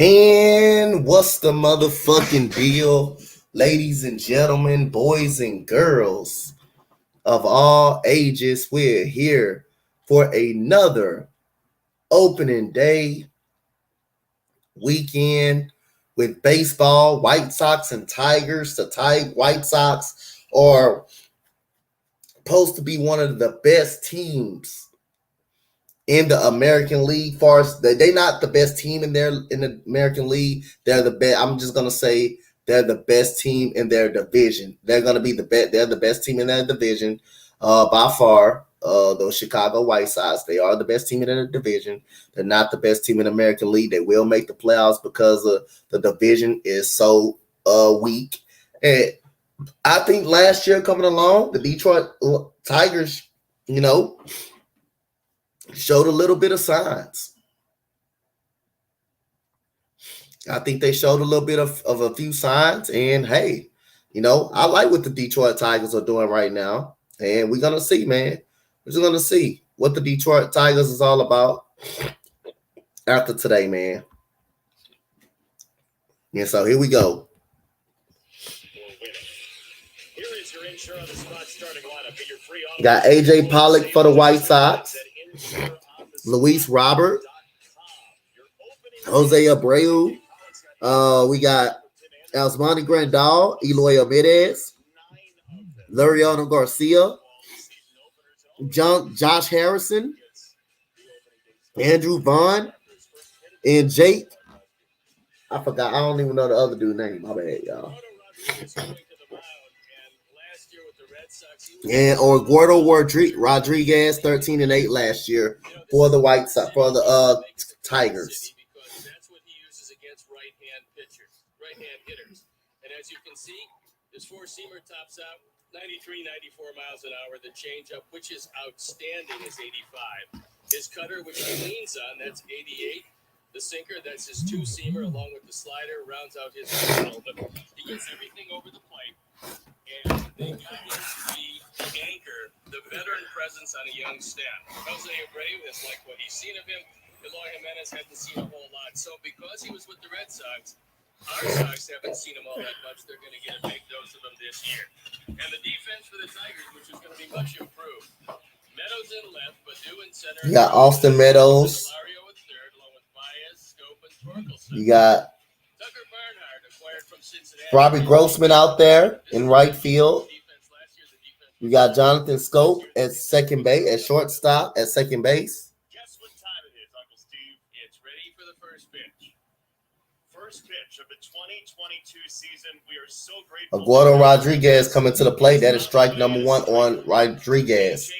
And what's the motherfucking deal, ladies and gentlemen, boys and girls of all ages? We're here for another opening day weekend with baseball. White Sox and Tigers. The White Sox are supposed to be one of the best teams in the American League. Far as they're not the best team in the American League. They're the best. I'm just gonna say they're the best team in their division. They're gonna be the best. They're the best team in their division, by far. Those Chicago White Sox, they are the best team in their division. They're not the best team in the American League. They will make the playoffs because the division is so weak. And I think last year coming along, the Detroit Tigers, showed a little bit of signs. I think they showed a little bit of a few signs. And hey, I like what the Detroit Tigers are doing right now. And we're going to see, man. We're just going to see what the Detroit Tigers is all about after today, man. And so here we go. Got AJ Pollock for the White Sox. Luis Robert. Jose Abreu. We got Osmani Grandal, Eloy Almedes, Luriano Garcia, Josh Harrison, Andrew Vaughn, and Jake. I forgot. I don't even know the other dude's name. My bad, y'all. And Eduardo Rodriguez, 13-8 last year for the White Sox, for the Tigers. As you can see, this four-seamer tops out 93, 94 miles an hour. The changeup, which is outstanding, is 85. His cutter, which he leans on, that's 88. The sinker, that's his two-seamer, along with the slider, rounds out his arsenal. But he gets everything over the plate. And they got him to be the anchor, the veteran presence on a young staff. Jose Abreu is like what he's seen of him. Eloy Jimenez hadn't seen a whole lot. So because he was with the Red Sox, our Sox haven't seen them all that much. They're going to get a big dose of them this year. And the defense for the Tigers, which is going to be much improved. Meadows in left, Badu in center. You got Austin Meadows. You got Robbie Grossman out there in right field. You got Jonathan Scope at second base, at shortstop, at second base. Guess what time it is, Uncle Steve? It's ready for the first pitch. First pitch of the 2022 season. We are so grateful. Eduardo Rodriguez coming to the plate. That is strike number one on Rodriguez.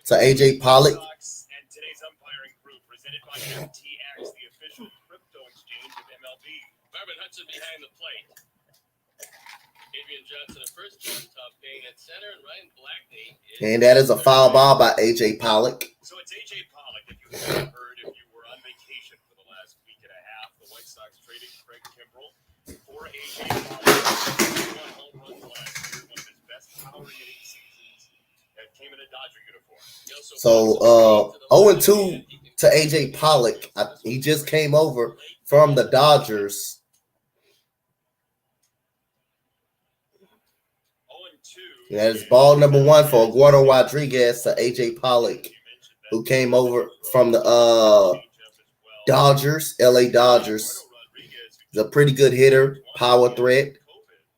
So AJ Pollock. And today's umpiring group presented by FTX, the official crypto exchange of MLB. Marvin Hudson behind the plate. Adrian Johnson at first, John Tom Payne at center, and Ryan Blackney. And that is a foul ball by AJ Pollock. So it's AJ Pollock. If you haven't heard, if you were on vacation for the last week and a half, the White Sox traded Craig Kimbrell for AJ Pollock. One home runs last year, one of his best power hitting seasons, and came in a Dodger uniform. So 0-2 to AJ Pollock. He just came over from the Dodgers. That is ball number one for Eduardo Rodriguez to AJ Pollock, who came over from the Dodgers, LA Dodgers. He's a pretty good hitter, power threat,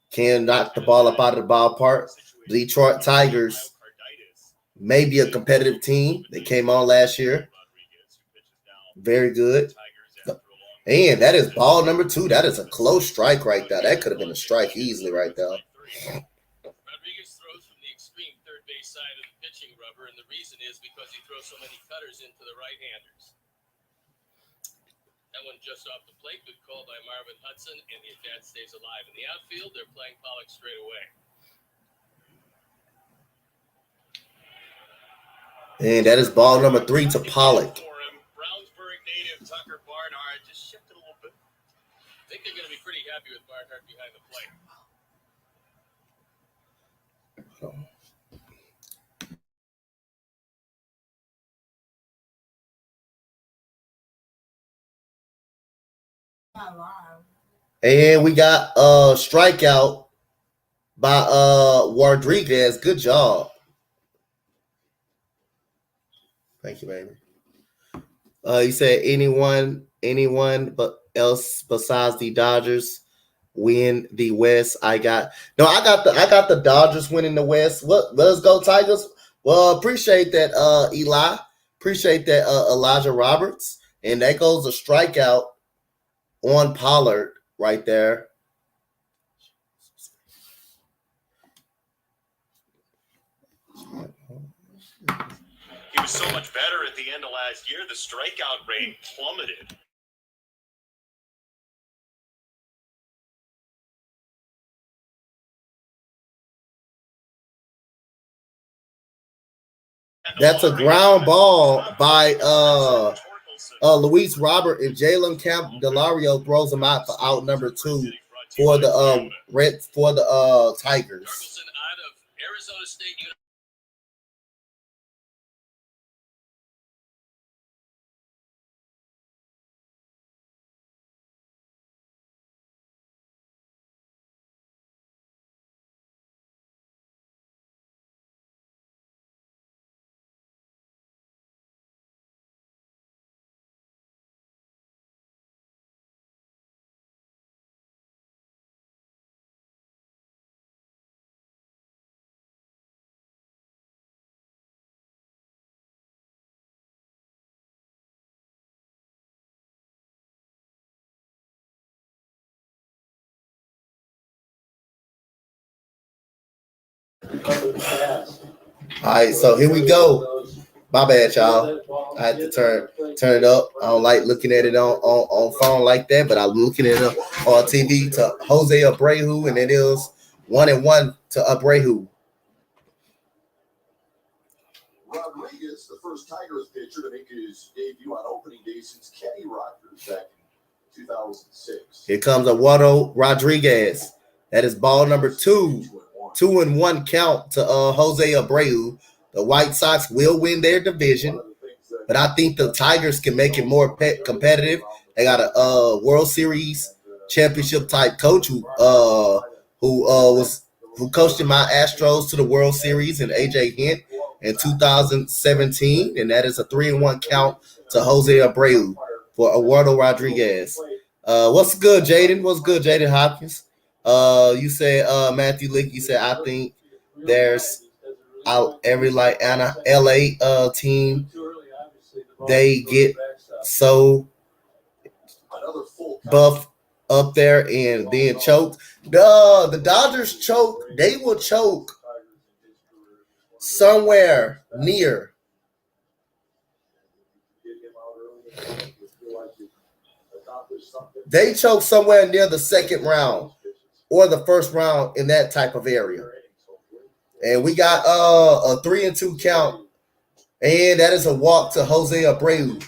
can knock the ball up out of the ballpark. The Detroit Tigers may be a competitive team. They came on last year. Very good. And that is ball number two. That is a close strike right there. That could have been a strike easily right there. Side of the pitching rubber, and the reason is because he throws so many cutters into the right-handers. That one just off the plate, good call by Marvin Hudson, and the at-bat stays alive. In the outfield, they're playing Pollock straight away. And that is ball number three to Pollock. Brownsburg native Tucker Barnhart just shifted a little bit. I think they're going to be pretty happy with Barnhart behind the plate. And we got a strikeout by Rodriguez. Good job. Thank you, baby. You said anyone but else besides the Dodgers win the West. I got the Dodgers winning the West. What? Let's go Tigers. Well, appreciate that, Eli. Appreciate that, Elijah Roberts. And that goes a strikeout on Pollard right there. He was so much better at the end of last year. The strikeout rate plummeted. That's a ground ball by Luis Robert, and Jalen Camp Delario throws him out for out number 2 for the Tigers. All right, so here we go. My bad, y'all. I had to turn it up. I don't like looking at it on phone like that, but I'm looking at it on TV to Jose Abreu, and it is 1-1 to Abreu. Rodriguez, the first Tigers pitcher to make his debut on opening day since Kenny Rogers back in 2006. Here comes Eduardo Rodriguez. That is ball number 2. 2-1 count to Jose Abreu. The White Sox will win their division, but I think the Tigers can make it more competitive. They got a World Series championship type coach who coached in my Astros to the World Series, and AJ Hint in 2017, and that is a 3-1 count to Jose Abreu for Eduardo Rodriguez. What's good, Jaden? What's good, Jaden Hopkins? You said Matthew Lick. You said I think there's every like LA team, they get so buff up there and then choke. The Dodgers choke. They will choke somewhere near. They choke somewhere near the second round or the first round in that type of area. And we got a 3-2 count, and that is a walk to Jose Abreu.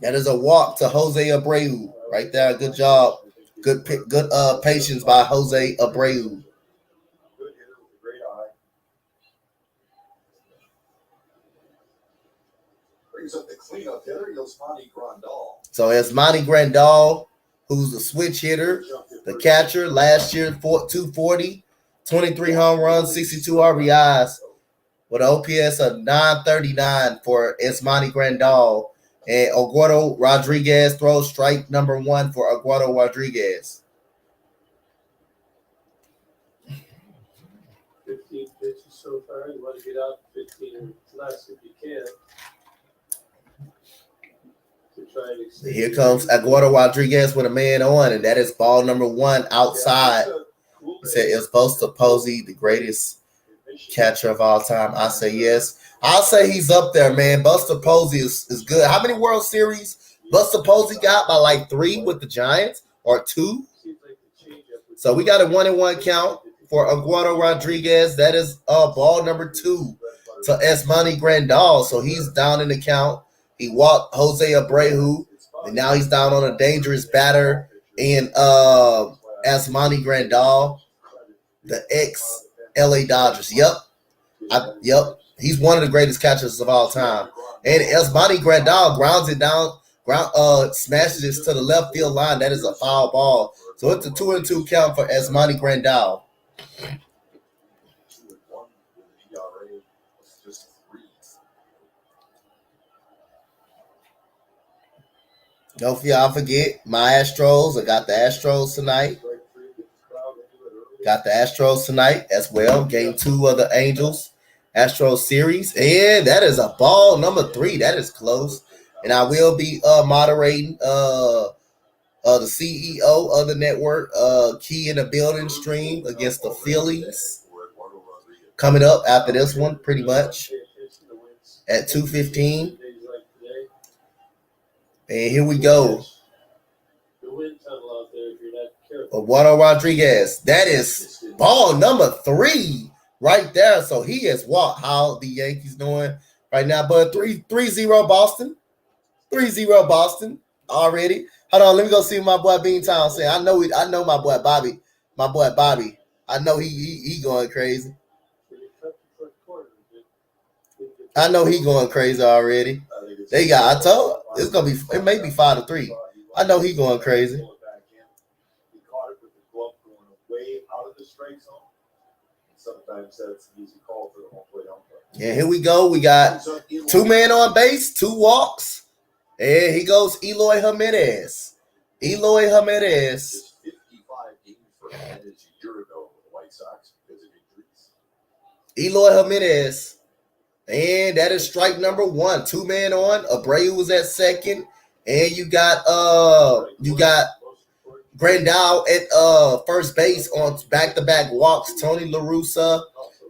That is a walk to Jose Abreu right there. Good job. Good patience by Jose Abreu. Brings up the cleanup hitter, Yasmani Grandal. So Yasmani Grandal, who's a switch hitter, the catcher, last year 240, 23 home runs, 62 RBIs, with an OPS of 939 for Yasmani Grandal. And Eduardo Rodriguez throws strike number 1 for Eduardo Rodriguez. 15 pitches so far. You want to get out 15 or less if you can. Here comes Eduardo Rodriguez with a man on, and that is ball number 1 outside. He said it's Buster Posey, the greatest catcher of all time. I say yes. I'll say he's up there, man. Buster Posey is good. How many World Series Buster Posey got? By like 3 with the Giants or 2? So we got a 1-1 count for Eduardo Rodriguez. That is ball number 2 to Yasmani Grandal. So he's down in the count. He walked Jose Abreu, and now he's down on a dangerous batter in Yasmani Grandal, the ex-LA Dodgers. Yep. He's one of the greatest catchers of all time. And Yasmani Grandal grounds it down smashes this to the left field line. That is a foul ball. So it's a 2-2 count for Esmani Grandal. 2-1 with an ERA of just 3. Don't y'all forget my Astros. I got the Astros tonight. Got the Astros tonight as well. Game 2 of the Angels Astros series. And that is a ball number 3. That is close. And I will be moderating the CEO of the network, Key in the Building stream against the Phillies. Coming up after this one, pretty much at 2:15. And here we go. Eduardo Rodriguez. That is ball number 3 right there. So he has walked. How the Yankees doing right now? But 3-0 Boston. 3-0 Boston already. Hold on, let me go see what my boy Beantown say. I know my boy Bobby. My boy Bobby. I know he going crazy. I know he going crazy already. They got. I told it's gonna be. It may be 5-3. I know he going crazy. He caught it with the glove going way out of the strike zone. Sometimes that's an easy call for the home plate umpire. Yeah, here we go. We got 2 men on base, 2 walks. And he goes Eloy Jimenez. Eloy Jimenez. Just 55 games for Jimenez a year ago with the White Sox because of injuries. Eloy Jimenez. And that is strike number 1. 2 men on. Abreu was at second. And you got Grandal at first base on back-to-back walks. Tony La Russa,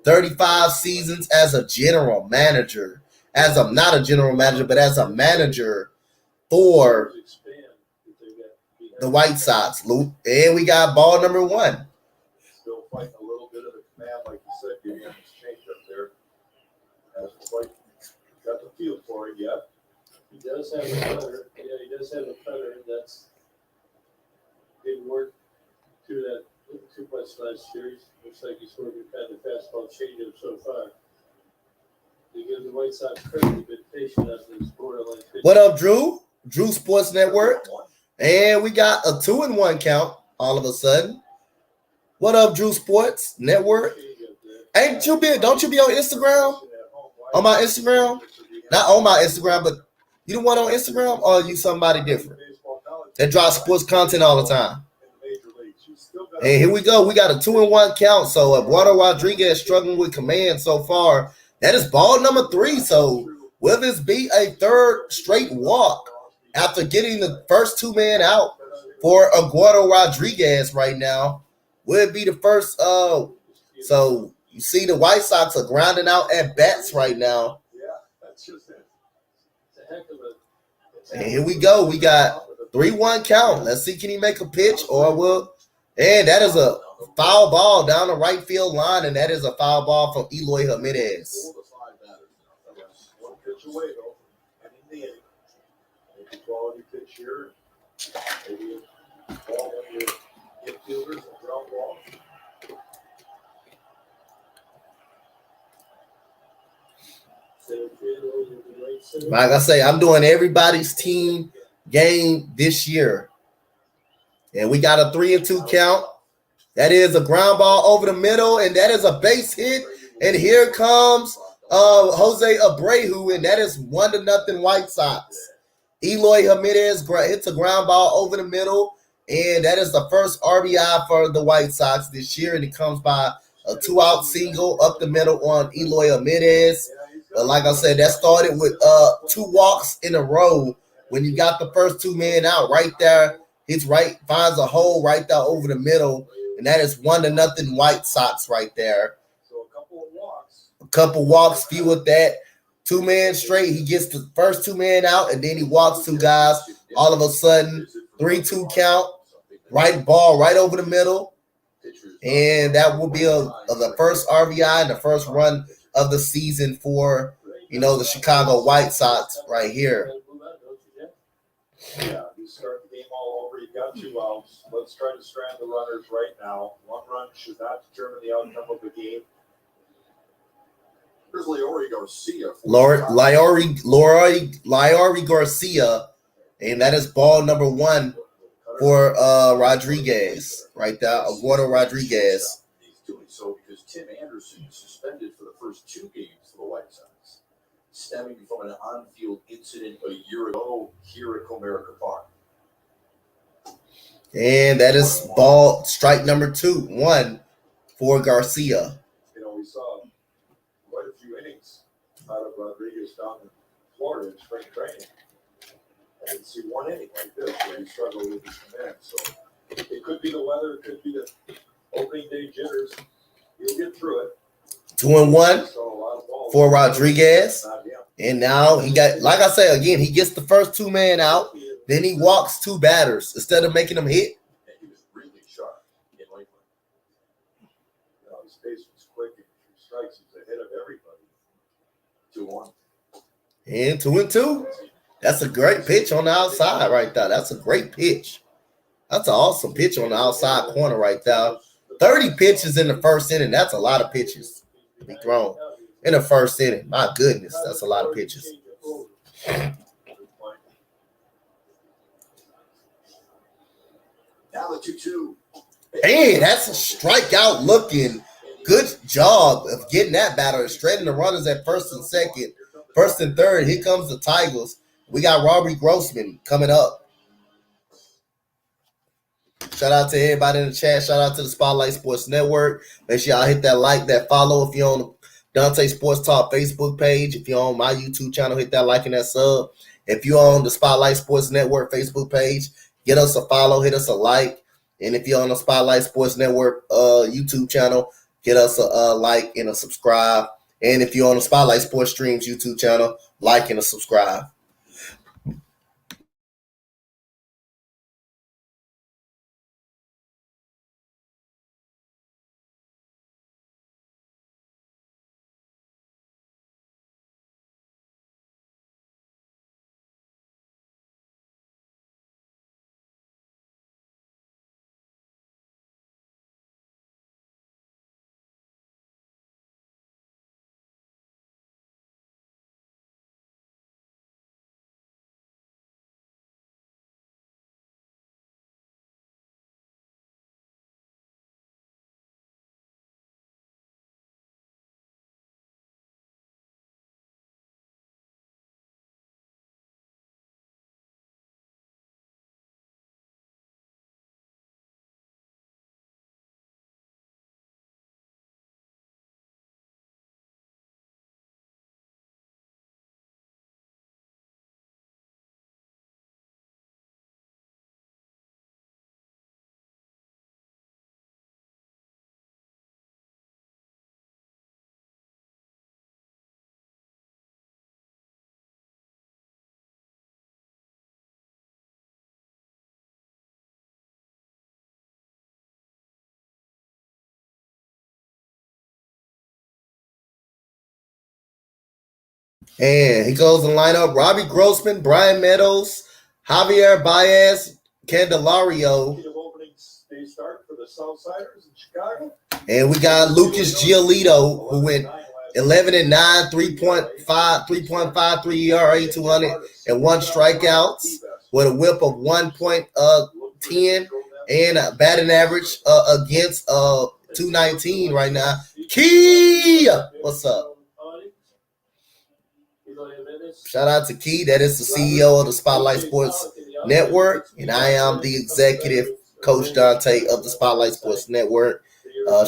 35 seasons as a general manager. Not a general manager, but as a manager for the White Sox. And we got ball number 1. Still fighting a little bit of the command, like you said, getting him his change up there. Hasn't quite got the feel for it yet. He does have a cutter. Yeah, he does have a cutter. That's didn't work through that too much last series. Looks like he's working kind of fastball changeup so far. To give the White Sox credit, they've been patient as this borderline. What up, Drew? Drew Sports Network. And we got a 2-1 count all of a sudden. What up, Drew Sports Network? Don't you be on Instagram? On my Instagram? Not on my Instagram, but you the one on Instagram, or you somebody different that drops sports content all the time? And here we go. We got a 2-1 count. So Eduardo Rodriguez struggling with command so far. That is ball number 3. So will this be a 3rd straight walk after getting the first 2 men out for Eduardo Rodriguez right now? Will it be the first? So you see the White Sox are grinding out at bats right now. And here we go. We got 3-1 count. Let's see, can he make a pitch or will? And that is a foul ball down the right field line, and that is a foul ball from Eloy Jimenez. 4 to 5 batters. One pitch away though, and in the inning, maybe quality pitch here. Maybe a ball on your infielders and ground ball. Like I say, I'm doing everybody's team game this year. And we got a 3-2 count. That is a ground ball over the middle, and that is a base hit. And here comes Jose Abreu, and that is 1-0 White Sox. Eloy Jimenez hits a ground ball over the middle, and that is the first RBI for the White Sox this year. And it comes by a 2-out single up the middle on Eloy Jimenez. But like I said, that started with 2 walks in a row. When you got the first 2 men out right there, finds a hole right there over the middle, and that is 1-0 White Sox right there. So a couple walks, few with that. 2 men straight. He gets the first 2 men out, and then he walks 2 guys. All of a sudden, 3-2 count. Right ball right over the middle. And that will be the first RBI and the first run of the season for, the Chicago White Sox right here. Yeah, you start the game all over. You've got 2 outs. Let's try to strand the runners right now. 1 run should not determine the outcome of the game. Here's Leury Garcia. Leury Garcia And that is ball number 1 for Rodriguez right there, Eduardo Rodriguez. He's doing so because Tim Anderson is suspended for the first 2 games for the White Sox, stemming from an on-field incident a year ago here at Comerica Park. And that is ball strike number 1 for Garcia. You know, we saw quite a few innings out of Rodriguez down in Florida in spring training. I didn't see one inning like this where he struggled with his command. So it could be the weather, it could be the opening day jitters. He'll get through it. 2-1 So for Rodriguez. And now he got, like I said again, he gets the first 2 men out. Then he walks 2 batters instead of making them hit. And he was really sharp in Lakeland. You know, his pace was quick and 3 strikes. He's ahead of everybody. 2-1. And 2-2. That's a great pitch on the outside right there. That's a great pitch. That's an awesome pitch on the outside corner right there. 30 pitches in the first inning. That's a lot of pitches to be thrown in the first inning. My goodness, that's a lot of pitches. Now the 2-2. Hey, that's a strikeout looking. Good job of getting that batter, straightening the runners at first and second. First and third, here comes the Tigers. We got Robbie Grossman coming up. Shout out to everybody in the chat. Shout out to the Spotlight Sports Network. Make sure y'all hit that like, that follow if you're on the Dante Sports Talk Facebook page. If you're on my YouTube channel, hit that like and that sub. If you're on the Spotlight Sports Network Facebook page, get us a follow, hit us a like. And if you're on the Spotlight Sports Network YouTube channel, get us a like and a subscribe. And if you're on the Spotlight Sports Streams YouTube channel, like and a subscribe. And he goes in lineup: Robbie Grossman, Brian Meadows, Javier Baez, Candelario. And we got Lucas Giolito, who went 11-9, 3.53 ERA, 201 strikeouts with a whip of 1.10 and a batting average against 219 right now. Key, what's up? Shout out to Key. That is the CEO of the Spotlight Sports Network, and I am the executive coach, Dante, of the Spotlight Sports Network.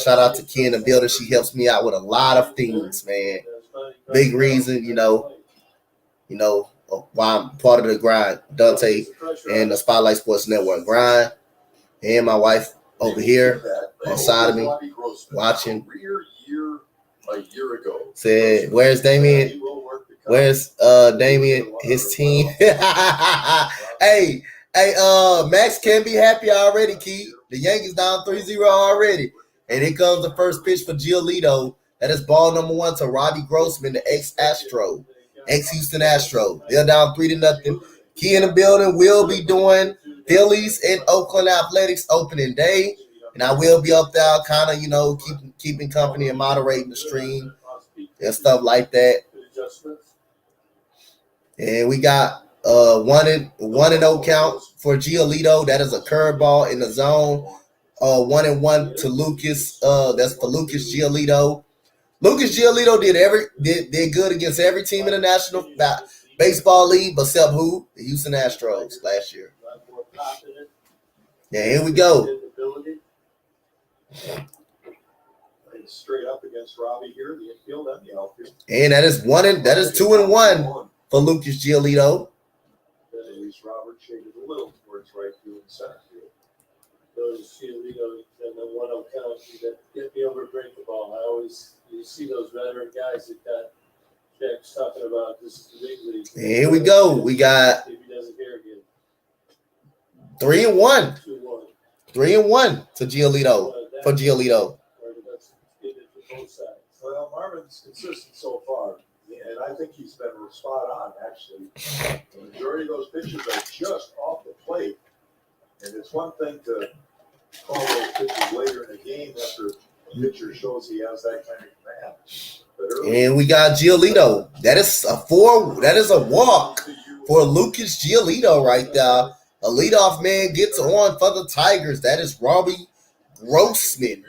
Shout out to Key in the building. She helps me out with a lot of things, man. Big reason, why I'm part of the grind, Dante and the Spotlight Sports Network grind, and my wife over here on the side of me watching. A year ago. Said, where's Damien? Where's Damien? His team. Hey, Max can be happy already, Keith. The Yankees down 3-0 already. And here comes the first pitch for Giolito. That is ball number 1 to Robbie Grossman, the ex-Houston Astro. They're down 3-0. Key in the building. Will be doing Phillies and Oakland Athletics opening day. And I will be up there kind of, keeping company and moderating the stream and stuff like that. And we got 1-0 count for Giolito. That is a curveball in the zone. 1-1 to Lucas. That's for Lucas Giolito. Lucas Giolito did good against every team in the National Baseball League, except who? The Houston Astros last year. Yeah, here we go. Straight up against Robbie here, the infield and the outfield. And that is 2-1 for Lucas Giolito. At least Robert shaded a little towards right field and center field. Those Giolito and the 1-0 count, you get me over break the ball. You see those veteran guys that got Jack's talking about. This is the big league. And here we go. We got if he doesn't hear again. 3-1. 2-1. 3-1 to Giolito for Giolito. Well, Marvin's consistent so far, and I think he's been spot on, actually. The majority of those pitches are just off the plate, and it's one thing to call those pitches later in the game after the pitcher shows he has that kind of command. And we got Giolito. That is a walk for Lucas Giolito right there. A leadoff man gets on for the Tigers. That is Robbie Grossman.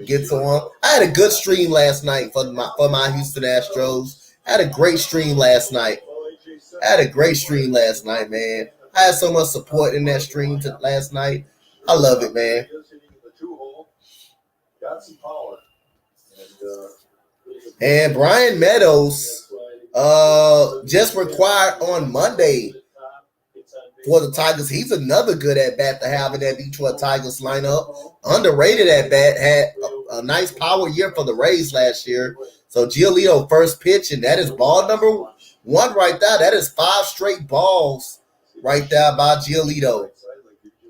Gets on. I had a good stream last night for my Houston Astros. I had a great stream last night. Man. I had so much support in that stream last night. I love it, man. And Brian Meadows just required on Monday for the Tigers. He's another good at-bat to have in that Detroit Tigers lineup. Underrated at-bat. Had a nice power year for the Rays last year. So Giolito first pitch, and that is ball number 1 right there. That is 5 straight balls right there by Giolito.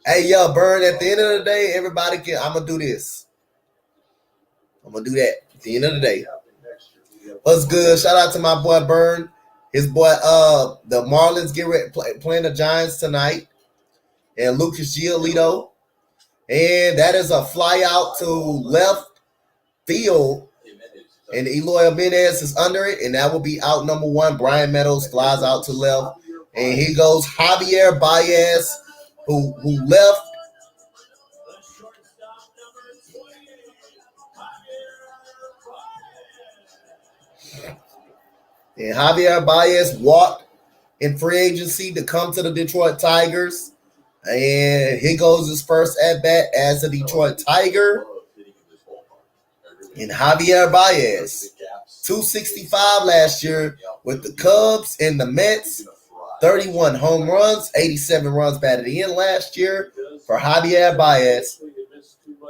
Hey, yo, Burn, at the end of the day, everybody I'm going to do this. I'm going to do that at the end of the day. What's good? Shout out to my boy Burn. His boy, the Marlins get ready playing the Giants tonight. And Lucas Giolito. And that is a fly out to left field. And Eloy Jimenez is under it. And that will be out number 1. Brian Meadows flies out to left. And here goes Javier Baez, who left. And Javier Baez walked in free agency to come to the Detroit Tigers. And here goes his first at-bat as a Detroit Tiger. And Javier Baez, 265 last year with the Cubs and the Mets. 31 home runs, 87 runs batted in last year for Javier Baez.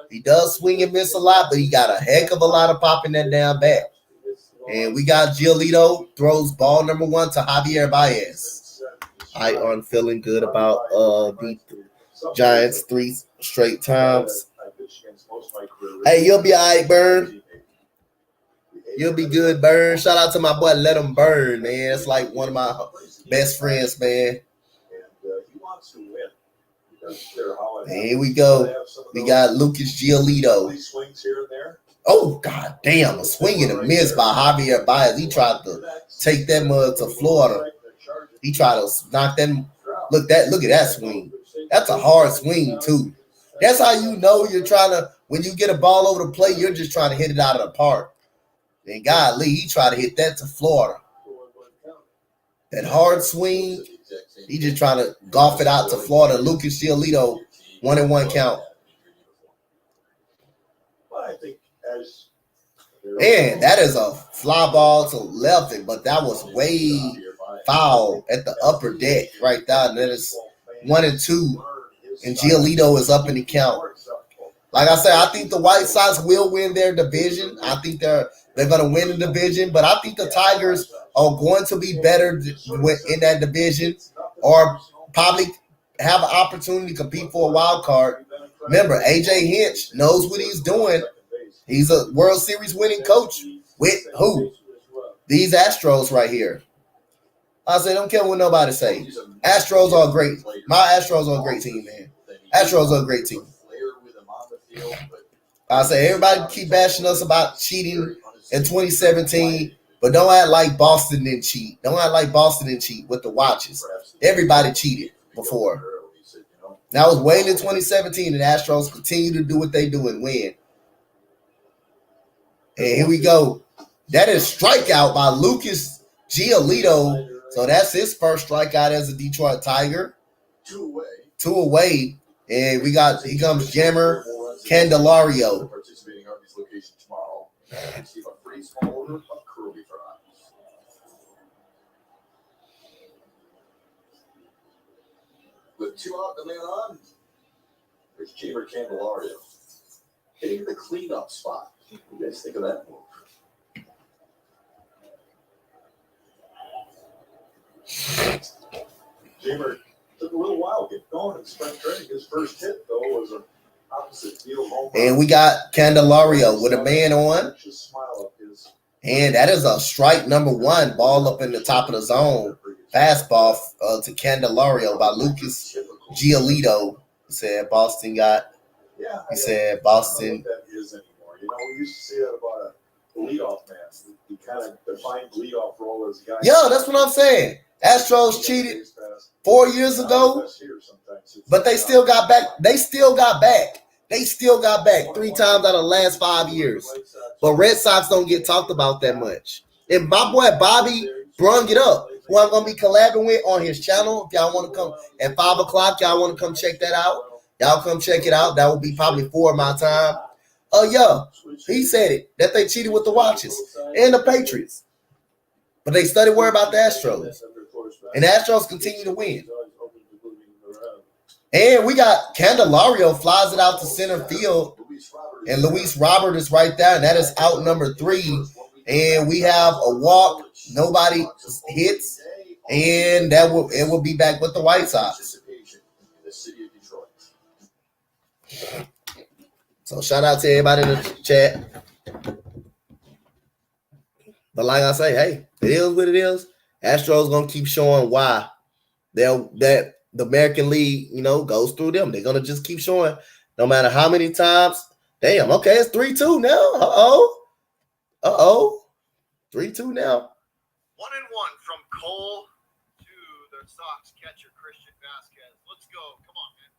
He does swing and miss a lot, but he got a heck of a lot of pop in that damn bat. And we got Giolito throws ball number 1 to Javier Baez. I am feeling good about the Giants 3 straight times. Hey, you'll be all right, Burn. You'll be good, Burn. Shout out to my boy Let Him Burn, man. It's like one of my best friends, man. And here we go. We got Lucas Giolito. Oh, god damn. A swing and a miss by Javier Baez. He tried to take that mud to Florida. He tried to knock them. Look at that swing. That's a hard swing, too. That's how you know you're trying to, when you get a ball over the plate, you're just trying to hit it out of the park. And golly, he tried to hit that to Florida. That hard swing, he just trying to golf it out to Florida. Lucas Giolito, 1-1 count. Man, that is a fly ball to left, but that was way foul at the upper deck right there. And that is 1-2, and Giolito is up in the count. Like I said, I think the White Sox will win their division. I think they're going to win the division, but I think the Tigers are going to be better in that division, or probably have an opportunity to compete for a wild card. Remember, AJ Hinch knows what he's doing. He's a World Series winning coach with who? These Astros right here. I say, don't care what nobody say. Astros are great. My Astros are a great team, man. Astros are a great team. I say, everybody keep bashing us about cheating in 2017, But don't act like Boston didn't cheat. Don't act like Boston didn't cheat with the watches. Everybody cheated before. That was way in 2017, and the Astros continue to do what they do and win. And here we go. That is strikeout by Lucas Giolito. So that's his first strikeout as a Detroit Tiger. 2 away. And here comes Jammer Candelario. Participating Arby's location tomorrow. Receive a free small order of curly fries. With 2 out, the man on. There's Jammer Candelario. Hitting the cleanup spot. What do you guys think of that move? Jammer took a little while to get going in spring training. His first hit, though, was an opposite field home run. And we got Candelario with a man on. And that is a strike number 1. Ball up in the top of the zone. Fastball to Candelario by Lucas Giolito. He said Boston got. He said Boston. That is anymore. You know, we used to see that about a leadoff man. He kind of defined leadoff role as a guy. Yeah, that's what I'm saying. Astros cheated 4 years ago, but they still got back. They still got back 3 times out of the last 5 years. But Red Sox don't get talked about that much. And my boy Bobby brung it up, who I'm going to be collabing with on his channel. If y'all want to come at 5 o'clock, y'all want to come check that out. Y'all come check it out. That will be probably 4 of my time. Yeah, he said it, that they cheated with the watches and the Patriots. But they started worrying about the Astros. And the Astros continue to win. And we got Candelario flies it out to center field. And Luis Robert is right there. And that is out number 3. And we have a walk. Nobody hits. And it will be back with the White Sox. So shout out to everybody in the chat. But like I say, hey, it is what it is. Astros gonna keep showing why that the American League, goes through them. They're gonna just keep showing, no matter how many times. Damn, okay, it's 3-2 now. 3-2 now. 1-1 from Cole to the Sox catcher Christian Vasquez. Let's go. Come on, man.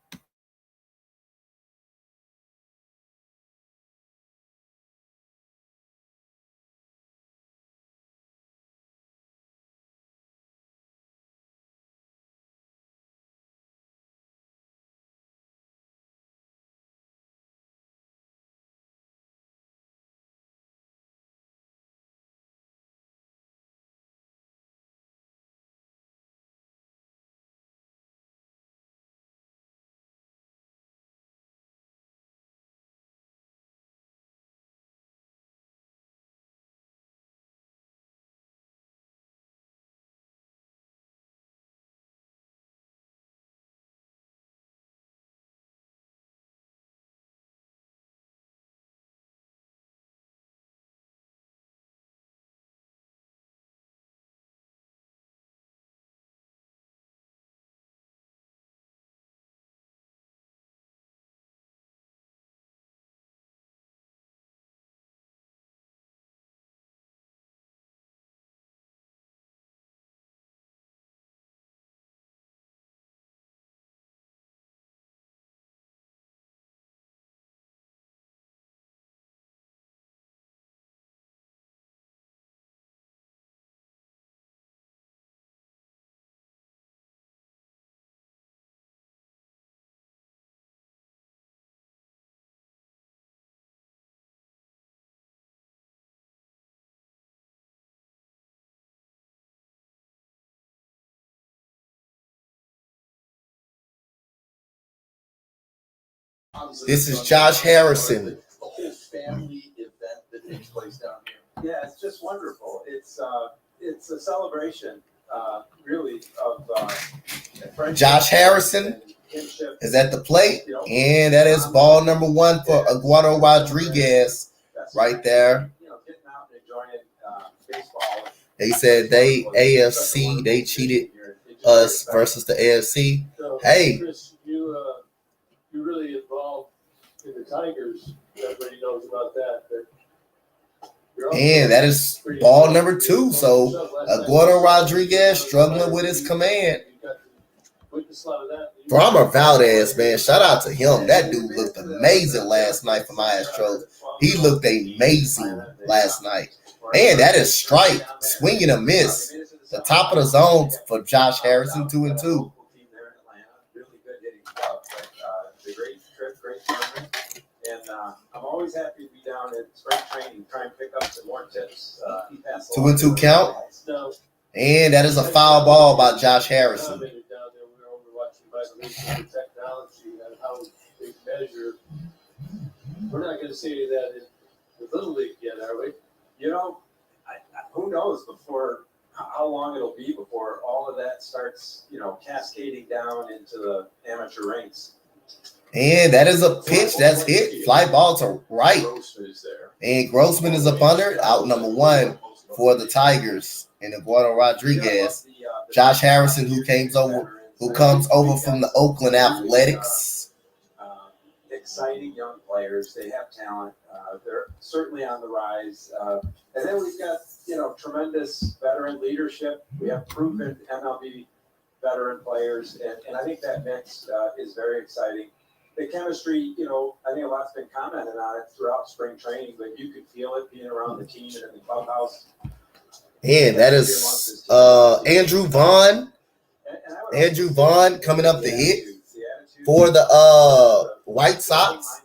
This is Josh Harrison. The whole family event that takes place down here. Yeah, it's just wonderful. It's a celebration, really, of friendship. Josh Harrison is at the plate, and that is ball number 1 for Eduardo Rodriguez right there. Getting out and enjoying baseball. They said they cheated us versus the AFC. So, Hey. Chris, you're really involved in the Tigers. Everybody knows about that. But And that is ball number 2. So Eduardo Rodriguez struggling with his command. Framber Valdez, man, shout out to him. That dude looked amazing last night for my Astros. He looked amazing last night. Man, that is strike. Swing and a miss. The top of the zone for Josh Harrison, 2-2. Great trip, great tournament. And I'm always happy to be down at spring training, try and pick up some more tips. 2-2 count. And that is a foul ball by Josh Harrison. Down there, we were over watching vibration technology and how they measure. We're not going to see that in the Little League yet, are we? You know, who knows before how long it'll be before all of that starts, cascading down into the amateur ranks. And that is a pitch that's hit. Fly ball to right. Grossman is there. And Grossman is up under. Out number 1 for the Tigers. And Eduardo Rodriguez. Josh Harrison, who comes over from the Oakland Athletics. Exciting young players. They have talent. They're certainly on the rise. And then we've got, tremendous veteran leadership. We have proven MLB veteran players. And I think that mix is very exciting. The chemistry, I think a lot's been commented on it throughout spring training, but you could feel it being around the team and in the clubhouse. And that is Andrew Vaughn. Andrew Vaughn coming up the hit for the White Sox.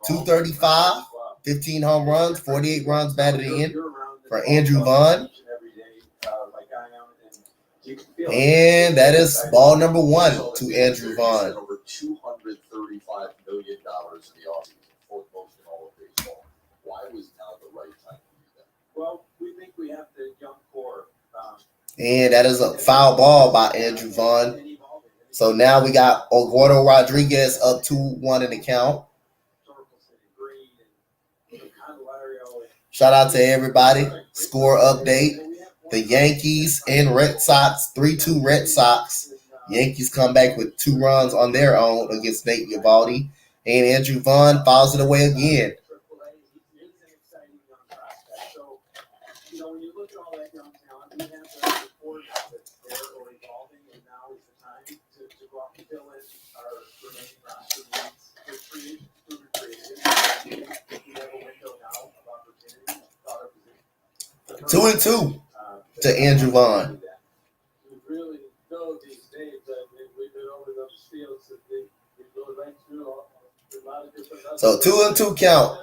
235, 15 home runs, 48 runs batted in for Andrew Vaughn. And that is ball number 1 to Andrew Vaughn. Over $235 million in the offseason, fourth most in all of baseball. Why was now the right time to do that? Well, we think we have the young core. And that is a foul ball by Andrew Vaughn. So now we got Eduardo Rodriguez up 2-1 in the count. Shout out to everybody. Score update. The Yankees and Red Sox, 3-2 Red Sox. Yankees come back with 2 runs on their own against Nate Eovaldi. And Andrew Vaughn fouls it away again. When you look at all that young talent, we have the support that's there or evolving, and now is the time to go out and fill in our remaining roster needs. The creation, proven creative. We have a window now of opportunity. 2-2 to Andrew Vaughn. We really know these names. We've been over those fields that we go right through a lot of different. So 2-2 count.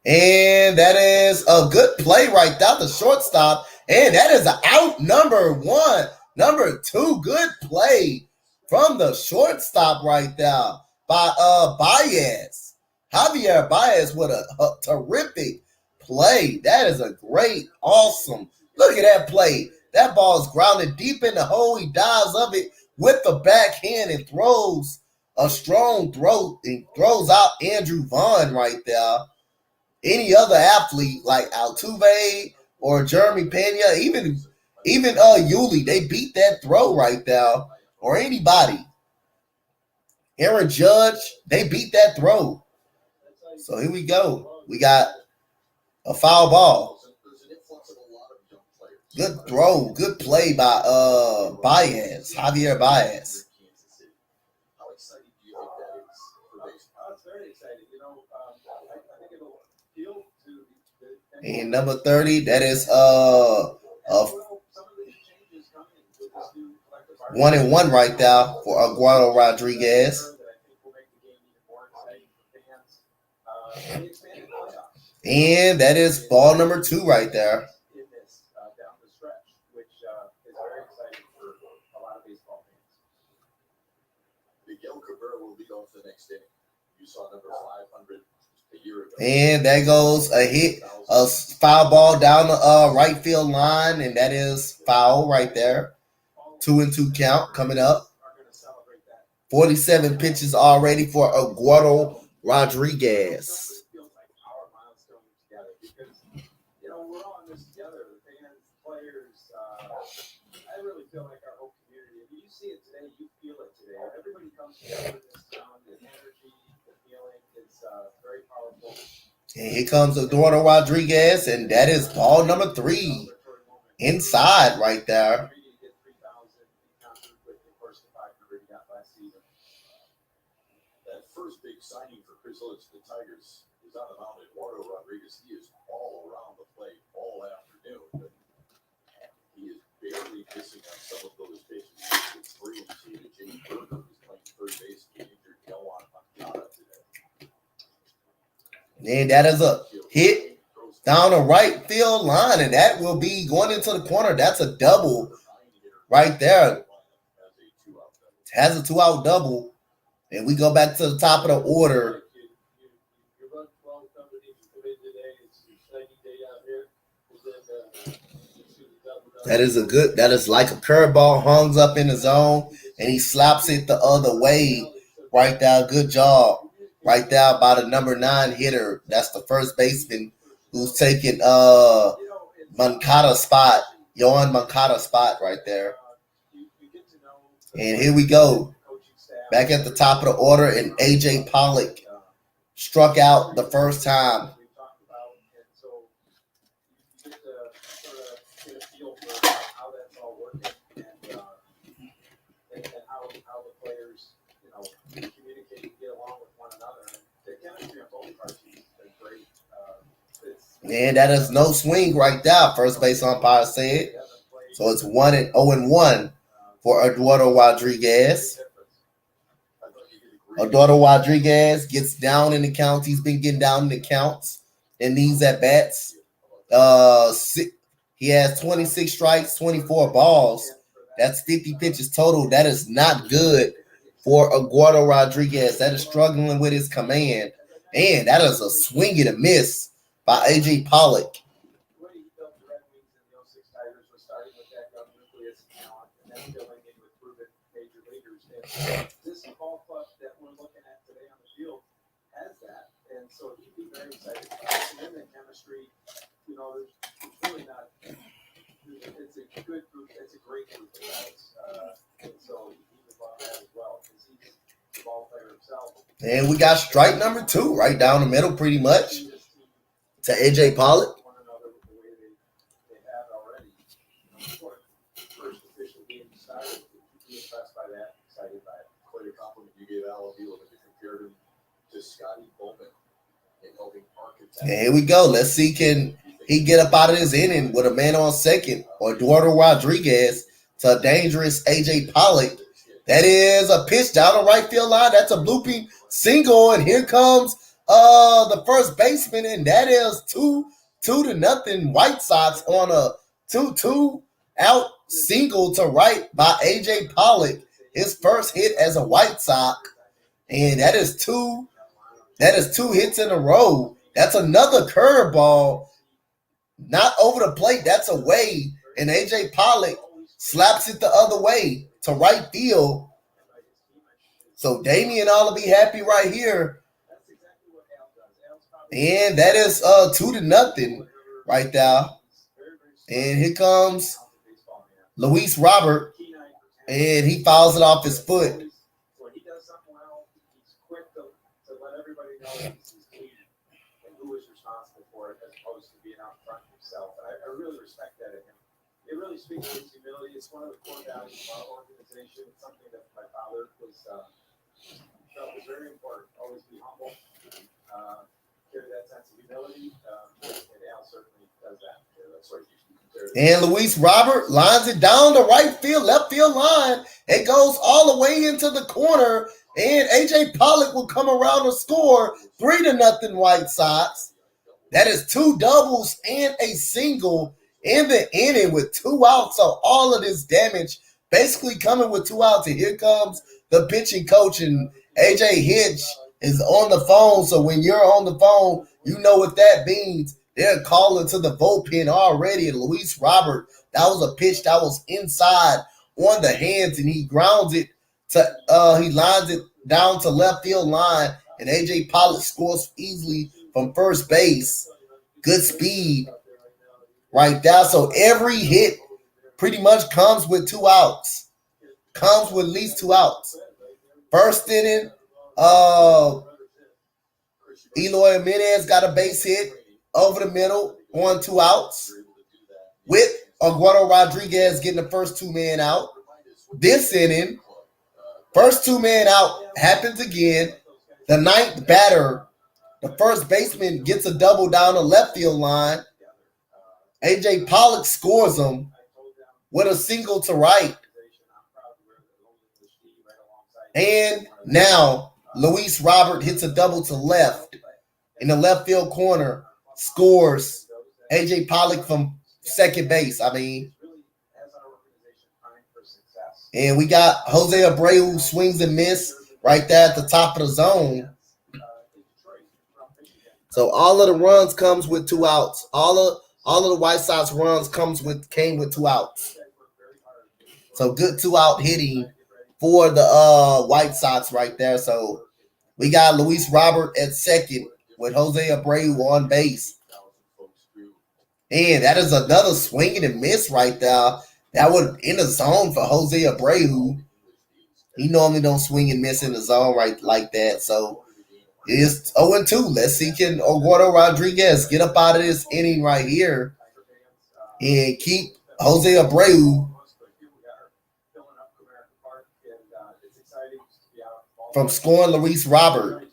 And that is a good play right there, the shortstop. And that is an out number 1. Number 2, good play from the shortstop right there by Baez. Javier Baez with a terrific play. That is a great, awesome. Look at that play. That ball is grounded deep in the hole. He dives of it with the backhand and throws a strong throw and throws out Andrew Vaughn right there. Any other athlete like Altuve or Jeremy Pena, even Yuli, they beat that throw right there. Or anybody. Aaron Judge, they beat that throw. So here we go. We got a foul ball. Good throw, good play by Baez, Javier Baez. How exciting do you think that is for baseball? It's very exciting. I think it'll appeal to And number 30, that is 1-1 right there for Eduardo Rodriguez. And that is ball number 2 right there. Down the stretch, which is very exciting for a lot of baseball fans. Miguel Cabrera will lead off the next inning. You saw number 500 a year ago. And there goes a hit, a foul ball down the right field line, and that is foul right there. 2-2 count coming up. 47 pitches already for Eduardo Rodriguez. We're all in this together. The fans, players. I really feel like our whole community. You see it today. You feel it today. Everybody comes together in this town. The energy, the feeling is very powerful. And here comes Eduardo Rodriguez, and that is ball number 3 inside right there. That first big signing for Chris Ilitch, the Tigers, is on the mound. Eduardo Rodriguez, he is all around the plate all afternoon, but he is barely missing on some of those pitches. It's 3 and 2 to Jake Burger, who's playing third base, the injured Yohan Moncada today. And that is a hit down the right field line, and that will be going into the corner. That's a double right there. Has a 2-out double. And we go back to the top of the order. You run 12 companies today. It's your 90 day out here. That is like a curveball hung up in the zone, and he slaps it the other way right there. Good job right there by the number 9 hitter. That's the first baseman who's taking Moncada's spot, Yohan Moncada's spot right there. And here we go. Back at the top of the order, and A.J. Pollock struck out the first time. And that is no swing right there, first base umpire said. So it's 0-1 for Eduardo Rodriguez. Eduardo Rodriguez gets down in the counts. He's been getting down in the counts in these at-bats. He has 26 strikes, 24 balls. That's 50 pitches total. That is not good for Eduardo Rodriguez. That is struggling with his command. And that is a swing and a miss by A.J. Pollock. This ball club that we're looking at today on the field has that, and so he'd be very excited about it. And then the chemistry, it's really not. It's a good group. It's a great group of guys, and so he would love that as well because he's a ball player himself. And we got strike number 2 right down the middle, pretty much, to A.J. Pollock. First official game started. Be impressed by that. Excited by it. Quite a compliment you gave Al Avila when you compared him to Scotty Bowman in helping architect. And here we go. Let's see, can he get up out of this inning with a man on second, or Eduardo Rodriguez to a dangerous A.J. Pollock. That is a pitch down the right field line. That's a blooping single, and here comes the first baseman, and that is 2-0 White Sox on a 2-2 out single to right by A.J. Pollock. His first hit as a White Sox, and that is two hits in a row. That's another curveball, not over the plate. That's away, and A.J. Pollock slaps it the other way to right field. So Damian ought to be happy right here. And that is 2-0 right there. And here comes Luis Robert, and he fouls it off his foot. When he does something well, he's quick to let everybody know he's clean and who is responsible for it, as opposed to being out front himself. And I really respect that in him. It really speaks to his humility. It's one of the core values of our organization. It's something that my father felt was very important. Always be humble, carry that sense of humility, and Al certainly does that. That's what you And Luis Robert lines it down the right field, left field line. It goes all the way into the corner, and A.J. Pollock will come around to score 3-0 White Sox. That is 2 doubles and a single in the inning with 2 outs. So all of this damage basically coming with 2 outs. And here comes the pitching coach, and A.J. Hinch is on the phone. So when you're on the phone, you know what that means. They're calling to the bullpen already. And Luis Robert, that was a pitch that was inside on the hands, and he grounds it to he lines it down to left field line, and A.J. Pollock scores easily from first base. Good speed right there. So every hit pretty much comes with 2 outs. Comes with at least 2 outs. First inning, Eloy Jimenez got a base hit over the middle on 2 outs, with Eduardo Rodriguez getting the first 2-man out. This inning, first 2-man out happens again. The 9th batter, the first baseman, gets a double down the left field line. AJ Pollock scores him with a single to right. And now Luis Robert hits a double to left in the left field corner, scores AJ Pollock from second base. And we got Jose Abreu swings and miss right there at the top of the zone. So all of the runs comes with 2 outs. All of the White Sox runs came with 2 outs. So good 2-out hitting for the White Sox right there. So we got Luis Robert at second with Jose Abreu on base. And that is another swinging and miss right there. That would in the zone for Jose Abreu. He normally don't swing and miss in the zone right like that. So it's 0-2. Let's see, can Eduardo Rodriguez get up out of this inning right here and keep Jose Abreu from scoring Luis Robert.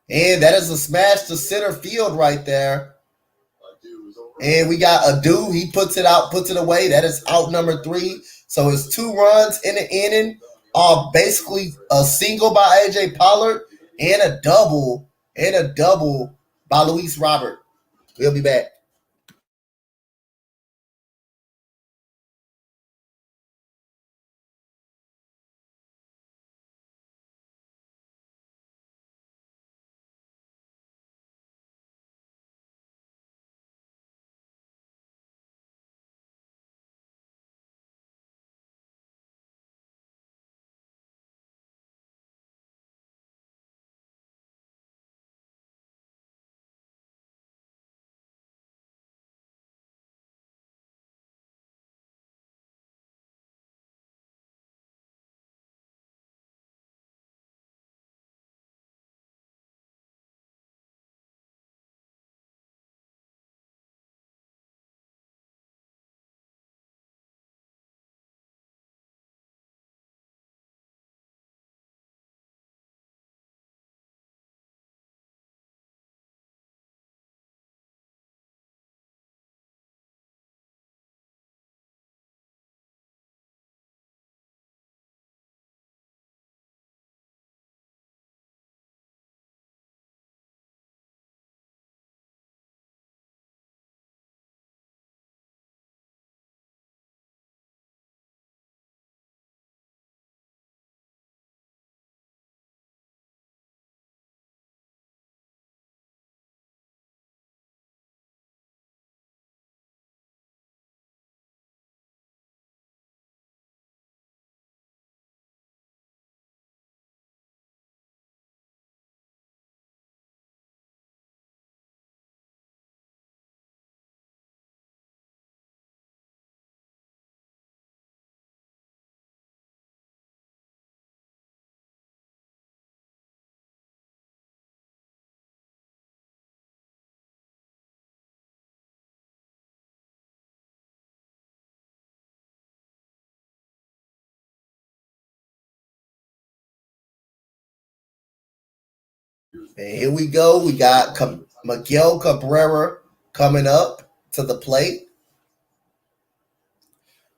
And that is a smash to center field right there. And we got Adu. He puts it out, puts it away. That is out number 3. So it's 2 runs in the inning. Basically a single by AJ Pollard and a double by Luis Robert. We'll be back. And here we go. We got Miguel Cabrera coming up to the plate.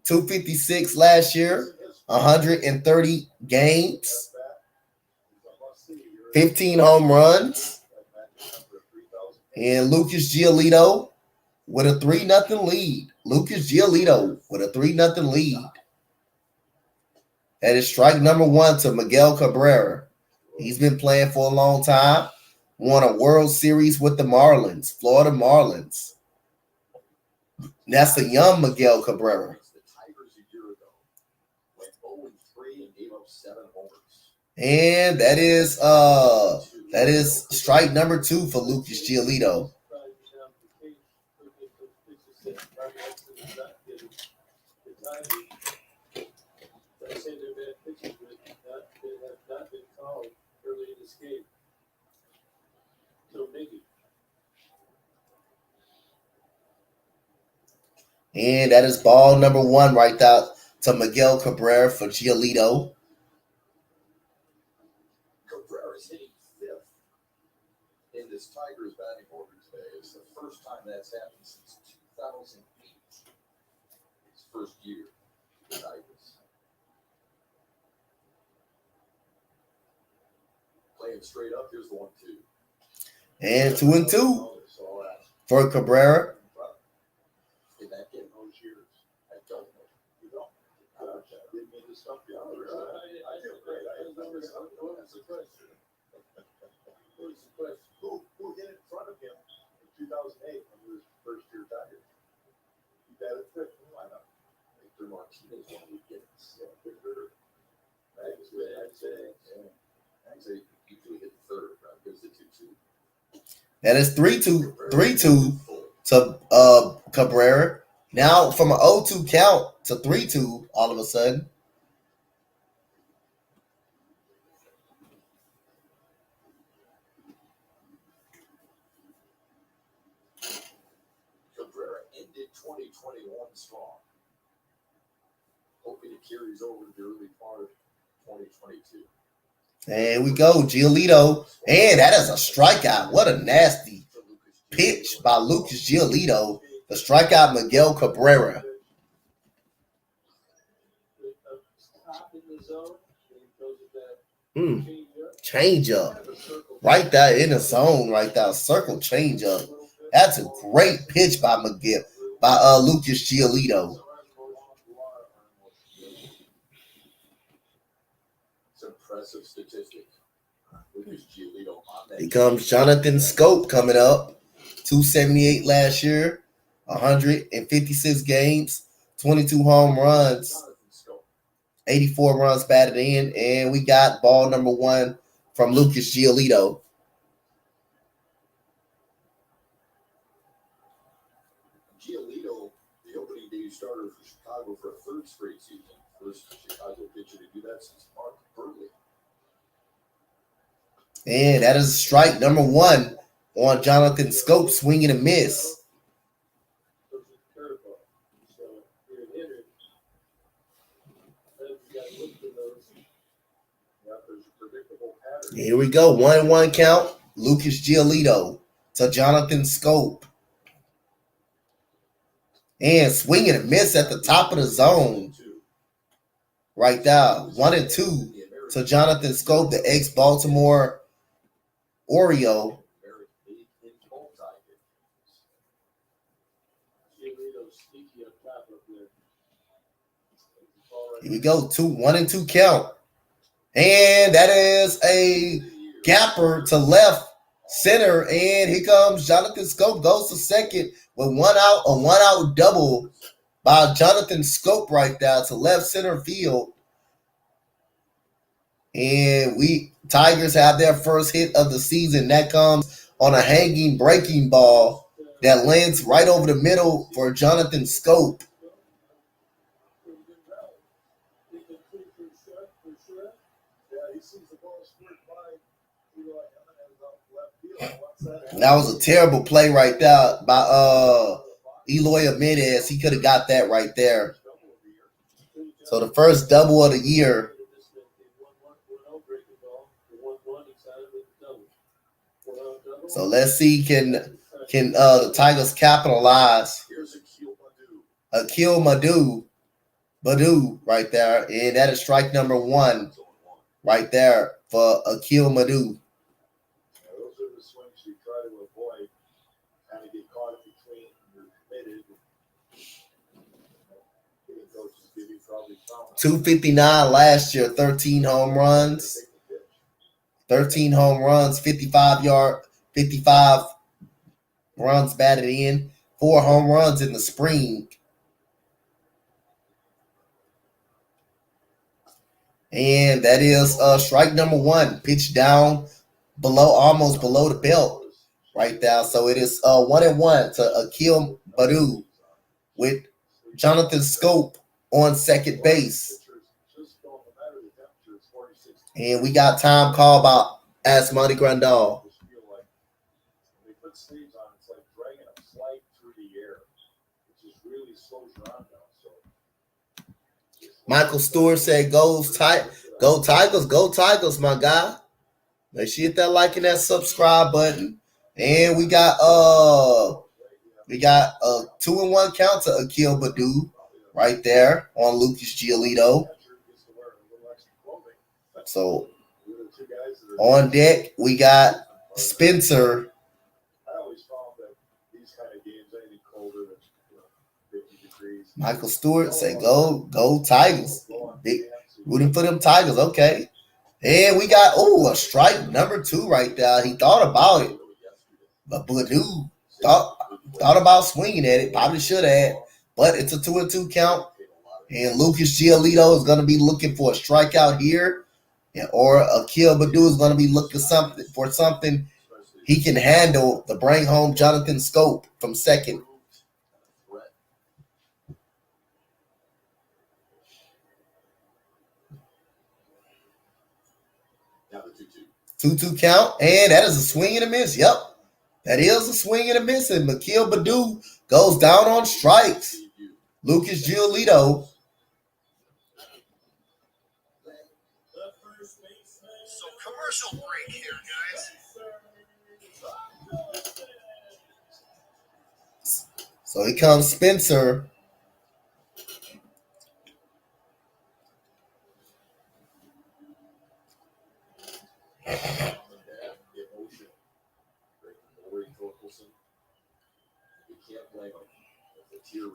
256 last year, 130 games, 15 home runs. And Lucas Giolito with a 3-0 lead. Lucas Giolito with a 3-0 lead. That is strike number 1 to Miguel Cabrera. He's been playing for a long time. Won a World Series with the Marlins, Florida Marlins. That's the young Miguel Cabrera. And that is strike number 2 for Lucas Giolito. Early in And that is ball number 1 right there to Miguel Cabrera for Giolito. Cabrera's hitting 5th in this Tigers batting order today. It's the first time that's happened since 2008. His first year with Tigers. Playing straight up, here's the 1-2. And 2-2 for Cabrera. In that game, those years, I don't know. You don't. Didn't mean to stump you. I feel great. What was the question? Who hit in front of him in 2008 when he was first-year Tiger? He batted 5th in the lineup. Victor Martinez won the weekends. Yeah, Victor. I'd say usually hit 3rd, right? Gives the 2-2. That is 3-2 to Cabrera. Now from an 0-2 count to 3-2 all of a sudden. Cabrera ended 2021 strong. Hoping it carries over to the early part of 2022. There we go, Giolito. And that is a strikeout. What a nasty pitch by Lucas Giolito. The strikeout Miguel Cabrera. Change up. Right there in the zone, right there. Circle change up. That's a great pitch by Lucas Giolito. It's an impressive statistic. Lucas Giolito on that. Here comes Jonathan Scope coming up. 278 last year. 156 games. 22 home runs. 84 runs batted in. And we got ball number 1 from Lucas Giolito. Giolito, the opening day starter for Chicago for a 3rd straight season. First Chicago pitcher to do that since Mark Burley. And that is strike number 1 on Jonathan Scope, swinging a miss. Here we go. 1-1 count. Lucas Giolito to Jonathan Scope. And swinging a miss at the top of the zone. Right there. 1-2 to Jonathan Scope, the ex-Baltimore Oriole. Here we go. 1-2 count. And that is a gapper to left center. And here comes Jonathan Scope. Goes to second with 1 out. A 1-out double by Jonathan Scope right there to left center field. And Tigers have their first hit of the season. That comes on a hanging breaking ball that lands right over the middle for Jonathan Scope. That was a terrible play right there by Eloy Jimenez. He could have got that right there. So the first double of the year. So let's see, can the Tigers capitalize? Akil Badu right there. And that is strike number 1 right there for Akil Madu. Those are the swings you try to avoid. Kind of get caught between. You're committed. 259 last year, 13 home runs. 13 home runs, 55 runs batted in, 4 home runs in the spring. And that is strike number 1, pitch down almost below the belt right there. So it is 1-1 to Akil Badu with Jonathan Scope on second base. And we got time called by Asmani Grandal. They put sleeves on, it's like dragging a flight through the air, which is really really slows you on now. So Michael Stewart said, go Tigers, my guy. Make sure you hit that like and that subscribe button. And we got a 2-1 count to Akil Badu right there on Lucas Giolito. So on deck, we got Spencer. I always found that these kind of games, anything colder than 50 degrees. Michael Stewart say, go Tigers. Big rooting for them Tigers. Okay. And we got, a strike number 2 right there. He thought about it. But Badu thought about swinging at it. Probably should have. But it's a 2-2 count. And Lucas Giolito is going to be looking for a strikeout here. Or Akil Badu is going to be looking for something he can handle to bring home Jonathan Scope from second. Now the 2-2. 2-2 count, and that is a swing and a miss. Yep, that is a swing and a miss. And Akil Badu goes down on strikes. Lucas Giolito. So commercial break here, guys. So here comes Spencer.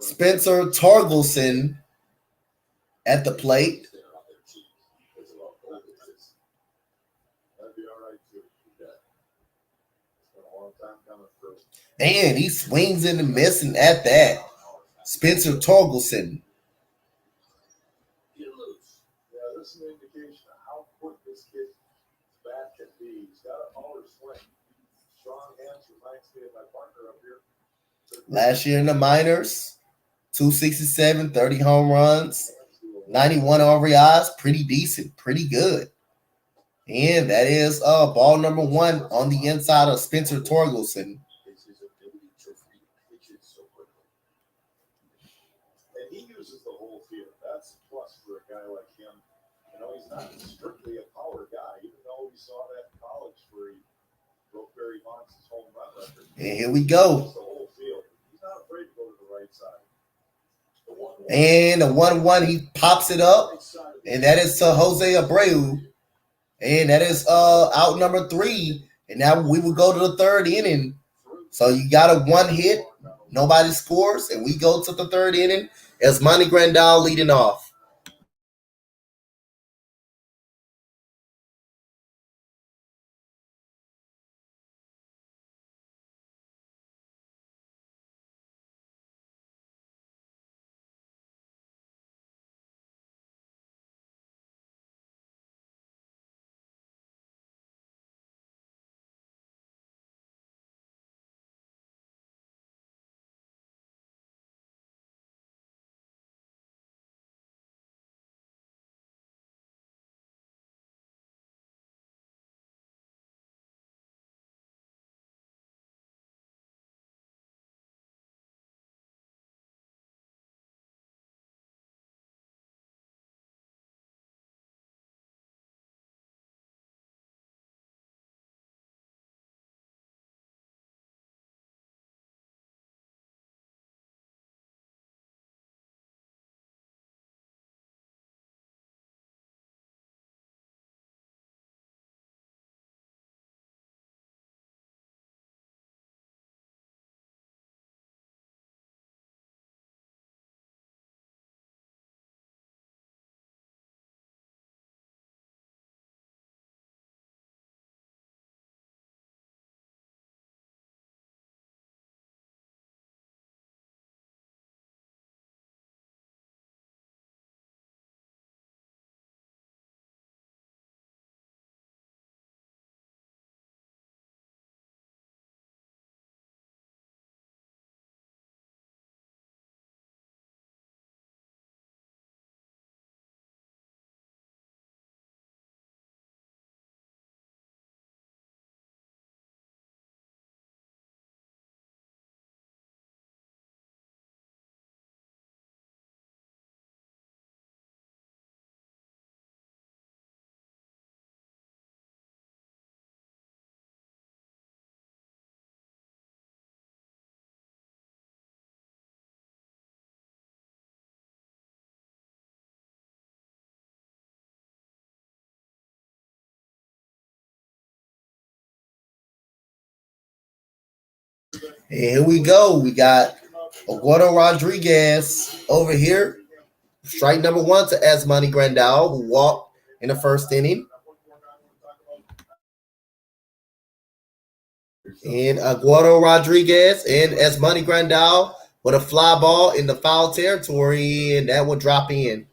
Spencer Torgelson at the plate. That'd be all right too. It's been a long time coming for us. And he swings and missing at that. Spencer Torgelson. Yeah, this is an indication of how quick this kid's bat can be. He's got a power swing. Strong hands, reminds me of my partner up here. Last year in the minors, 267, 30 home runs, 91 RBIs. Pretty decent, pretty good. And that is ball number 1 on the inside of Spencer Torgelson. And he uses the whole field. That's a plus for a guy like him. He's not strictly a power guy, even though we saw that in college where he broke Barry Bonds' home run record. And here we go. The whole field. He's not afraid to go to the right side. And the 1-1, he pops it up. And that is to Jose Abreu. And that is out number 3. And now we will go to the 3rd inning. So you got a 1 hit. Nobody scores. And we go to the 3rd inning as Monty Grandal leading off. And here we go. We got Eduardo Rodriguez over here. Strike number one to Asmani Grandal, who walked in the first inning. And Eduardo Rodriguez and Asmani Grandal with a fly ball in the foul territory, and that will drop in.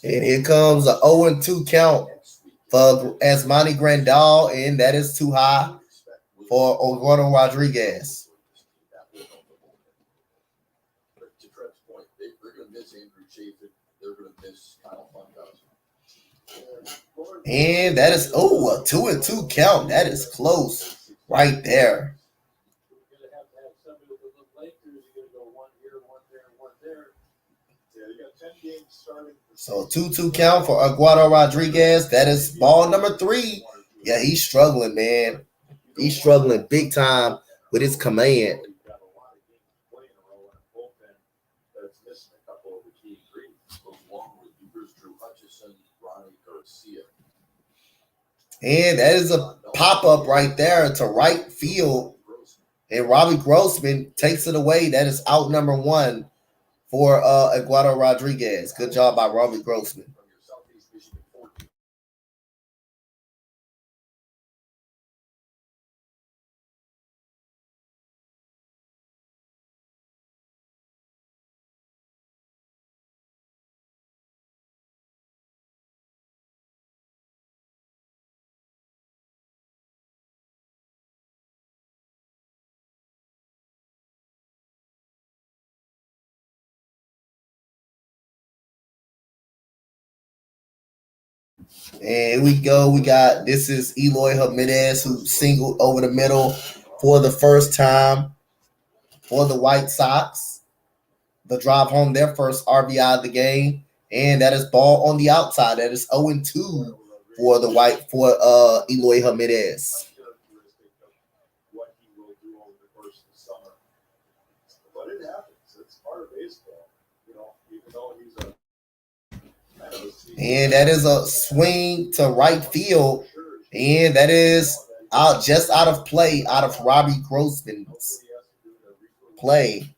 And here comes an 0-2 count for Asmani Grandal, and that is too high for Eduardo Rodriguez. But to Trent's point, they're going to miss Andrew Chafin. They're going to miss Kyle Funkhauser. And that is, a 2-2 count. That is close right there. You're gonna have to have somebody with a little length, or is he gonna go one here, one there, and one there? Yeah, you got 10 games starting. So 2-2 count for Eduardo Rodriguez. That is ball number 3. Yeah, he's struggling, man. He's struggling big time with his command. He's got a lot of games playing in a row and a bullpen that's missing a couple of the key ingredients, along with Bruce Drew Hutchison, Ronnie Garcia. And that is a pop-up right there to right field. And Robbie Grossman takes it away. That is out number 1 for Eduardo Rodriguez. Good job by Robbie Grossman. And we go. We got, this is Eloy Jimenez, who singled over the middle for the first time for the White Sox. The drive home their first RBI of the game. And that is ball on the outside. That is 0-2 for Eloy Jimenez. What he will do over the course of the summer. But it happens. It's part of baseball. You know, even though he's a and that is a swing to right field, and that is just out of play, out of Robbie Grossman's play.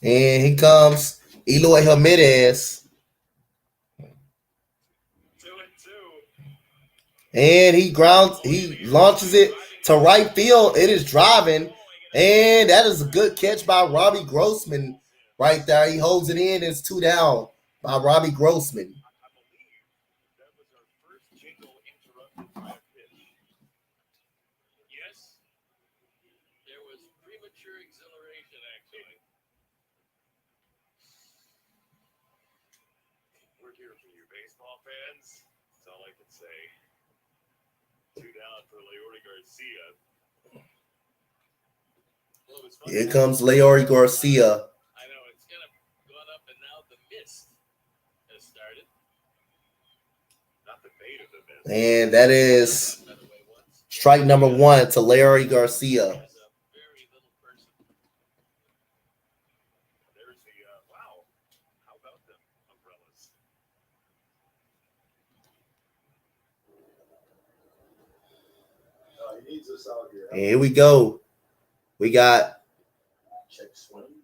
And here comes Eloy Jimenez. 2-2. And he launches it to right field. It is driving. And that is a good catch by Robbie Grossman right there. He holds it in. It's 2 down by Robbie Grossman. I believe that was our first jingle interrupted by a pitch. Yes, there was premature exhilaration, actually. We're here for you, baseball fans. That's all I can say. 2 down for Leody Garcia. Well, Here comes Leody Garcia. I know it's kind of gone up, and now the mist has started. Not the fate of the mist. And that is strike number 1 to Leody Garcia. Very little person. There's the wow. How about them umbrellas? he needs us out here. And here we go. We got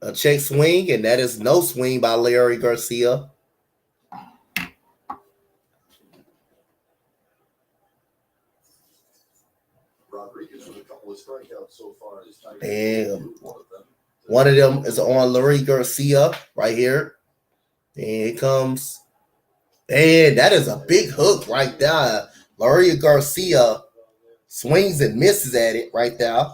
a check swing, and that is no swing by Leody Garcia. Rodriguez with a couple of strikeouts so far. Damn. One of them is on Lurie Garcia right here. And it comes. And that is a big hook right there. Lurie Garcia swings and misses at it right there.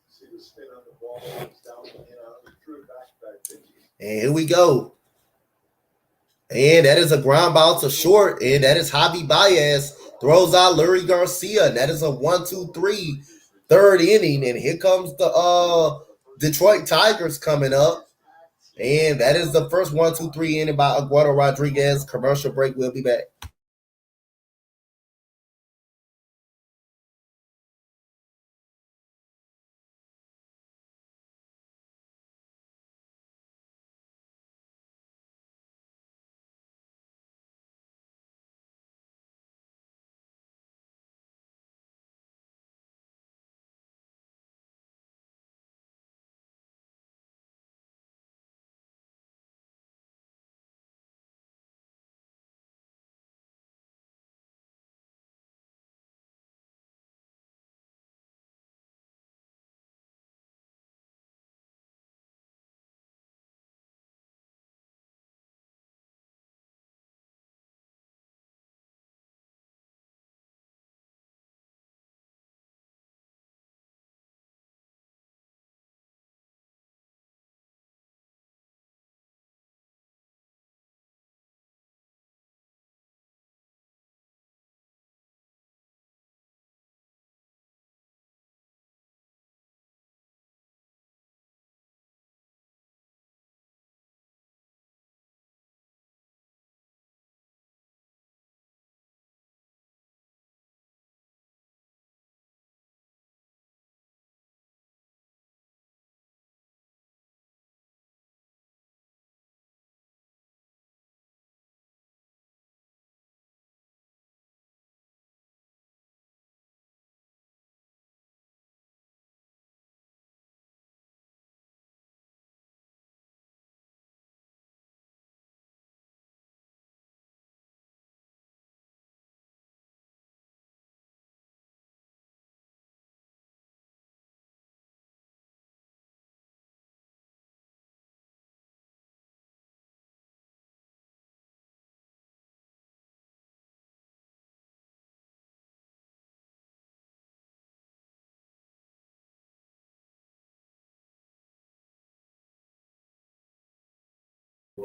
See the spin on the ball, it's down, he threw it back pitches. And here we go. And that is a ground ball to short. And that is Javi Baez. Throws out Lurie Garcia. And that is a 1-2-3 third inning. And here comes the Detroit Tigers coming up. And that is the first 1-2-3 inning by Eduardo Rodriguez. Commercial break. We'll be back.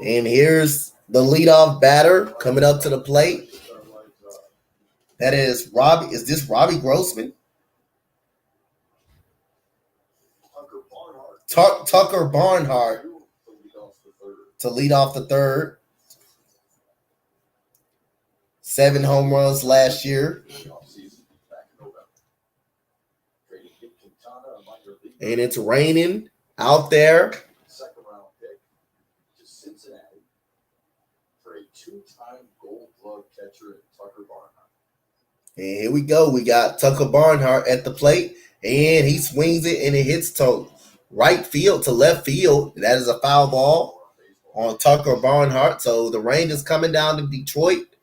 And here's the leadoff batter coming up to the plate. That is Robbie. Is this Robbie Grossman? Tucker Barnhart to lead off the third. 7 home runs last year. And it's raining out there. Second round pick to Cincinnati for a 2-time Gold Glove catcher in Tucker Barnhart. And here we go. We got Tucker Barnhart at the plate. And he swings it and it hits to right field to left field. That is a foul ball on Tucker Barnhart. So the rain is coming down to Detroit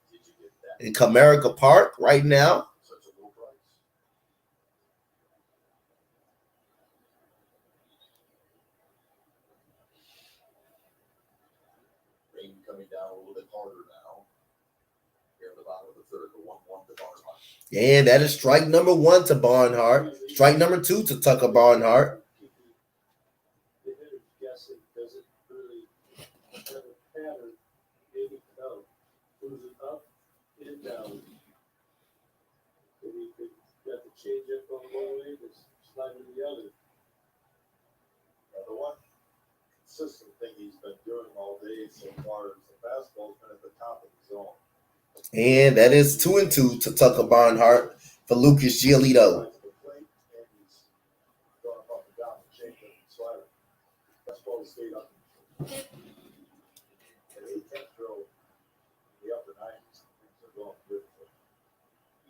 in Comerica Park right now. Rain coming down a little bit harder now. Here at the bottom of the third, the 1-1 to Barnhart. And that is strike number 1 to Barnhart. Strike number 2 to Tucker Barnhart. The hitter's guessing, does it really have a pattern? Maybe no. Moves it up and down. Maybe you got the change up on one way, the slide to the other. The one consistent thing he's been doing all day so far is the fastball's been at the top of the zone. And that is 2-2 to Tucker Barnhart for Lucas Giolito. Stayed up. And he can't throw the upper 90s. Things are going good.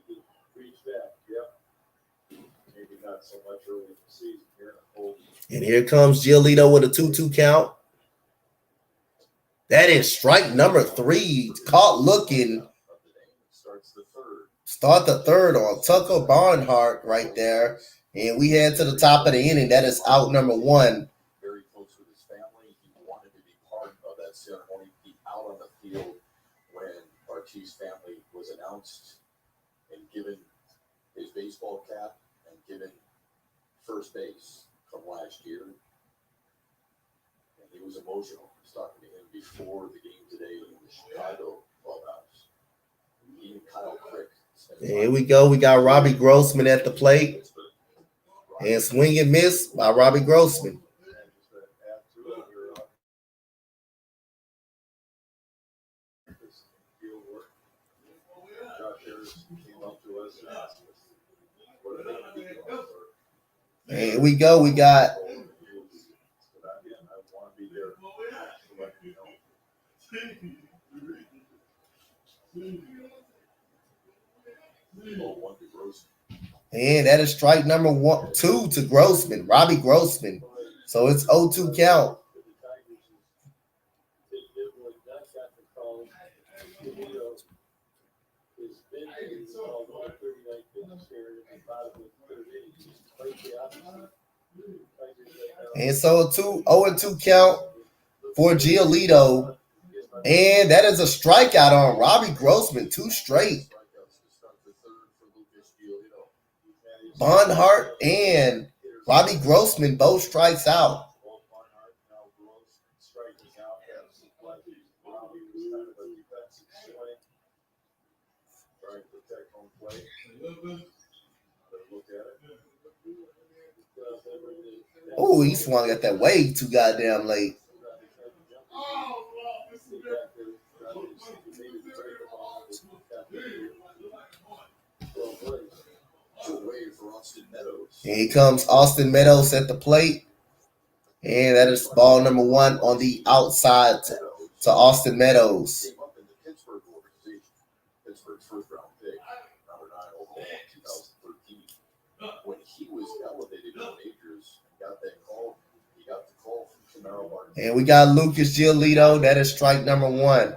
He can reach that. Yep. Maybe not so much early in the season here in the cold. And here comes Giolito with a 2-2 count. That is strike number 3. Caught looking. Starts the third. Start the third on Tucker Barnhart right there. And we head to the top of the inning. That is out number 1. Very close with his family. He wanted to be part of that ceremony, be out on the field when Artie's family was announced and given his baseball cap and given first base from last year. And he was emotional. I was talking to him before the game today in the Chicago clubhouse. He and Kyle Crick. Here we go. We got Robbie Grossman at the plate. And swing and miss by Robbie Grossman. And here we go. We got and that is strike number 2 to Grossman, Robbie Grossman. So it's 0-2 count. And so 0-2 count for Giolito. And that is a strikeout on Robbie Grossman, 2 straight. Barnhart and Robbie Grossman both strikes out. Oh, he swung at that way too goddamn late. And here comes Austin Meadows at the plate. And that is ball number 1 on the outside to Austin Meadows. Pittsburgh's first round pick, number 9 overall in 2013. When he was elevated to the majors and got that call, he got the call from Comerica. And we got Lucas Giolito. That is strike number 1.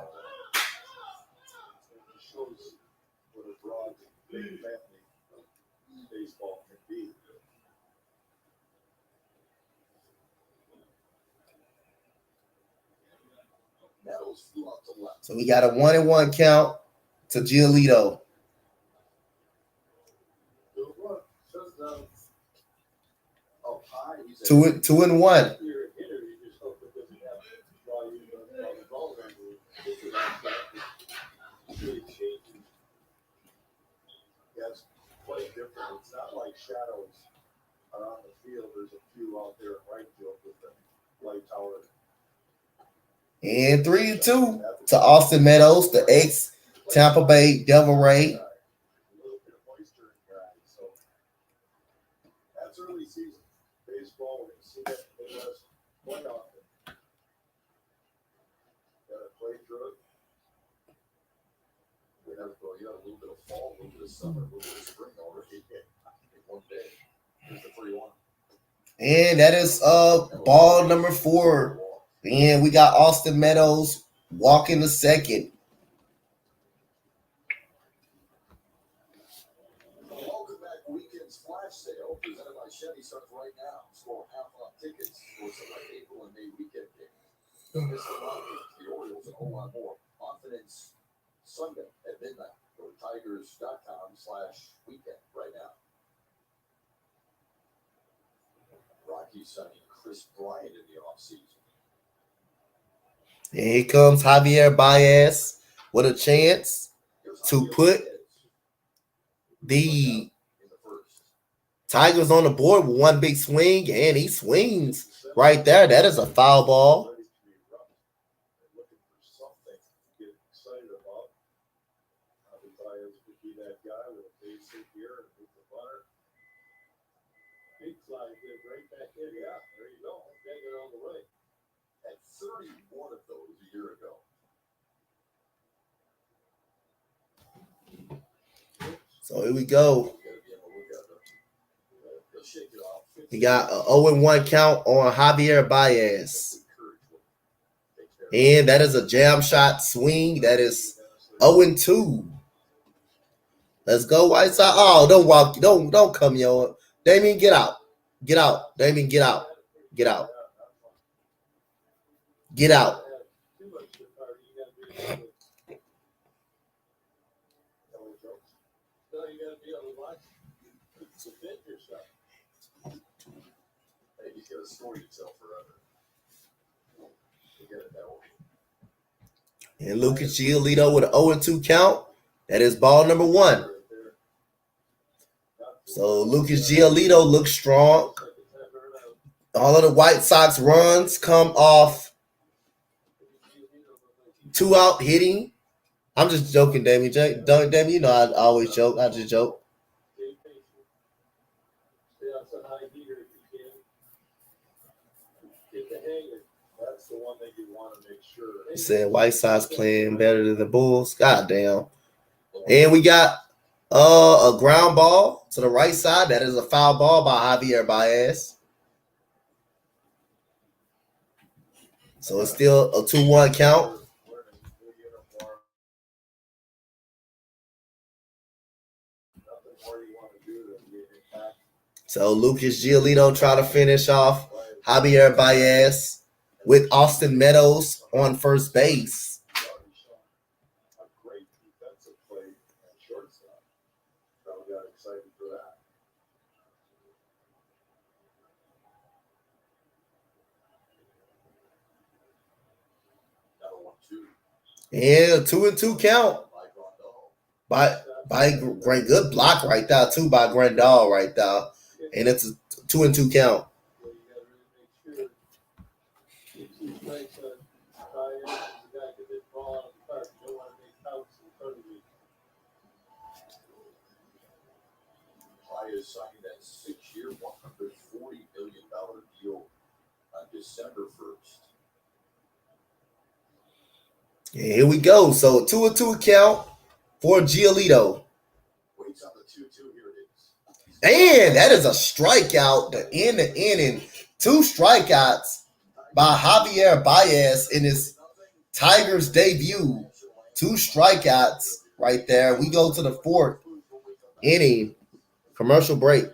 So we got a 1-1 count to Giolito. Two and one. That's quite different. It's not like shadows are on the field. There's a few out there in right field with the light tower. And 3-2 to Austin Meadows, the ex Tampa Bay Devil Ray. That's early season baseball. We see that Midwest quite often. Got to play through it. We have a little bit of fall, a little bit of summer, a little bit of spring already in one day. Here's the 3-1. And that is ball number 4. And we got Austin Meadows walking the second. Welcome back. Weekend's flash sale presented by Chevy starts right now. Score half-off tickets for select April and May weekend games. Don't miss the Rockies, the Orioles, and a whole lot more. Confidence Sunday at midnight. Go to Tigers.com/weekend right now. Rockies signing Chris Bryant in the offseason. And here comes Javier Baez with a chance to put the Tigers on the board with one big swing, and he swings right there. That is a foul ball. Big fly did right back in. Yeah, there you go. Getting it all the way. Had 31 of those a year ago. So here we go. We got an 0-1 count on Javier Baez. And that is a jam shot swing. That is 0-2. Let's go, White Sox. Oh, don't walk. Don't come, yo. Damien, get out. Get out. Damien, get out. Get out. Get out. Too much to party, you gotta be able to, no, you gotta be able to watch, submit yourself. Hey, he's got a story to tell forever. Forget it that way. And Lucas Giolito with an 0-2 count. That is ball number 1. So Lucas Giolito looks strong. All of the White Sox runs come off 2 out hitting. I'm just joking, Damien. Damien, you know I always joke. I just joke. Stay patient. Stay on some high heater if you can. Get the hanger. That's the one that you want to make sure. Said White Sox playing better than the Bulls. God damn. And we got a ground ball to the right side. That is a foul ball by Javier Baez. So it's still a 2-1 count. So Lucas Giolito try to finish off Javier Baez with Austin Meadows on first base. A great defensive play at shortstop. Probably got excited for that. Got a 1-2. And 2-2 count by great good block right there too by Grandal right there, and it's a 2-2 count. Well, you gotta really make sure you see strikes on fire, the guy can hit the ball out of the park, you don't wanna make outs in front of you. Baez signed that 6-year, $140 million deal on December 1st. And here we go. So 2-2 count for Giolito. Waits on the 2-2. Here it is. And that is a strikeout to end the inning. 2 strikeouts by Javier Baez in his Tigers debut. 2 strikeouts right there. We go to the 4th inning. Commercial break.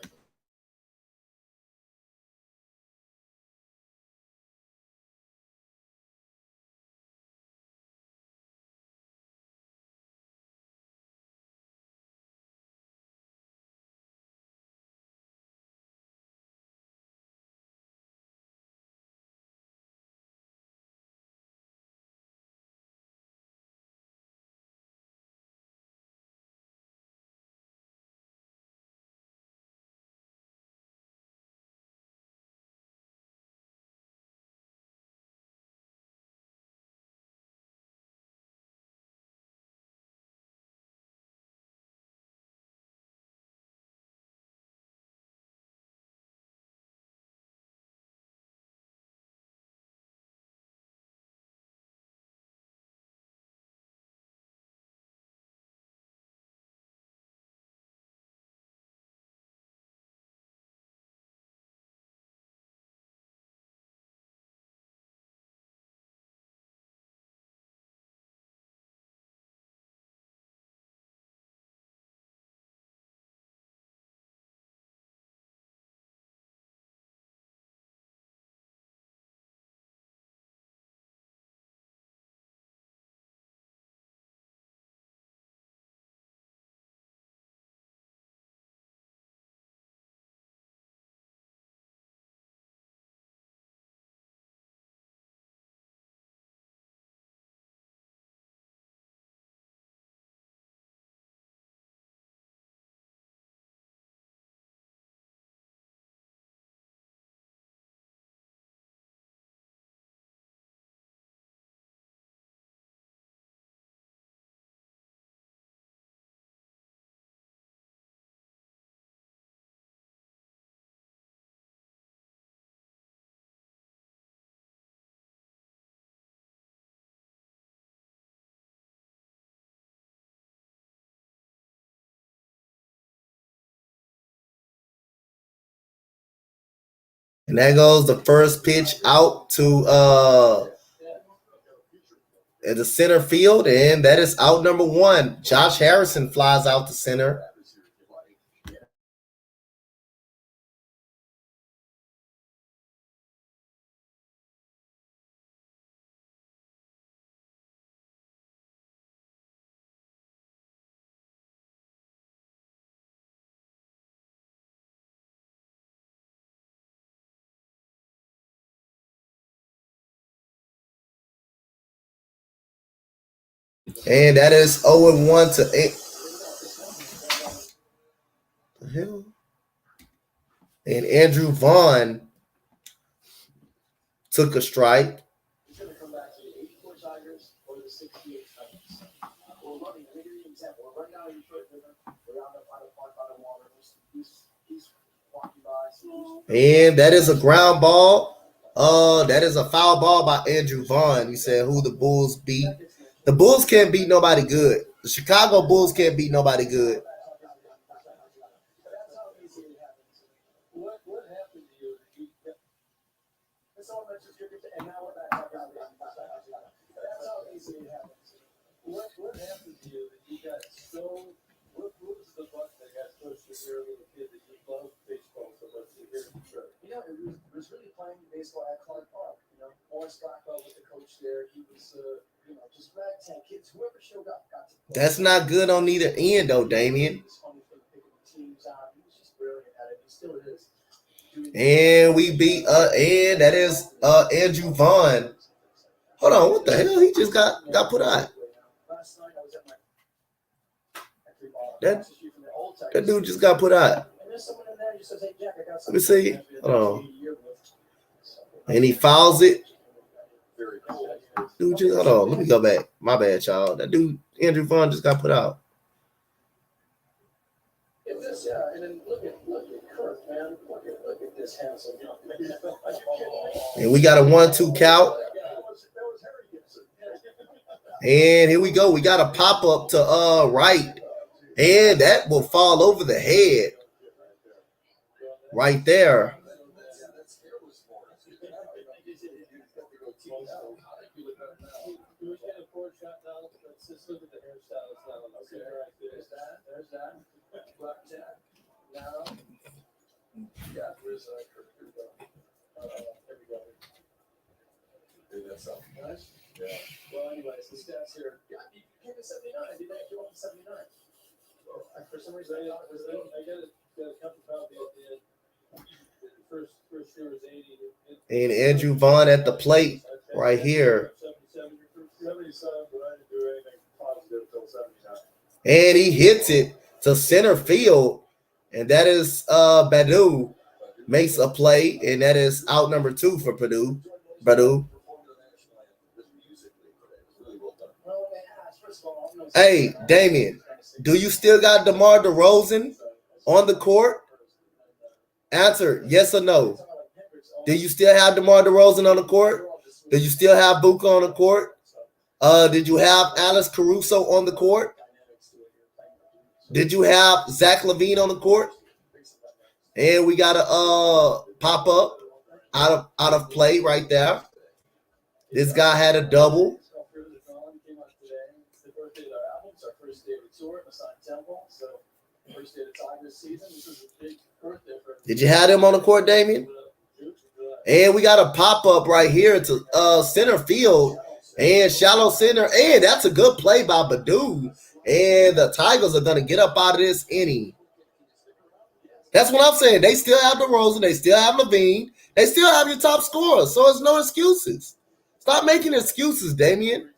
And there goes the first pitch out to at the center field, and that is out number 1. Josh Harrison flies out to center. And that is 0-1 to 8. The hell? And Andrew Vaughn took a strike. He's going to come back to the 84 Tigers or the 68 Tigers. We're running, let me give you an example. We're right now in foot with him. We're out by the park, by the water. He's walking by. And that is a ground ball. That is a foul ball by Andrew Vaughn. He said who the Bulls beat. The Bulls can't beat nobody good. The Chicago Bulls can't beat nobody good. What happened to you? That's all that just and now we're back. That's how easy it happens. What happened to you that you got so? What was the button that got pushed when you were a little kid that you loved baseball so much? You know, it was really playing baseball at Clark Park. You know, Morris Blackwell was the coach there. He was, just ragtag kids. Whoever showed up got to play. That's not good on either end, though, Damien. He was funny for picking the teams out. He was just brilliant at it. He still is. And we beat and that is Andrew Vaughn. Hold on, what the hell? He just got put out. Last night I was at my That dude just got put out. and there's someone in there who says, "Hey Jack, I got Let me something." see. Hold on. And he fouls it. Very cool. Dude, just hold on. Let me go back. My bad, y'all. That dude, Andrew Vaughn, just got put out. It was, yeah, and then look at Kurt, man. Look at this handsome young man. And we got a 1-2 count. That was Harry Gibson. And here we go. We got a pop up to right. And that will fall over the head. Right there. Just look at the hairstyles now. Okay, right There's that. Blackjack. Now, yeah, where's Kurt? There we go. Dude, that's something. Nice. Yeah. Well, anyways, the stats here. Yeah, you came in 79. You didn't go up to 79. For some reason, I thought it was I got a couple pounds at the end. The first year was 80. And Andrew Vaughn at the plate right here. 77, but I didn't do anything positive until 79. And he hits it to center field. And that is Badu makes a play. And that is out number 2 for Badu. Hey, Damien, do you still got DeMar DeRozan on the court? Answer yes or no. Do you still have DeMar DeRozan on the court? Do you still have Buka on the court? Did you have Alex Caruso on the court? Did you have Zach LaVine on the court? And we got a pop up out of play right there. This guy had a double. Did you have him on the court, Damien? And we got a pop up right here to center field and shallow center. And that's a good play by Badu. And the Tigers are going to get up out of this inning. That's what I'm saying. They still have DeRozan. They still have LaVine. They still have your top scorers. So it's no excuses. Stop making excuses, Damien.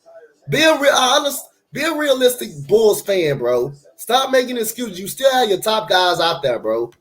Be a realistic Bulls fan, bro. Stop making excuses. You still have your top guys out there, bro.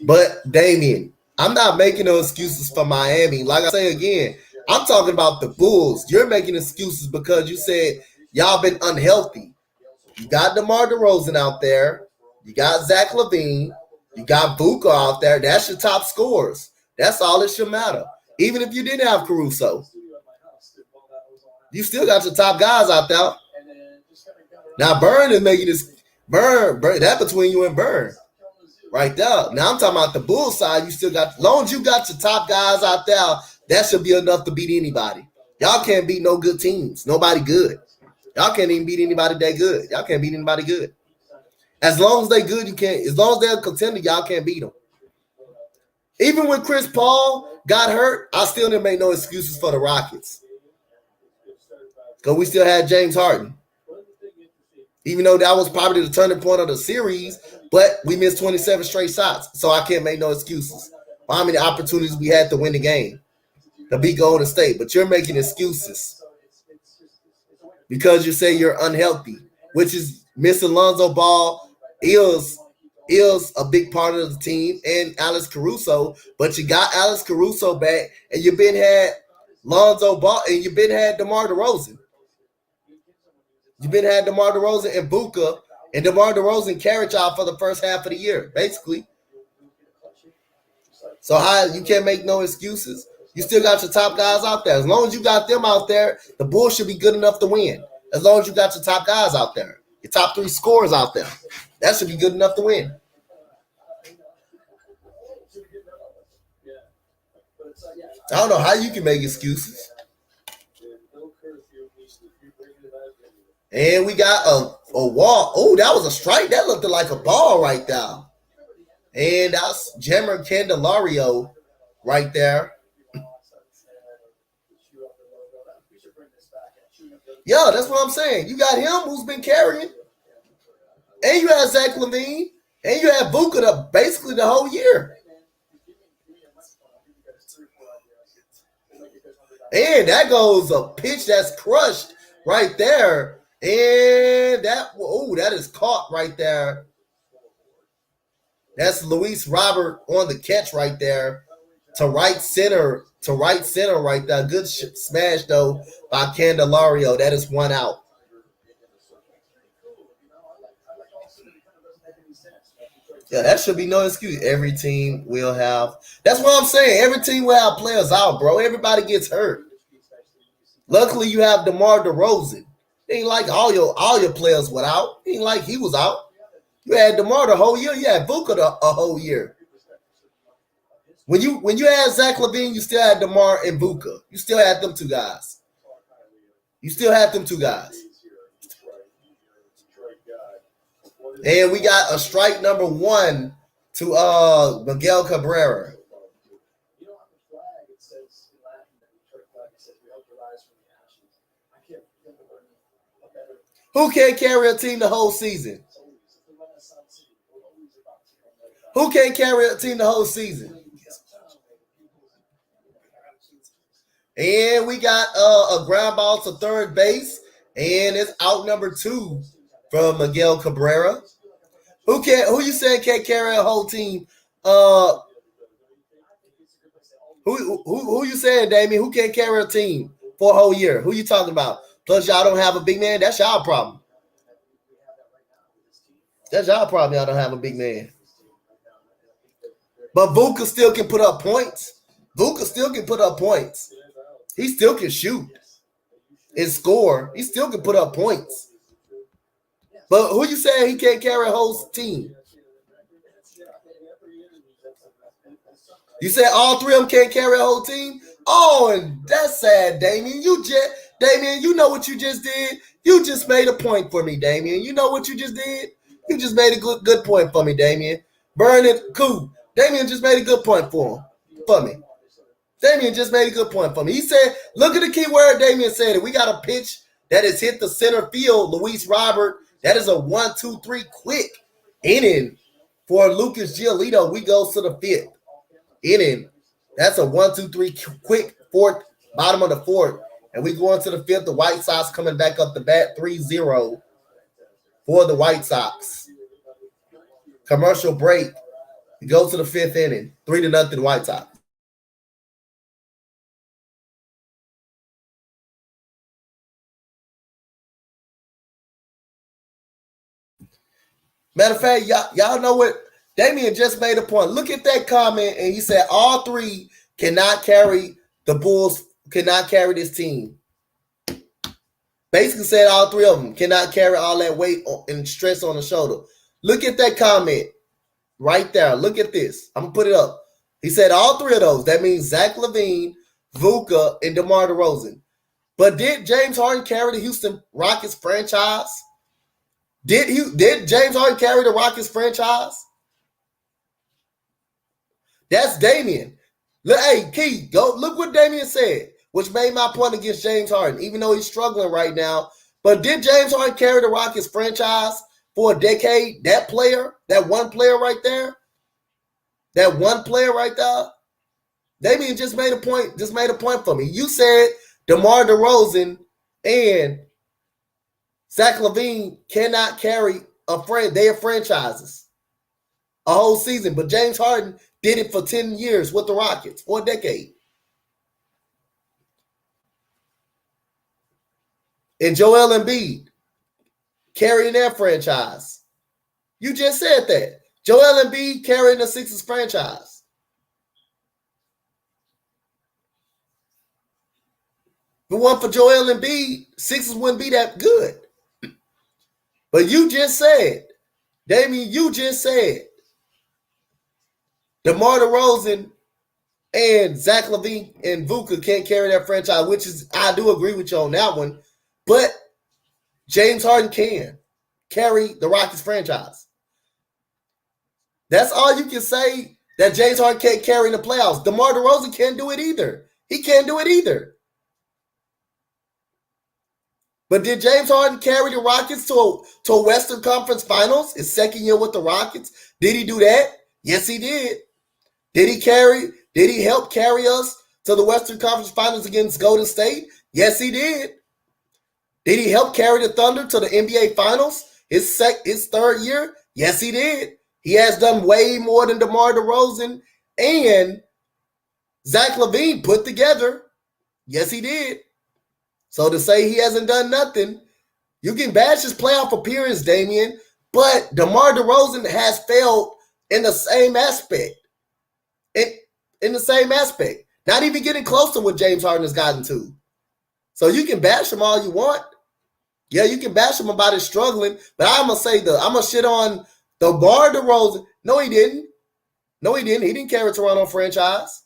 But Damian, I'm not making no excuses for Miami. Like I say again, I'm talking about the Bulls. You're making excuses because you said y'all been unhealthy. You got DeMar DeRozan out there. You got Zach LaVine. You got Buka out there. That's your top scorers. That's all that should matter. Even if you didn't have Caruso, you still got your top guys out there. Now Burn is making this Burn that between you and Burn. Right there. Now I'm talking about the Bulls side. You still got, as long as you got your top guys out there, that should be enough to beat anybody. Y'all can't beat no good teams. Nobody good. Y'all can't even beat anybody that good. Y'all can't beat anybody good. As long as they good, you can't. As long as they're a contender, y'all can't beat them. Even when Chris Paul got hurt, I still didn't make no excuses for the Rockets. Because we still had James Harden. Even though that was probably the turning point of the series, but we missed 27 straight shots. So I can't make no excuses for how many opportunities we had to win the game, to beat Golden State. But you're making excuses because you say you're unhealthy, which is missing Lonzo Ball is a big part of the team, and Alex Caruso. But you got Alex Caruso back, and you've been had Lonzo Ball, and you've been had DeMar DeRozan. You've been had DeMar DeRozan and Buka, and DeMar DeRozan carried y'all for the first half of the year, basically. So how you can't make no excuses. You still got your top guys out there. As long as you got them out there, the Bulls should be good enough to win. As long as you got your top guys out there, your top 3 scorers out there, that should be good enough to win. I don't know how you can make excuses. And we got a wall. Oh, that was a strike. That looked like a ball right there. And that's Jammer Candelario right there. Yeah, that's what I'm saying. You got him who's been carrying. And you had Zach LaVine. And you had Buka basically the whole year. And that goes a pitch that's crushed right there. And that is caught right there. That's Luis Robert on the catch right there to right center right there. Good smash though by Candelario. That is 1 out. Yeah, that should be no excuse. Every team will have. That's what I'm saying. Every team will have players out, bro. Everybody gets hurt. Luckily, you have DeMar DeRozan. It ain't like all your players were out. It ain't like he was out. You had DeMar the whole year. You had Buka a whole year. When you had Zach LaVine, you still had DeMar and Buka. You still had them 2 guys. And we got a strike number 1 to Miguel Cabrera. Who can't carry a team the whole season? Who can't carry a team the whole season? And we got a ground ball to third base, and it's out number 2 from Miguel Cabrera. Who you saying can't carry a whole team? Who you saying, Damien? Who can't carry a team for a whole year? Who you talking about? Plus, y'all don't have a big man. That's y'all problem. That's y'all problem. Y'all don't have a big man. But Buka still can put up points. He still can shoot and score. He still can put up points. But who you saying he can't carry a whole team? You said all 3 of them can't carry a whole team? Oh, and that's sad, Damien. Damien, you know what you just did? You just made a point for me, Damien. You know what you just did? You just made a good point for me, Damien. Burn it, cool. Damien just made a good point for me. Damien just made a good point for me. He said, look at the key word Damien said it. We got a pitch that has hit the center field, Luis Robert. That is a 1-2-3 quick inning for Lucas Giolito. We go to the 5th inning. That's a 1-2-3 quick bottom of the 4th. And we go into the 5th. The White Sox coming back up the bat 3-0 for the White Sox. Commercial break. It goes to the 5th inning, 3-0 White Sox. Matter of fact, y'all know what Damian just made a point. Look at that comment, and he said all three cannot carry the Bulls, cannot carry this team. Basically said all three of them cannot carry all that weight and stress on the shoulder. Look at that comment right there. Look at this. I'm going to put it up. He said all three of those. That means Zach LaVine, Vuka, and DeMar DeRozan. But did James Harden carry the Houston Rockets franchise? Did James Harden carry the Rockets franchise? That's Damian. Look, hey, Key, go look what Damian said, which made my point against James Harden, even though he's struggling right now. But did James Harden carry the Rockets franchise for a decade? That player, that one player right there, Damian just made a point for me. You said DeMar DeRozan and Zach LaVine cannot carry their franchises a whole season, but James Harden did it for 10 years with the Rockets, for a decade. And Joel Embiid carrying their franchise. You just said that. Joel Embiid carrying the Sixers franchise. If it wasn't for Joel Embiid, Sixers wouldn't be that good. But you just said, Damian, DeMar DeRozan and Zach LaVine and Vuka can't carry that franchise, which is, I do agree with you on that one. But James Harden can carry the Rockets franchise. That's all you can say, that James Harden can't carry in the playoffs. DeMar DeRozan can't do it either. He can't do it either. But did James Harden carry the Rockets to a Western Conference Finals his second year with the Rockets? Did he do that? Yes, he did. Did he help carry us to the Western Conference Finals against Golden State? Yes, he did. Did he help carry the Thunder to the NBA Finals his third year? Yes, he did. He has done way more than DeMar DeRozan and Zach LaVine put together. Yes, he did. So to say he hasn't done nothing, you can bash his playoff appearance, Damian, but DeMar DeRozan has failed in the same aspect. In the same aspect. Not even getting close to what James Harden has gotten to. So you can bash him all you want. Yeah, you can bash him about his struggling, but I'm going to shit on DeMar DeRozan. No, he didn't. He didn't carry a Toronto franchise.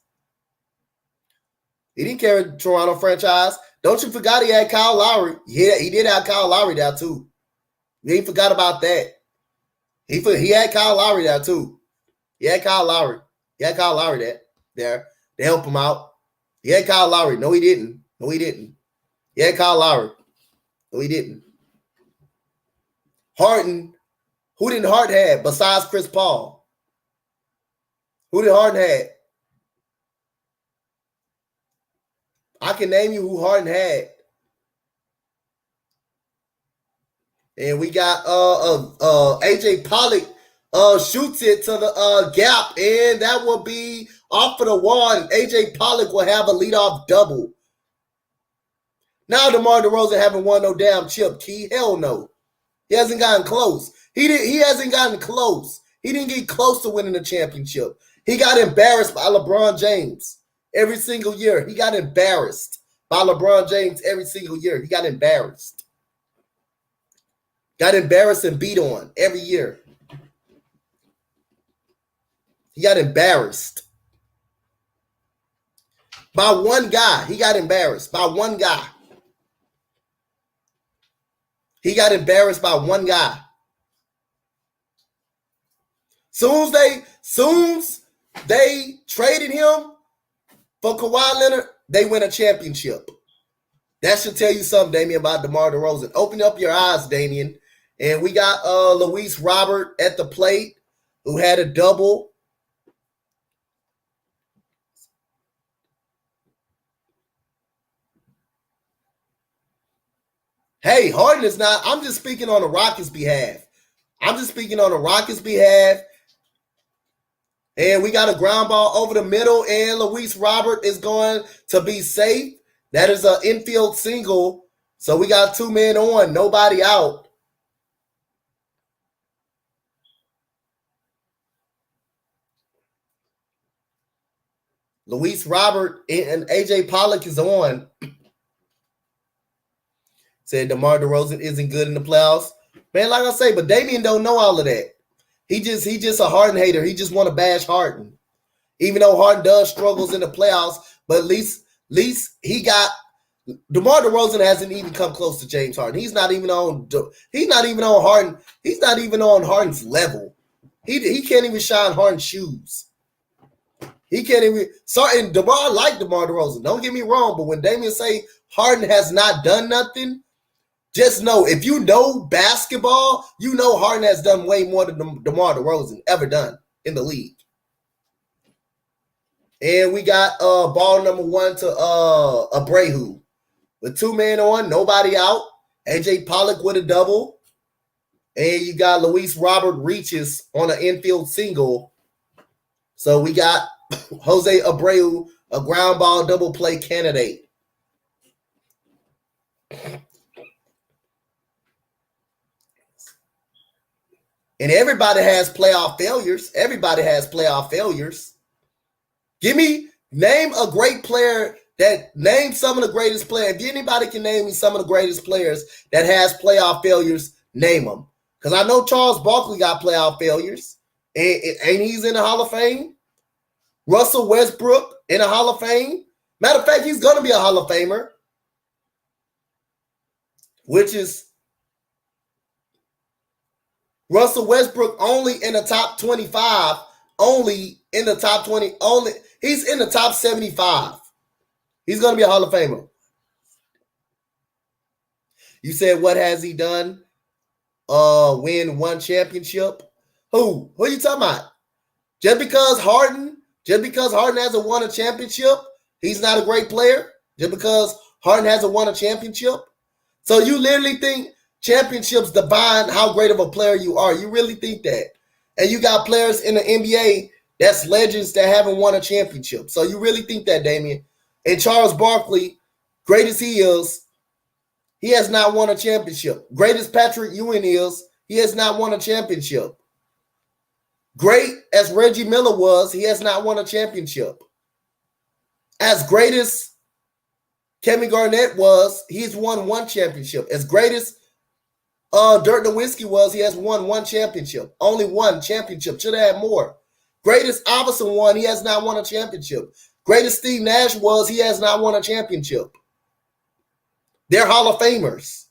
Don't you forget he had Kyle Lowry. Yeah, he did have Kyle Lowry there too. You ain't forgot about that. He had Kyle Lowry there too. He had Kyle Lowry there to help him out. He had Kyle Lowry. No, he didn't. He had Kyle Lowry. No, he didn't. Harden. Who didn't Harden have besides Chris Paul? Who did Harden have? I can name you who Harden had. And we got AJ Pollock shoots it to the gap, and that will be off of the wall, and AJ Pollock will have a leadoff double. Now DeMar DeRozan haven't won no damn chip, Key. Hell no. He hasn't gotten close. He hasn't gotten close. He didn't get close to winning the championship. He got embarrassed by LeBron James every single year. He got embarrassed by LeBron James every single year. He got embarrassed. Got embarrassed and beat on every year. He got embarrassed by one guy. He got embarrassed by one guy. Soon as they traded him for Kawhi Leonard, they win a championship. That should tell you something, Damian, about DeMar DeRozan. Open up your eyes, Damian. And we got Luis Robert at the plate, who had a double. Hey, Harden is not. I'm just speaking on the Rockets' behalf. And we got a ground ball over the middle, and Luis Robert is going to be safe. That is an infield single. So we got 2 men on, nobody out. Luis Robert and AJ Pollock is on. Said DeMar DeRozan isn't good in the playoffs. Man, like I say, but Damian don't know all of that. He just a Harden hater. He just want to bash Harden. Even though Harden does struggles in the playoffs, but at least he got DeMar DeRozan hasn't even come close to James Harden. He's not even on Harden. He's not even on Harden's level. He can't even shine Harden's shoes. He can't even. Sorry, and DeMar like DeMar DeRozan. Don't get me wrong, but when Damian say Harden has not done nothing, just know, if you know basketball, you know Harden has done way more than DeMar DeRozan ever done in the league. And we got ball number 1 to Abreu. With 2 men on, nobody out. AJ Pollock with a double. And you got Luis Robert reaches on an infield single. So we got Jose Abreu, a ground ball double play candidate. And everybody has playoff failures. Everybody has playoff failures. Name a great player name some of the greatest players. If anybody can name me some of the greatest players that has playoff failures, name them. Because I know Charles Barkley got playoff failures. And he's in the Hall of Fame. Russell Westbrook in the Hall of Fame. Matter of fact, he's going to be a Hall of Famer. Which is Russell Westbrook only in the top 25. Only in the top 20. He's in the top 75. He's going to be a Hall of Famer. You said, what has he done? Win 1 championship? Who are you talking about? Just because Harden hasn't won a championship, he's not a great player? Just because Harden hasn't won a championship? So you literally think championships define how great of a player you are? You really think that? And you got players in the NBA that's legends that haven't won a championship. So you really think that, Damian? And Charles Barkley, great as he is, he has not won a championship. Great as Patrick Ewing is, he has not won a championship. Great as Reggie Miller was, he has not won a championship. As great as Kevin Garnett was, he's won 1 championship. As great as Dirk Nowitzki was, he has won 1 championship. Only 1 championship. Should have had more. Great as Iverson won, he has not won a championship. Great as Steve Nash was, he has not won a championship. They're Hall of Famers.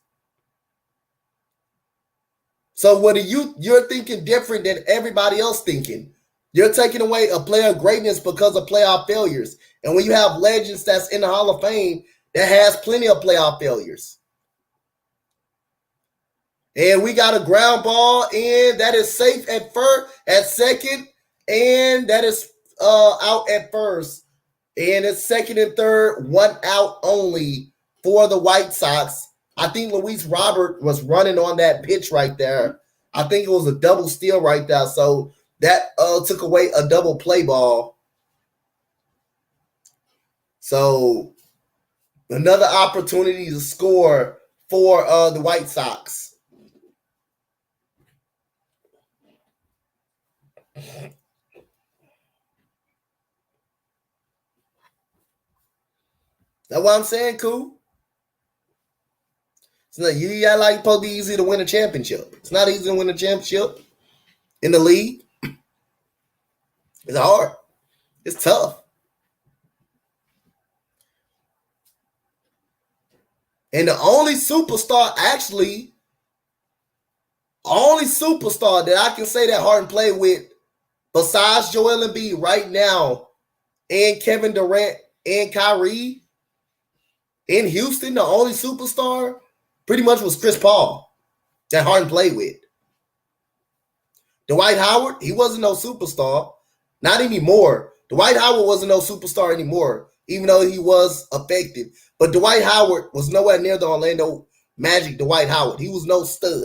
So what you're thinking different than everybody else thinking. You're taking away a player of greatness because of playoff failures. And when you have legends that's in the Hall of Fame that has plenty of playoff failures. And we got a ground ball, and that is safe at second, and that is out at first. And it's second and third, 1 out only for the White Sox. I think Luis Robert was running on that pitch right there. I think it was a double steal right there. So that took away a double play ball. So another opportunity to score for the White Sox. That's what I'm saying, cool. It's not you got like supposed to be easy to win a championship. It's not easy to win a championship in the league. It's hard. It's tough. And the only superstar that I can say that Harden played with, besides Joel Embiid right now, and Kevin Durant and Kyrie in Houston, the only superstar pretty much was Chris Paul that Harden played with. Dwight Howard, he wasn't no superstar. Not anymore. Dwight Howard wasn't no superstar anymore, even though he was effective. But Dwight Howard was nowhere near the Orlando Magic Dwight Howard. He was no stud.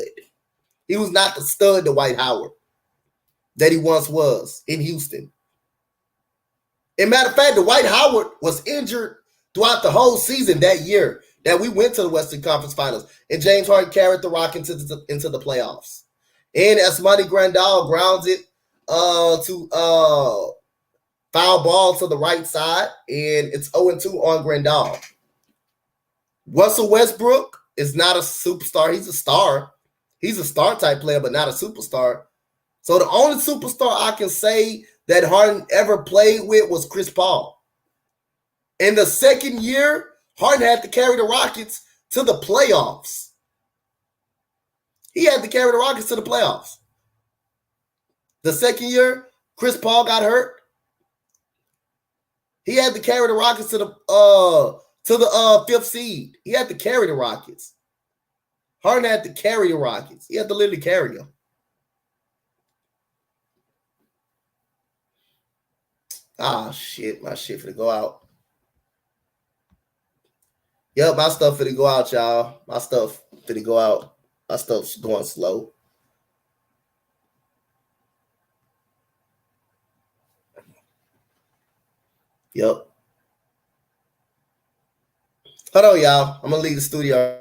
He was not the stud Dwight Howard that he once was in Houston. And matter of fact, Dwight Howard was injured throughout the whole season that year that we went to the Western Conference Finals, and James Harden carried the Rock into the playoffs. And Asmani Grandal grounds it to foul ball to the right side, and it's 0-2 on Grandal. Russell Westbrook is not a superstar. He's a star. He's a star type player, but not a superstar. So the only superstar I can say that Harden ever played with was Chris Paul. In the second year, Harden had to carry the Rockets to the playoffs. He had to carry the Rockets to the playoffs. The second year, Chris Paul got hurt. He had to carry the Rockets to the fifth seed. He had to carry the Rockets. Harden had to carry the Rockets. He had to literally carry them. Ah, shit. My shit finna go out. Yep, my stuff finna go out, y'all. My stuff finna go out. My stuff's going slow. Yep. Hold on, y'all. I'm gonna leave the studio.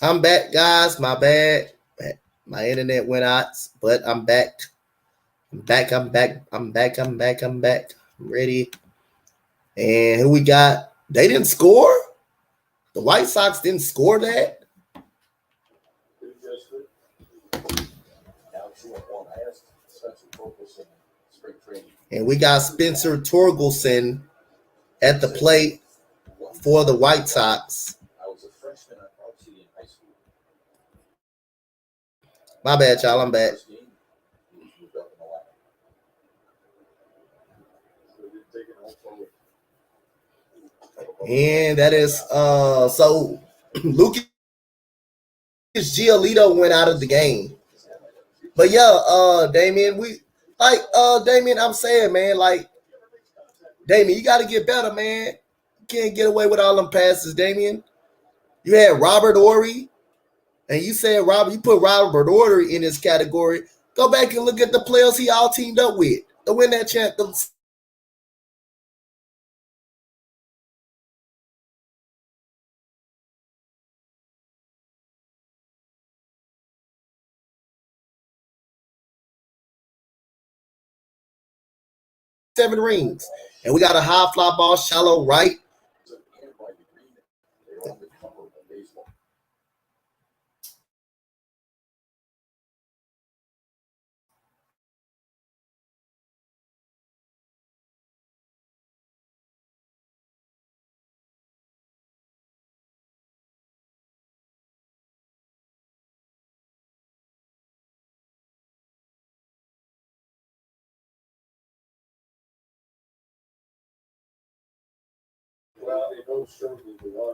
I'm back, guys. My bad. My internet went out, but I'm back. I'm back. I'm back. I'm back. I'm back. I'm back. I'm ready. And who we got? They didn't score. The White Sox didn't score that. Who just did? And we got Spencer Torkelson at the plate for the White Sox. My bad, y'all. I'm back. So they didn't take it home forward. And that is so Lucas Giolito went out of the game. But yeah, Damien, Damien, I'm saying, man, like Damien, you gotta get better, man. You can't get away with all them passes, Damien. You had Robert Ory, and you said you put Robert Ory in this category. Go back and look at the players he all teamed up with to win that champ. 7 rings. And we got a high fly ball, shallow right.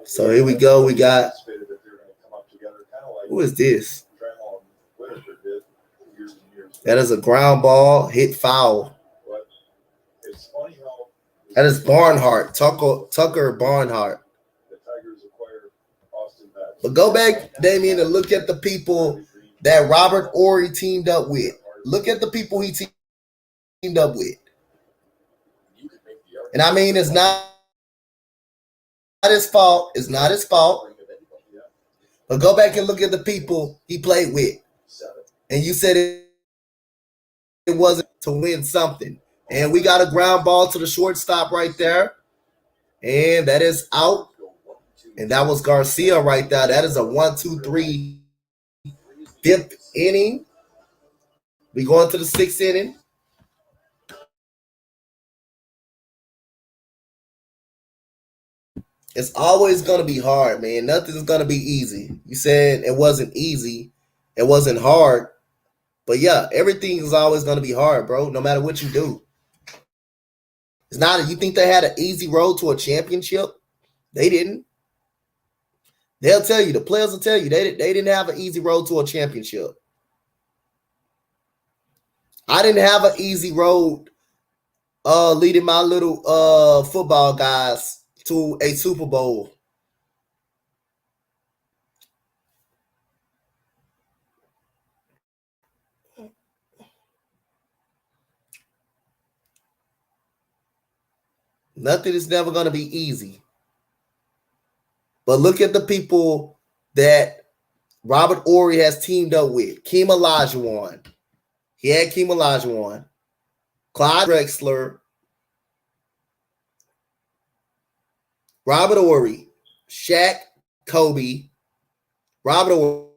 So here we go. We got, who is this? That is a ground ball, hit foul. That is Barnhart, Tucker Barnhart. But go back, Damien, and look at the people that Robert Ory teamed up with. Look at the people he teamed up with. And I mean, it's not his fault. It's not his fault. But go back and look at the people he played with. And you said it wasn't to win something. And we got a ground ball to the shortstop right there. And that is out. And that was Garcia right there. That is a 1-2-3 fifth inning. We going to the 6th inning. It's always going to be hard, man. Nothing's going to be easy. You said it wasn't easy. It wasn't hard. But yeah, everything is always going to be hard, bro, no matter what you do. It's not, you think they had an easy road to a championship? They didn't. They'll tell you, the players will tell you, they didn't have an easy road to a championship. I didn't have an easy road leading my little football guys to a Super Bowl. Nothing is never going to be easy. But look at the people that Robert Ory has teamed up with. Keem Olajuwon. He had Keem Olajuwon. Clyde Drexler. Robert Ory. Shaq, Kobe. Robert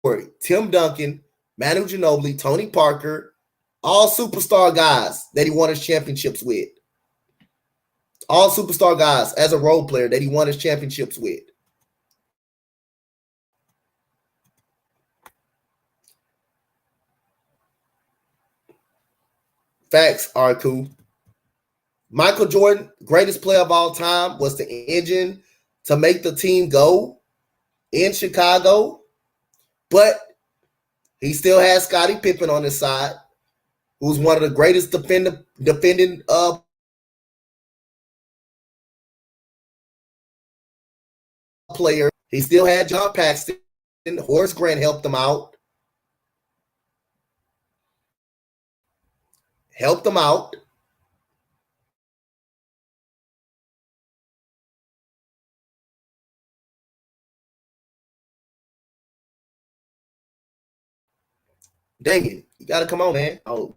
Ory. Tim Duncan. Manu Ginobili. Tony Parker. All superstar guys that he won his championships with. All superstar guys as a role player that he won his championships with. Facts are cool. Michael Jordan, greatest player of all time, was the engine to make the team go in Chicago. But he still has Scottie Pippen on his side, who's one of the greatest defending players. He still had John Paxson. Horace Grant helped him out. Dang it. You got to come on, man. Oh,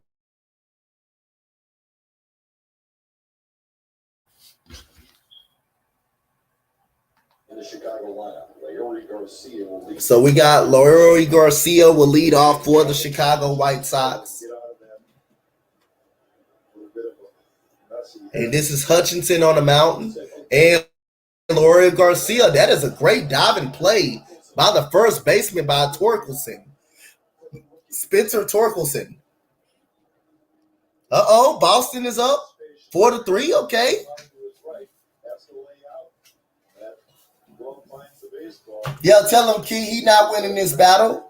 In the Chicago lineup, Leori Garcia will lead. so we got Leori Garcia will lead off for the Chicago White Sox. Get out of that little bit of a messy. And this is Hutchinson on the mountain. And Leori Garcia, that is a great diving play by the first baseman by Torkelson. Spencer Torkelson. Boston is up 4-3. Okay. Yeah, tell him, Key, he not winning this battle.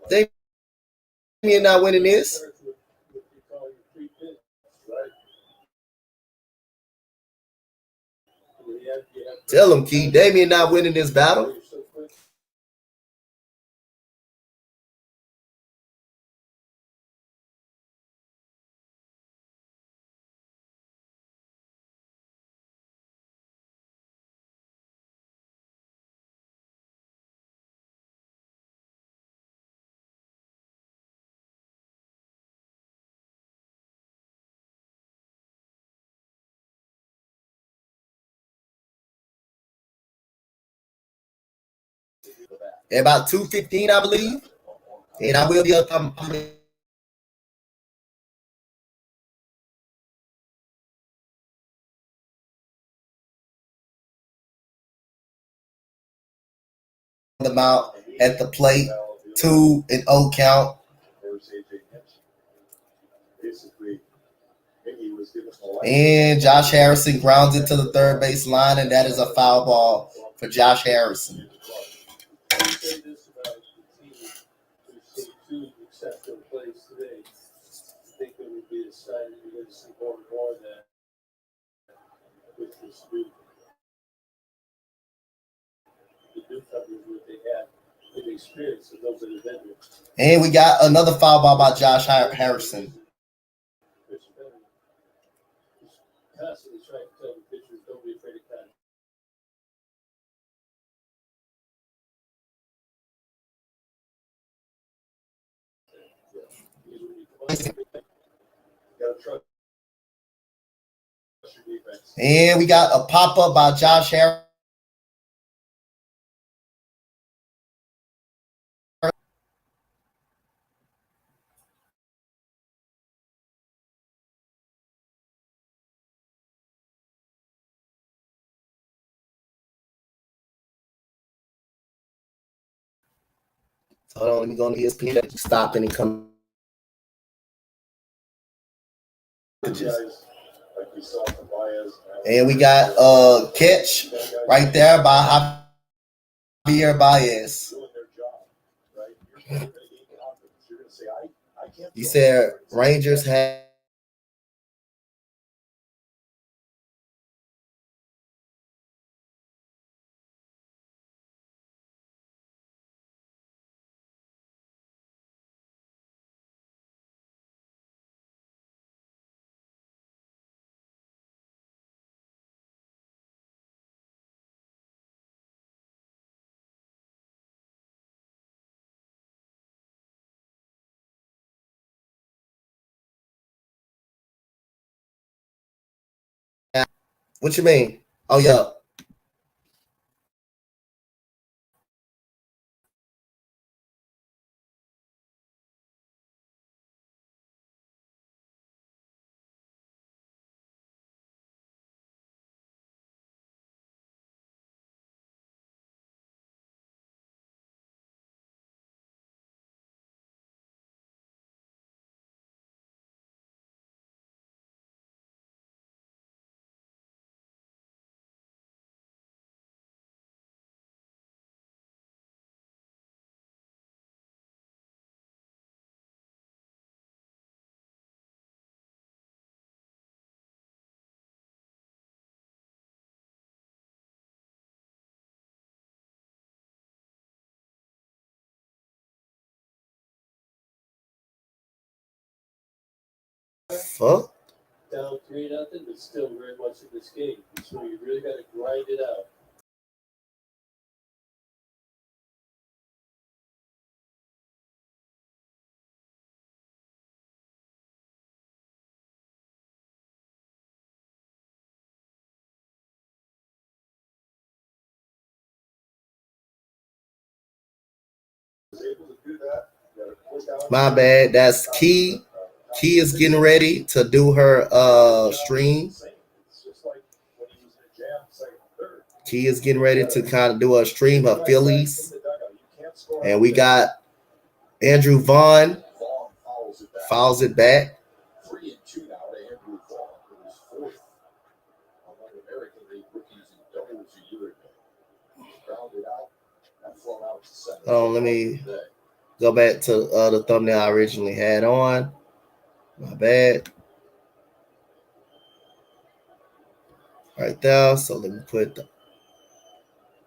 Damian not winning this. Tell him, Key, Damian not winning this battle. At about 2:15, I believe. And I will be up. I'm them out at the plate. 2-0 count. And Josh Harrison grounds it to the third base line, and that is a foul ball for Josh Harrison. I'll say this about the team. We've seen two exceptional plays today. I think it would be a sign that you're going to see more and more of that with this group. The newcomers, what they have with experience, and those that have been there. And we got another foul ball by Josh Harrison. Constantly trying to tell the pitchers, don't be afraid of contact. And we got a pop-up by Josh Harrison. Hold on, let me go on ESPN. Stop and come. And we got a catch right there by Javier Baez. He said Rangers had what you mean? Oh yeah. Fuck. Down 3-0, but still very much in this game. So you really got to grind it out. do that. You gotta click out. My bad. That's Key. Key is getting ready to do her stream. It's just like when he was in the jam, second and third. Key is getting ready to kind of do a stream of Phillies. In the dugout, you can't score And on we the got Andrew Vaughn Vaughn fouls it back. fouls it back. 3-2 now to Andrew Vaughn, who was fourth among American League rookies in doubles a year ago. Grounded out and flown out to center. Oh, let me go back to the thumbnail I originally had on. My bad. Right there. So let me put the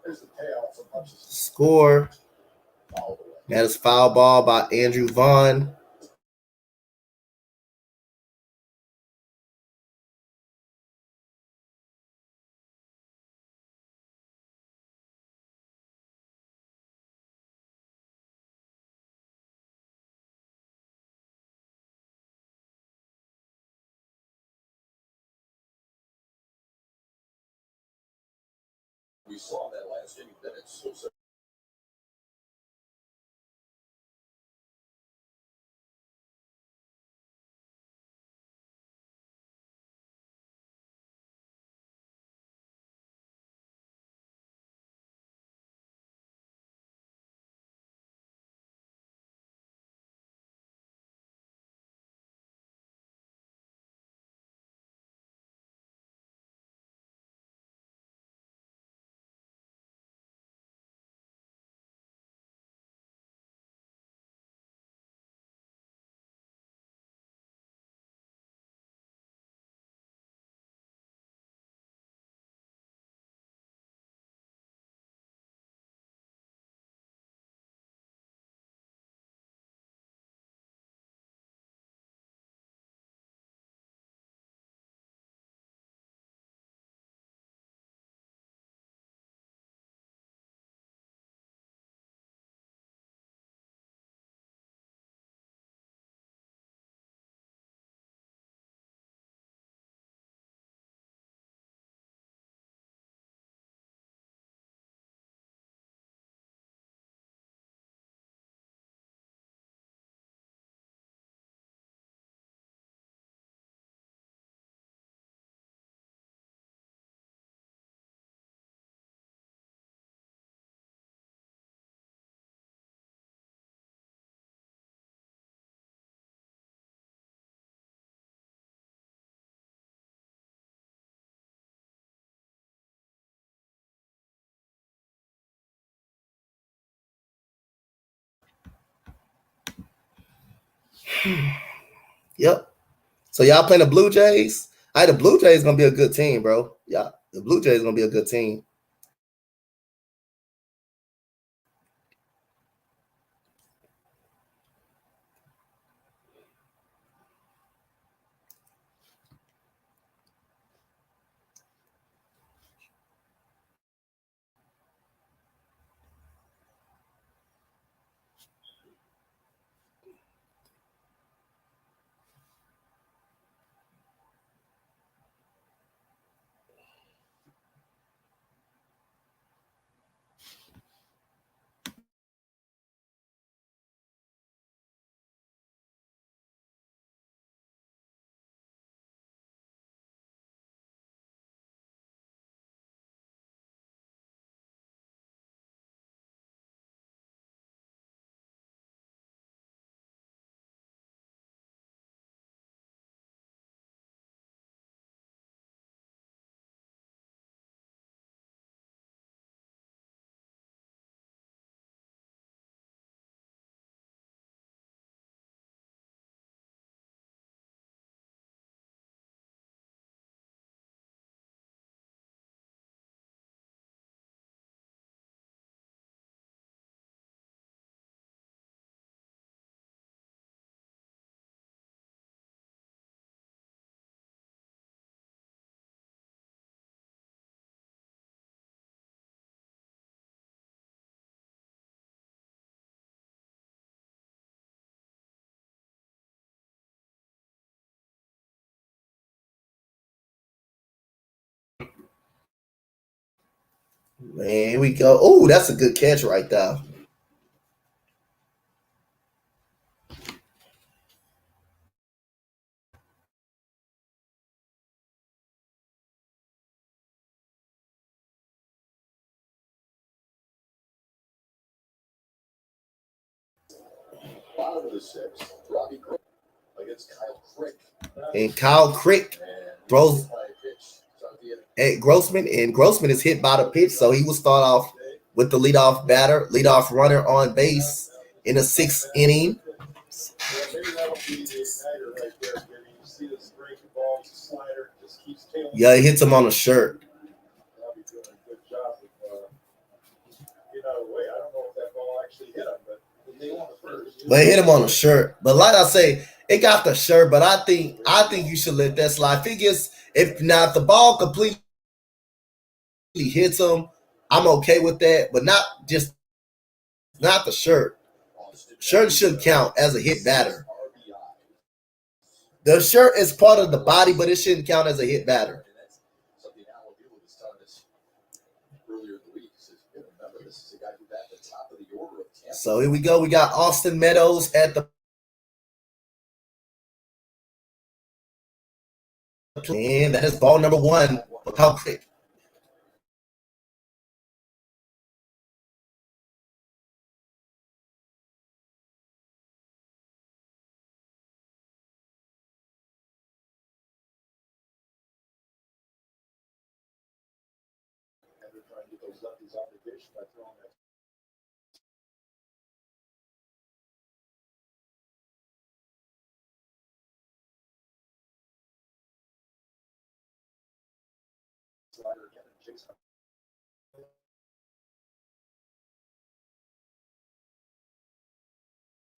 There's the payoff from Hutchison. score. Fouled away. That is foul ball by Andrew Vaughn. We saw that last inning. Then it's Sosa. Yep. So y'all playing the Blue Jays? The Blue Jays gonna be a good team, bro. Yeah, the Blue Jays gonna be a good team. Man, here we go. Oh, that's a good catch right there. Bottom of the sixth, Robbie Grossman against Kyle Crick. And Kyle Crick throws at Grossman, and Grossman is hit by the pitch, so he will start off with the leadoff runner on base in the 6th inning. Maybe that'll be the igniter right there, Jimmy. You see this breaking ball, slider, just keeps tailing. Yeah, he hits him on the shirt. I'll be doing a good job of getting out of the way. I don't know if that ball actually hit him, but they won the first. But it hit him on the shirt. But like I say, it got the shirt. But I think you should let that slide. If the ball completely hits him, I'm okay with that. But not the shirt. Shirt should count as a hit batter. The shirt is part of the body, but it shouldn't count as a hit batter. So here we go. We got Austin Meadows at the and that is ball number 1 for Kyle Crick.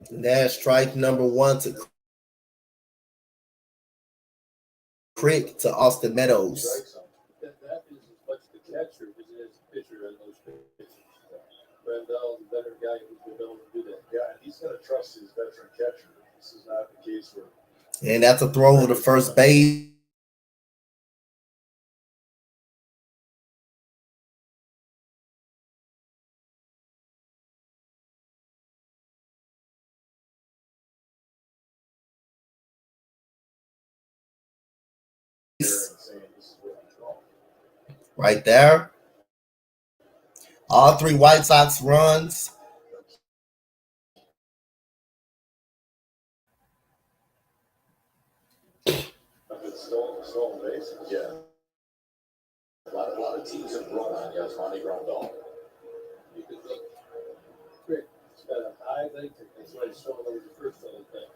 And that's strike number 1 to Crick to Austin Meadows. That is as much the catcher as it is the pitcher in those pitches. Randall's a better guy who's been able to do that. Yeah, and he's going to trust his veteran catcher. This is not the case where. And that's a throw over to first base. Right there. All 3 White Sox runs. Stolen base. Yeah. A lot of teams have grown on Yasmani Grandal. You could look. Crick, it's got a high leg kick. That's why he's throwing over the first all the time.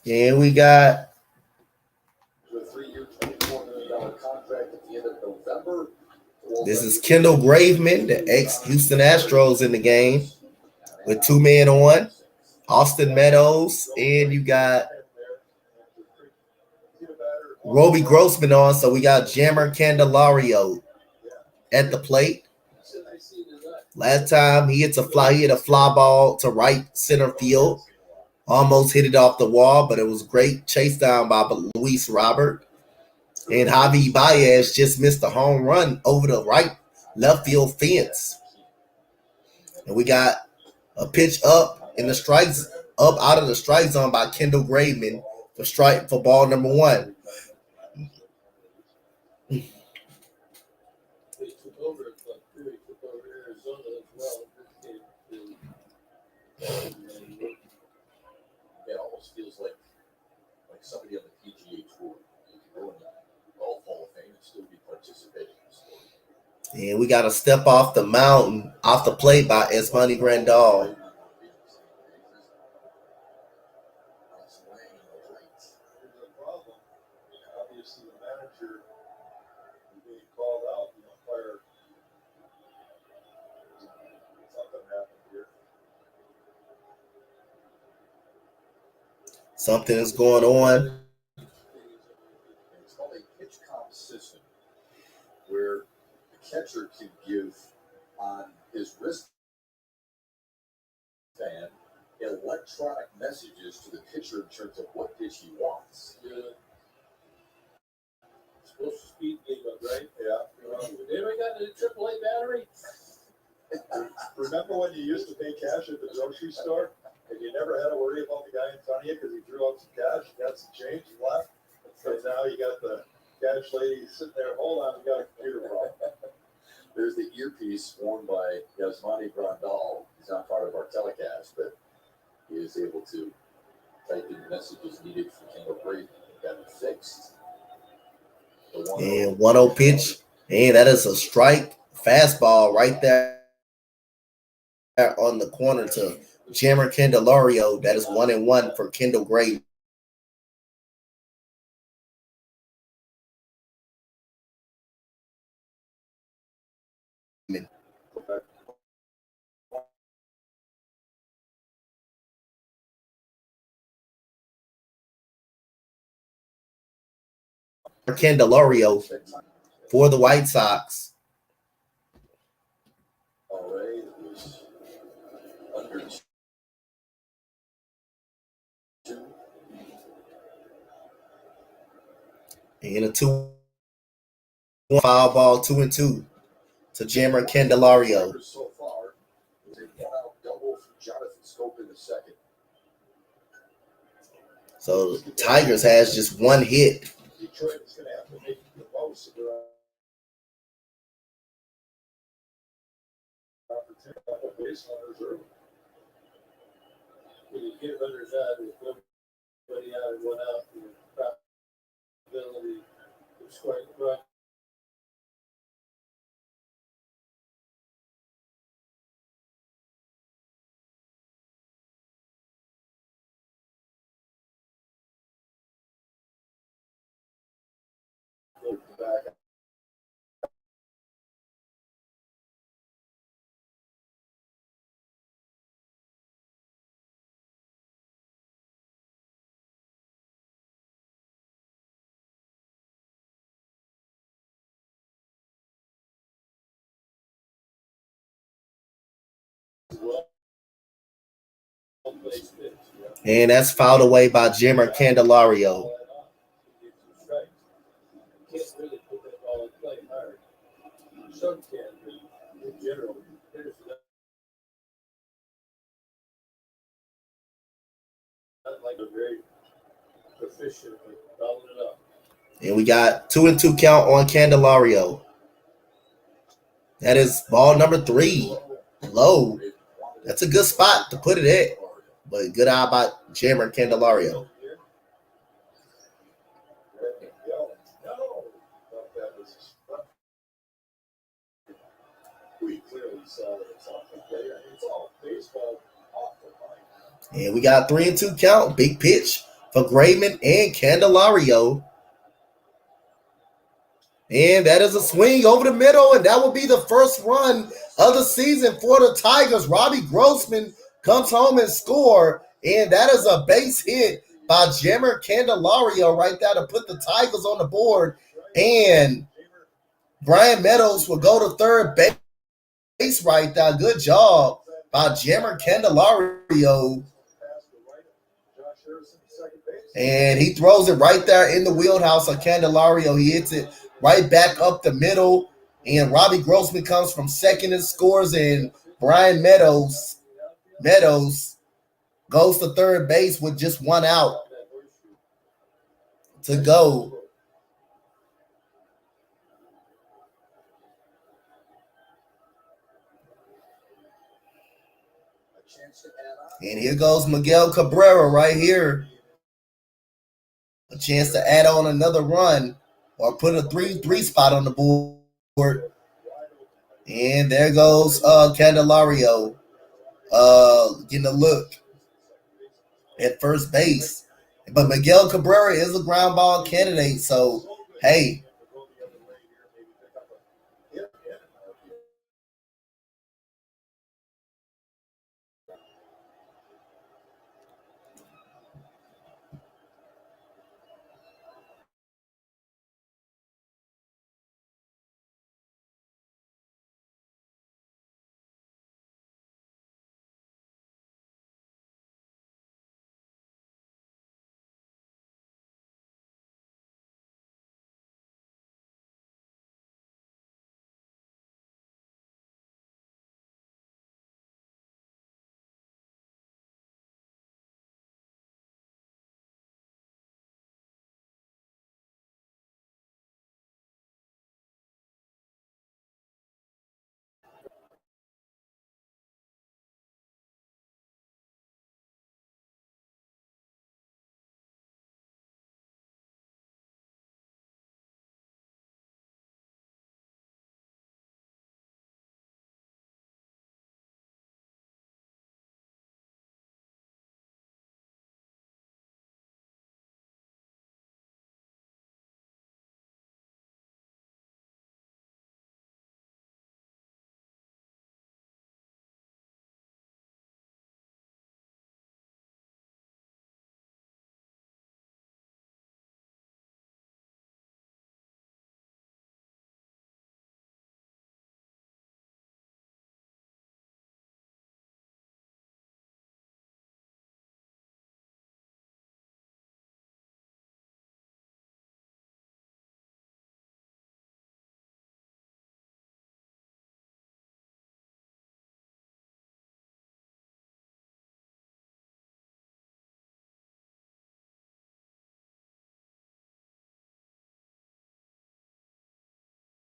And we got A 3-year, $24 million contract at the end of November. this is Kendall Graveman, the ex-Houston Astros in the game with 2 men on. Austin Meadows, and you got Roby Grossman on. So we got Jammer Candelario at the plate. Last time he hit a fly ball to right center field. Almost hit it off the wall, but it was great chase down by Luis Robert. And Javi Baez just missed a home run over the left field fence. And we got a pitch up in the strikes, up out of the strike zone by Kendall Graveman for ball number 1. They took over Arizona as well. It almost feels like somebody on the PGA Tour. You can go in the Golf Hall of Fame and still be participating in the sport. And we got a step off the mountain, off the plate by Esmani Grandal. Obviously, the manager being called out, the umpire, something happened here. Something is going on. It's called a pitch comp system, where the catcher can give on his wristband electronic messages to the pitcher in terms of what pitch he wants. Supposed to speed game up, right? Yeah. Anybody got a AAA battery? Remember when you used to pay cash at the grocery store and you never had to worry about the guy in front of you because he threw out some cash, got some change, and left? So now you got the cash lady sitting there, hold on, we got a computer problem. There's the earpiece worn by Yasmani Grandal. He's not part of our telecast, but he is able to type in the messages needed for Kendall Brady. Got it fixed. And 1-0 pitch. And that is a strike fastball right there on the corner to Jammer Candelario. That is 1-1 for Kendall Gray. Candelario for the White Sox. Already it was under 2. And a 2 foul ball, 2-2 to Jammer Candelario. So far, it's a 1-out double from Jonathan Scope in the second. So Tigers has just 1 hit. Detroit is going to have to make the most of their opportunity. Base runners early. When you get runners out, with nobody out and 1 out, the probability of scoring run. Back. And that's fouled away by Jammer Candelario. Can't really put that ball in play hard. Some can, but in general, there's not like a very proficient with fouling it up. And we got 2-2 count on Candelario. That is ball number 3. Low. That's a good spot to put it at. But good eye by Jammer Candelario. We clearly saw that it's off the play. It's all baseball off the line. And we got 3-2 count. Big pitch for Grayman and Candelario. And that is a swing over the middle, and that will be the first run of the season for the Tigers. Robbie Grossman comes home and score, and that is a base hit by Jimmer Candelario right there to put the Tigers on the board. And Brian Meadows will go to third base right there. Good job by Jimmer Candelario. And he throws it right there in the wheelhouse of Candelario. He hits it right back up the middle. And Robbie Grossman comes from second and scores. And Brian Meadows goes to third base with just one out to go. And here goes Miguel Cabrera right here. A chance to add on another run or put a 3-3 spot on the board. And there goes Candelario getting a look at first base. But Miguel Cabrera is a ground ball candidate, so hey.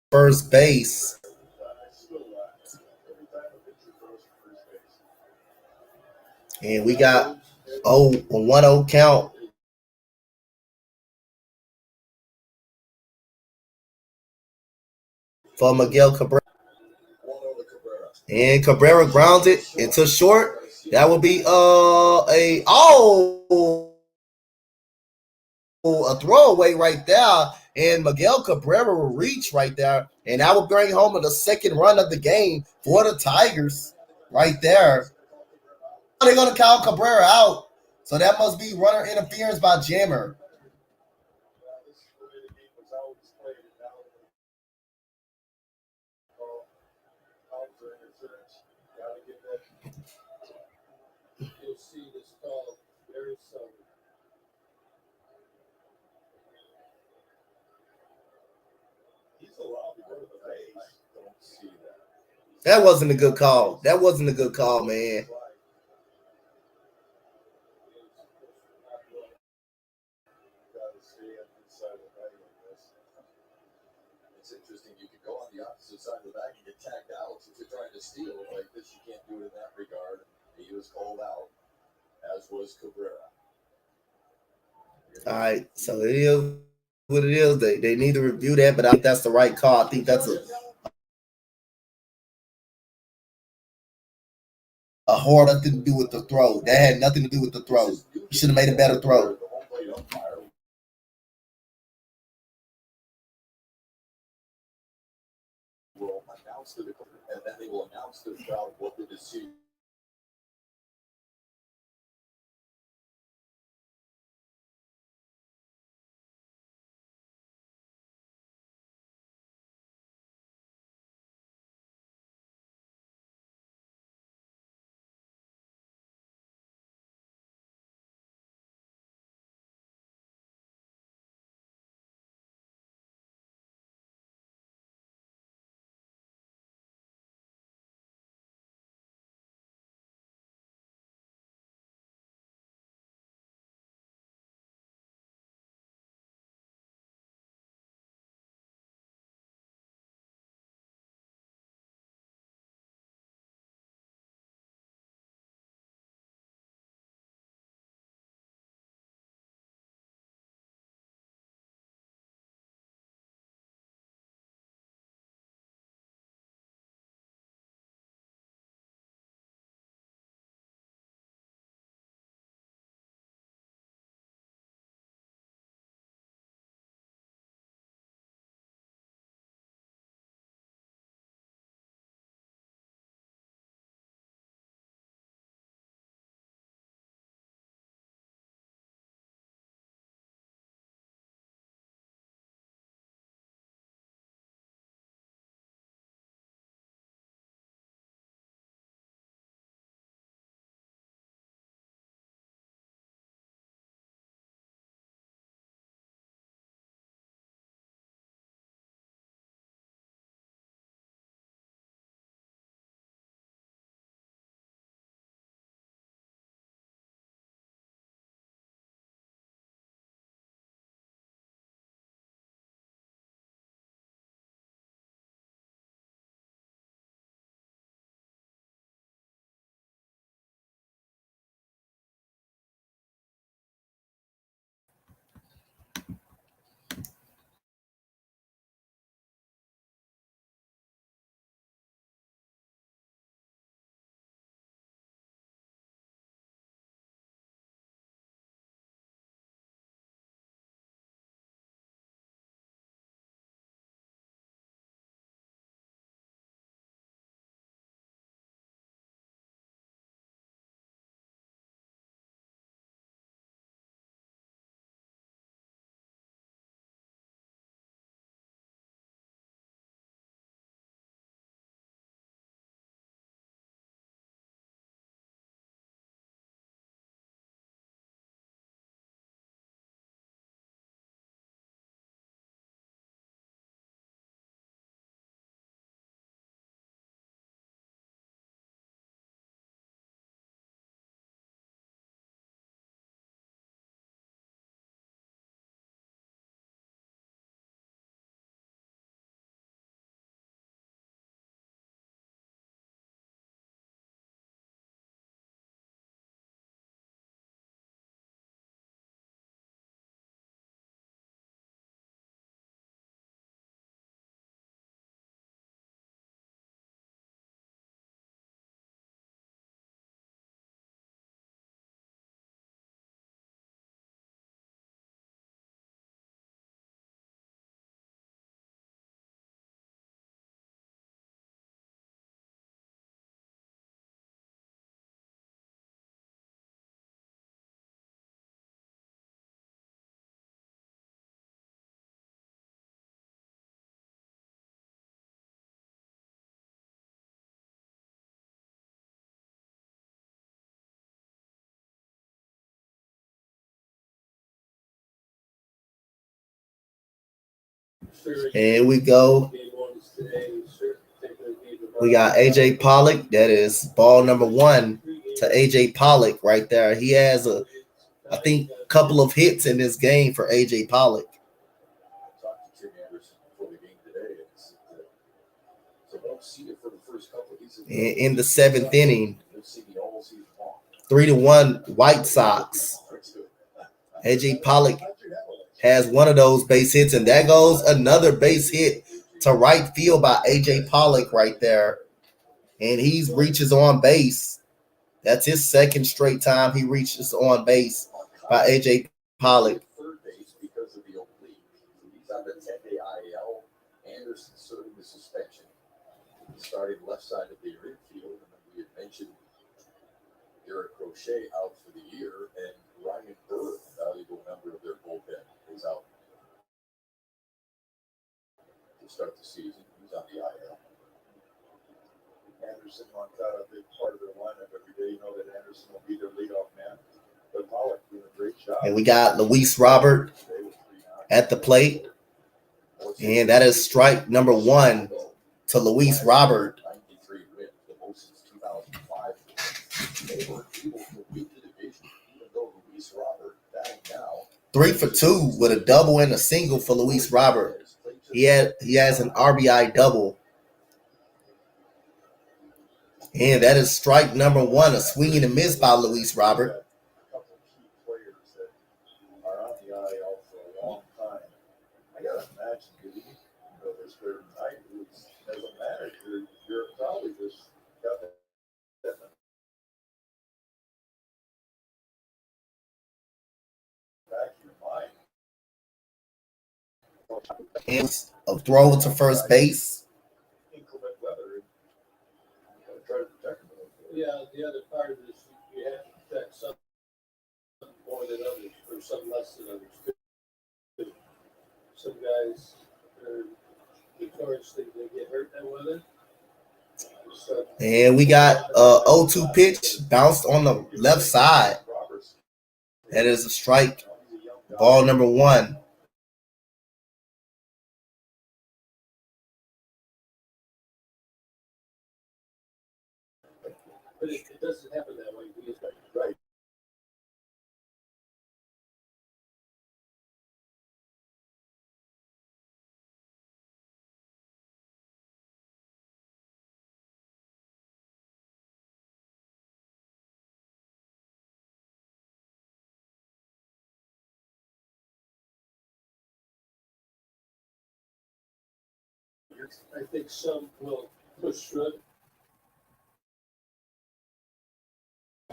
First base. And we got a 1-0 count. For Miguel Cabrera. And Cabrera grounds it into short. That will be a throwaway right there. And Miguel Cabrera will reach right there. And that will bring home the second run of the game for the Tigers right there. They're going to count Cabrera out. So that must be runner interference by Jammer. You'll see this call very seldom. He's allowed to go to the base. Don't see that. That wasn't a good call. That wasn't a good call, man. It's interesting. You could go on the opposite side of the bag and get tagged out. If you're trying to steal it like this, you can't do it in that regard. He was called out, as was Cabrera. All right, so it is what it is. They need to review that, but I think that's the right call. I think that's a hard nothing to do with the throw. That had nothing to do with the throw. You should have made a better throw. umpire will announce the and then they will announce to the crowd what the decision. Here we go. We got AJ Pollock. That is ball number one to AJ Pollock right there. He has I think, couple of hits in this game for AJ Pollock. I talked to Tim Anderson before the game today, and so don't see it for the first couple. In the seventh inning, 3-1 White Sox. AJ Pollock has one of those base hits, and there goes another base hit to right field by AJ Pollock right there. And he reaches on base. That's his second straight time he reaches on base by AJ Pollock. He's on the 10-day IL. Anderson serving the suspension. Starting left side of the infield, and then we had mentioned Eric Crochet out for the year, and Ryan Burr, valuable member of their bullpen, is out to start the season. He's on the IL. Anderson, Moncada, a big part of their lineup every day. You know that Anderson will be their leadoff man. But Pollock doing a great job. And we got Luis Robert at the plate. And that is strike number one to Luis Robert. 93 wins, the most since 2005. They were able to win the division, even though Luis Robert batting now 3 for 2 with a double and a single for Luis Robert. He has an RBI double. And that is strike number one, a swing and a miss by Luis Robert. A couple of key players that are on the IL for a long time. I gotta imagine, you know, this third night, as a manager, you're probably just got that back in your mind. And a throw to first base. Inclement weather, and try to protect them a little bit. Yeah, the other part of this, you have to protect some more than others, or some less than others. Too. Some guys are notoriously they get hurt in that weather. So, And we got 0-2 pitch bounced on the left side. That is a strike. Ball number one. but it doesn't happen that way. Right. I think some will push through it.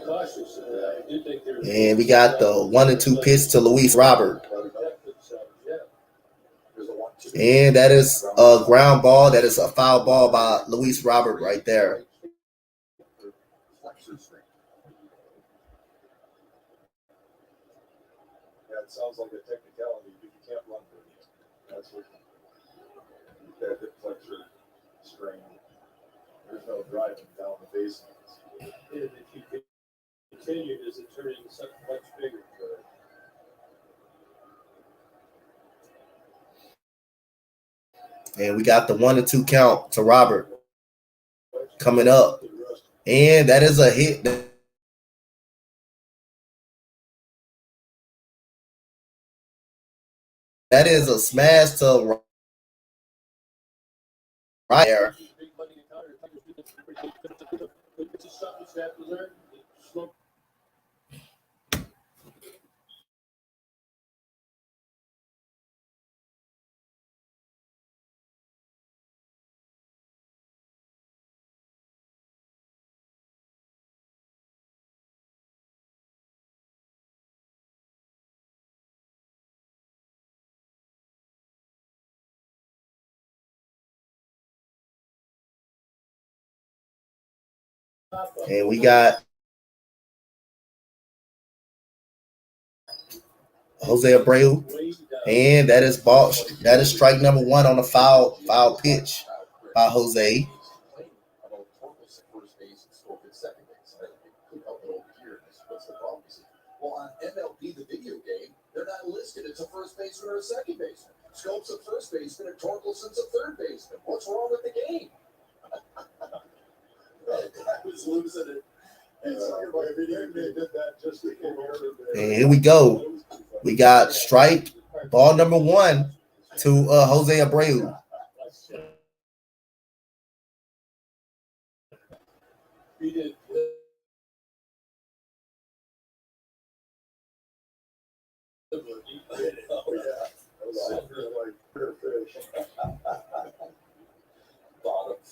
Cautious. I do think they're. And we got the 1-2 pitch to Luis Robert. And that is a ground ball. That is a foul ball by Luis Robert right there. Yeah, it sounds like a technicality, but you can't run for it. That's what that hip flexor strain. There's no driving down the baseline. And if you continue, does it turn into something much bigger? And we got the 1-2 count to Robert coming up. And that is a hit. That is a smash to right there. And we got Jose Abreu. And that is ball. That is strike number one on the foul pitch by Jose. Well, on MLB, the video game, they're not listed as a first baseman or a second baseman. Scope's a first baseman and Torkelson's a third baseman. What's wrong with the game? I was losing it. And here we go. We got strike ball number one to Jose Abreu.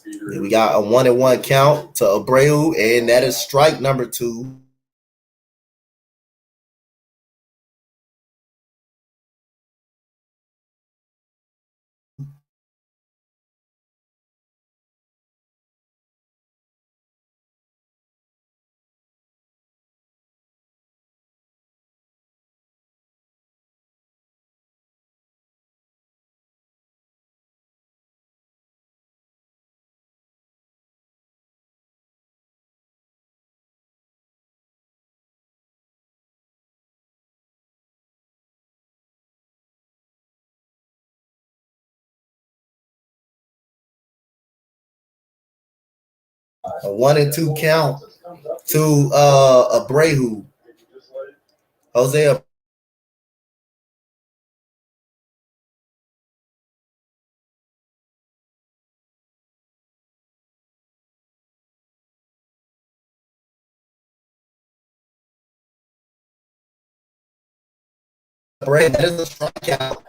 And we got a 1-1 count to Abreu, and that is strike number two. A 1-2 count to Abreu. Jose Abreu. That is a strikeout.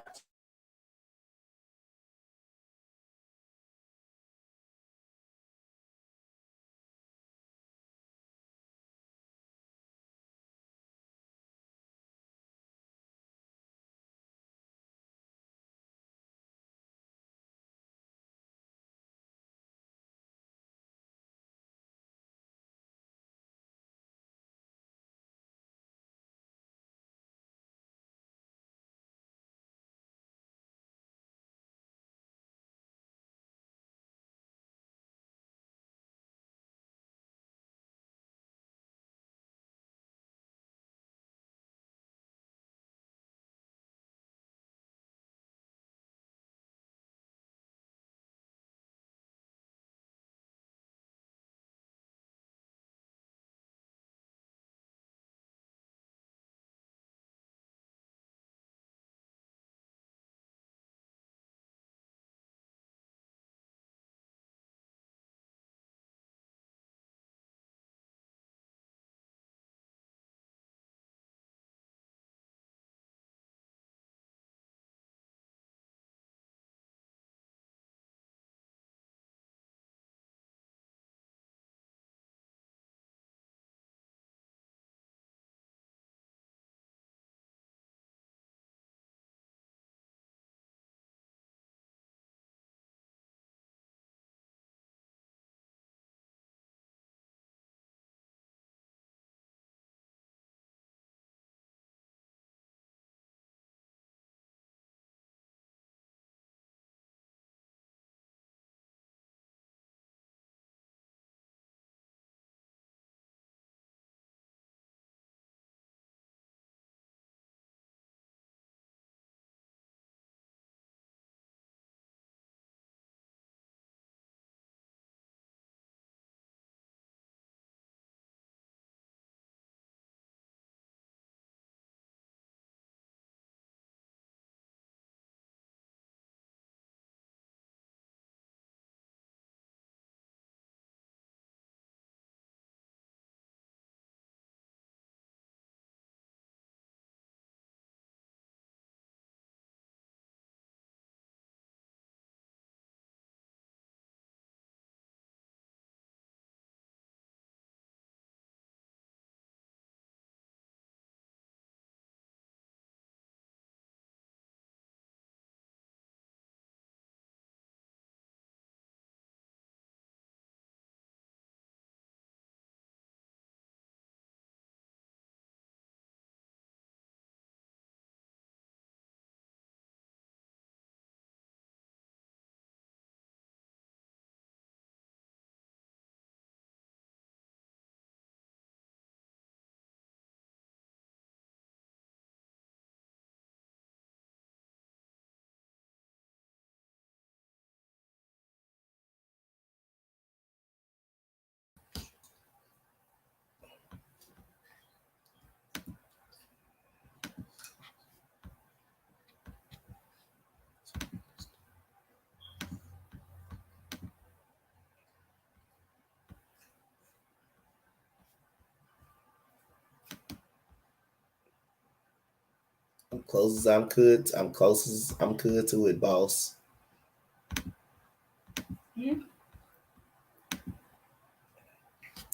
I'm close as I'm could. I'm close as I'm could to it, boss.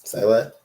Say what?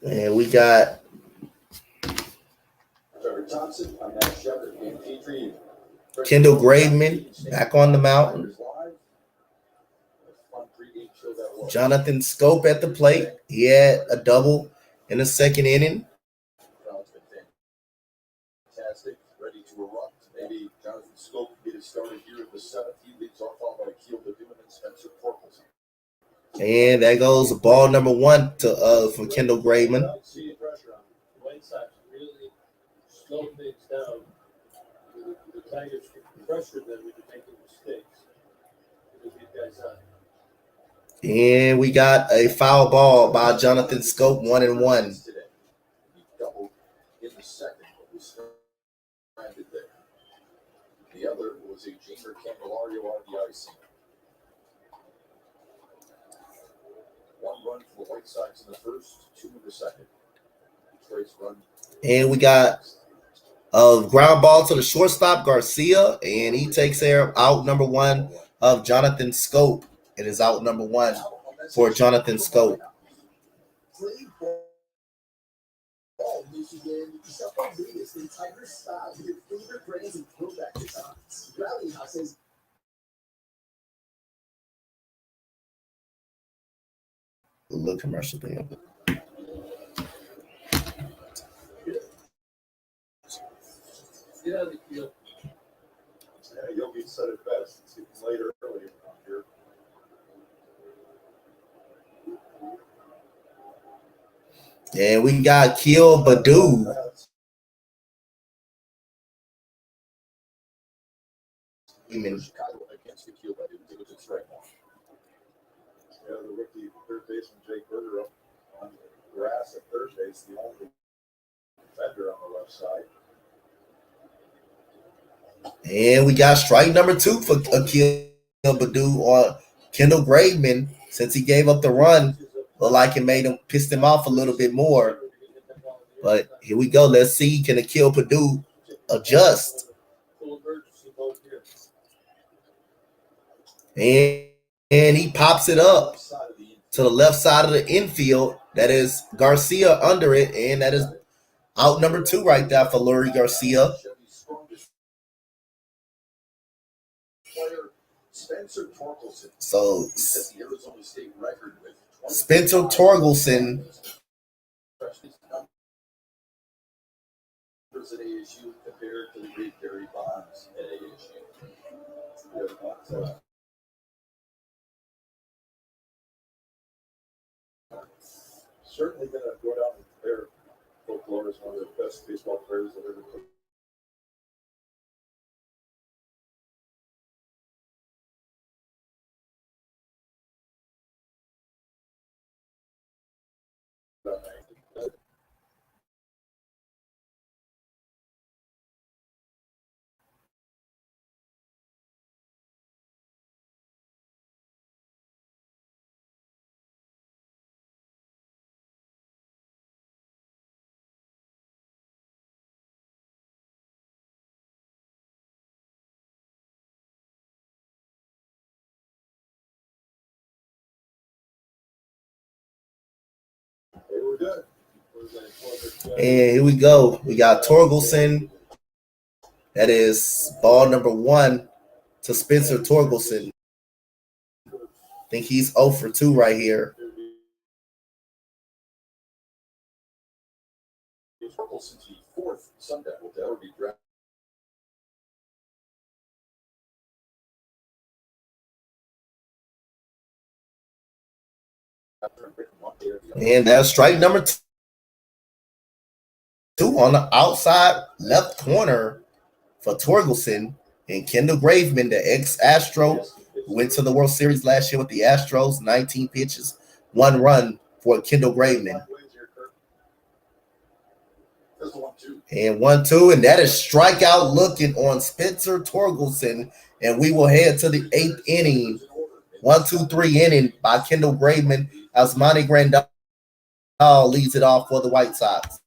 And we got Trevor Thompson, I'm Matt Shepard, and Petrie. Kendall Graveman back on the mountain. Jonathan Scope at the plate. He had a double in the second inning. Crowd's been fantastic, ready to erupt. Maybe Jonathan Scope can get it started here in the seventh. He leads off on by Keel Badoo and Spencer Torkelson. And that goes ball number one to for Kendall Graveman. See pressure on the White Sox really slow things down. The Tigers pressure them into making mistakes. To get guys out. And we got a foul ball by Jonathan Scope, 1-1. He doubled in the second, but was stranded there. The other was a Jamer Candelario on the icing. One run for the White Sox in the first, two in the second. Detroit's run. And we got a ground ball to the shortstop, Garcia, and he takes care of out number one of Jonathan Scope. It is out number one for Jonathan Scope. A little commercial thing. Get out of the field. Yeah, Yogi said it best. It's getting later earlier around here. And we got Keel Badoo. Chicago against the Keel Badoo. It was a strike one. Yeah, the rookie third baseman Jake Berger up on the grass at third base, the only defender on the left side. And we got strike number two for Keel Badoo on Kendall Graveman. Since he gave up the run, looked like it made him pissed him off a little bit more. But here we go. Let's see, can Keel Badoo adjust? And he pops it up to the left side of the infield. That is Garcia under it, and that is out number two right there for Lurie Garcia. Spencer Torkelson. So The Arizona State record with Spencer Torkelson at ASU compared to the great Barry Bonds at ASU. Certainly going to go down in their folklore as one of the best baseball players that ever played. They were good. And here we go. We got Torkelson. That is ball number one to Spencer Torkelson. I think he's 0 for 2 right here. Torkelson's the fourth Sun Devil to ever be drafted. And that's strike number two on the outside left corner for Torkelson. And Kendall Graveman, the ex-Astro, who went to the World Series last year with the Astros, 19 pitches, 1 run for Kendall Graveman. And 1-2, and that is strikeout looking on Spencer Torkelson. And we will head to the 8th inning. 1-2-3 inning by Kendall Graveman as Monty Grandal leads it off for the White Sox.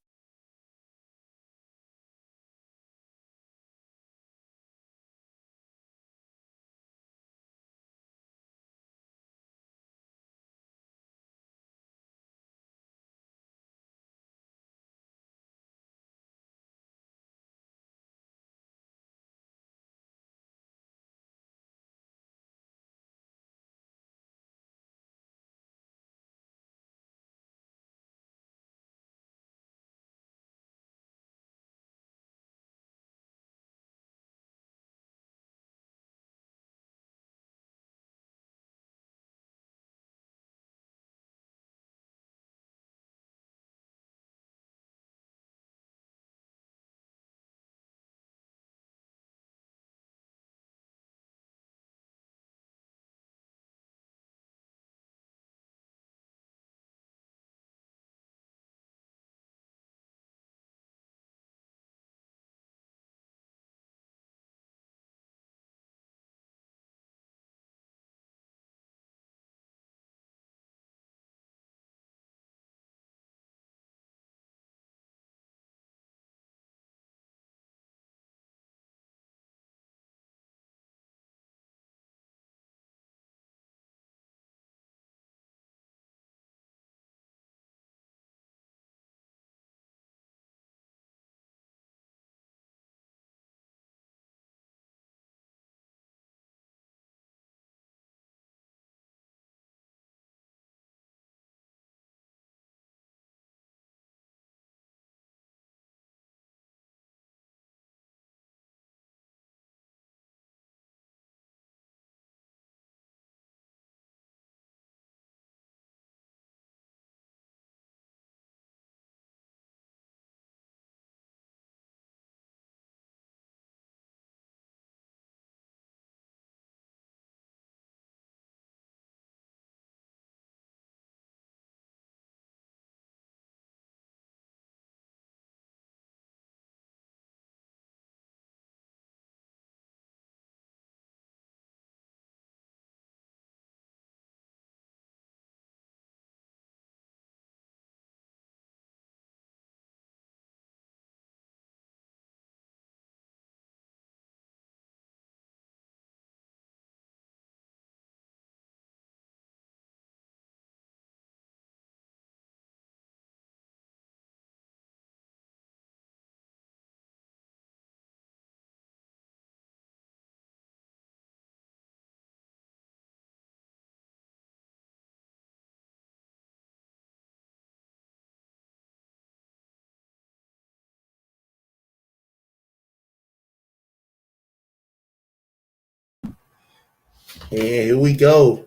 And here we go.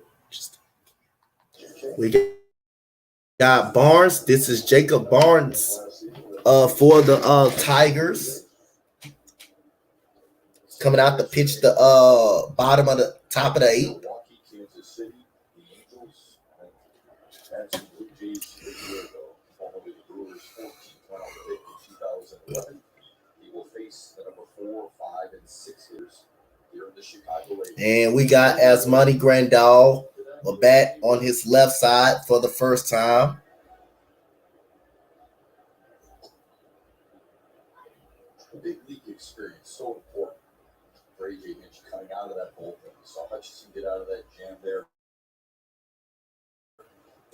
We got Barnes. This is Jacob Barnes for the Tigers. Coming out to pitch the bottom of the top of the eighth. Milwaukee, Kansas City, the Angels, and some Blue Jays a year ago, formerly the Brewers' 14th round pick in 2011. He will face the number 4, 5, and 6 hitters here in the Chicago area. And we got Asmani Grandal, a bat on his left side for the first time. Big league experience, so important for AJ Hinch coming out of that bullpen. We saw Hutchison get out of that jam there.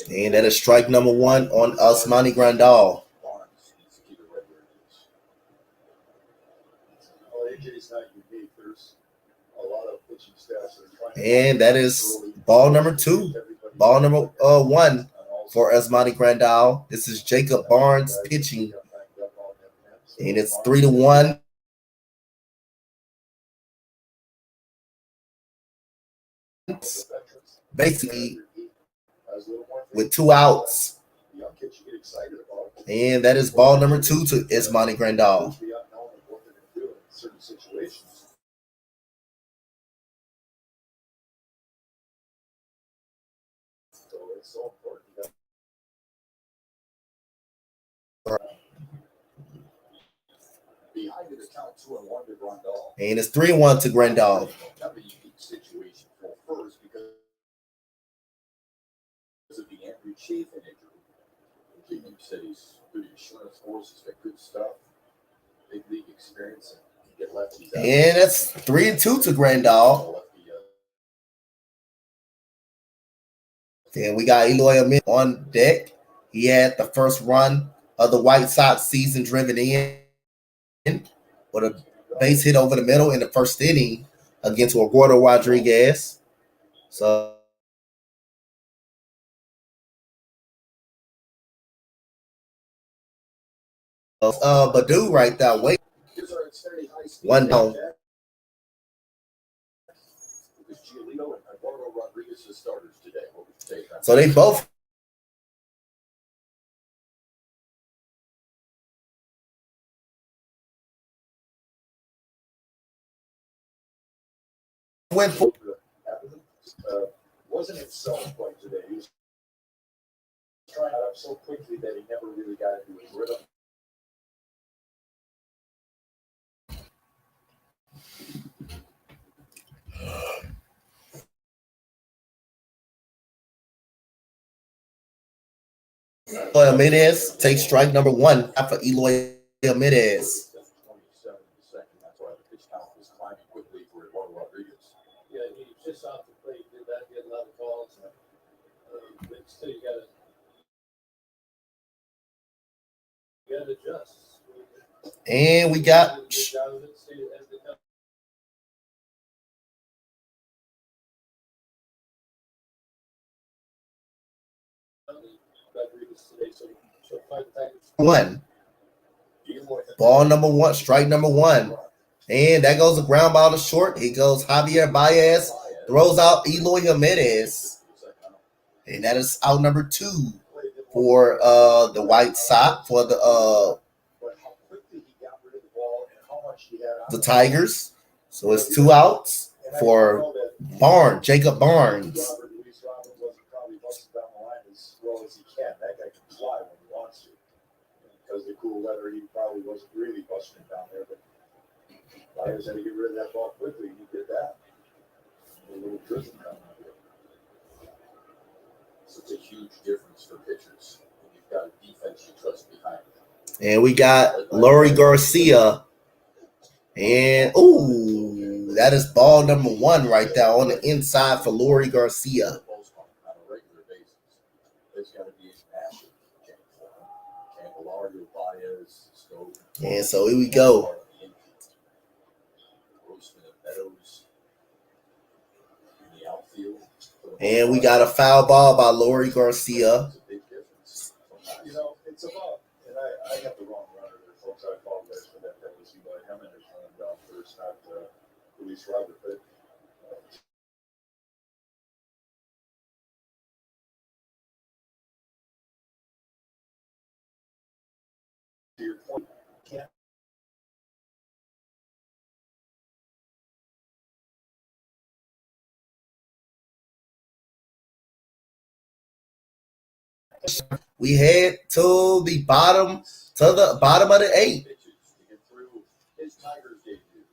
And that is strike number 1 on Asmani Grandal. Barnes needs to keep it right where it is. Well, AJ's not unique. There's a lot of pitching staffs that are trying. And that is ball number 2. Ball number 1 for Asmani Grandal. This is Jacob Barnes pitching. And it's 3-1. Basically, with 2 outs. And that is ball number 2 to Asmani Grandal. Behind it, count 2-1 to Grandal. And it's 3-1 to Grandal. Kind of a unique situation for first because of the Andrew Chafin injury. Jimmy said he's good insurance force, he's got good stuff, big league experience, and get lefties out. And that's 3-2 to Grandal. Then we got Eloy Amid on deck. He had the first run of the White Sox season driven in with a base hit over the middle in the first inning against Eduardo Rodriguez. So Badu right there. Wait. One down. So they both went for. Wasn't it selling point today? He was trying it up so quickly that he never really got into his rhythm. Eloy Amidez takes strike number 1 for Eloy Amidez. 27 second. That's why the pitch count was climbing quickly for Eduardo Rodriguez. Yeah, he just off the plate did that, get a lot of calls. But still, you gotta adjust. And we got one. Ball number 1, strike number 1. And that goes a ground ball to short. He goes Javier Baez, throws out Eloy Jimenez. And that is out number 2 for the White Sox, for the Tigers. So it's 2 outs for Jacob Barnes. Because the cool weather, he probably wasn't really busting down there, but Baez had to get rid of that ball quickly, and he did that. A little drizzle down there. Such a huge difference for pitchers. You've got a defense you trust behind it. And we got Leury Garcia. And, ooh, that is ball number 1 right there on the inside for Leury Garcia. On a regular basis, there's got to be a massive change for him. Candelario, Baez, Stowe. And so here we go. In the outfield. And we got a foul ball by Leury Garcia. You know, it's about, and I have the wrong runner there, folks. I apologize for that. That was Eli Jimenez running down first, not Luis Robert. But to your point. We head to the bottom of the 8th. Pitches to get through his Tigers debut.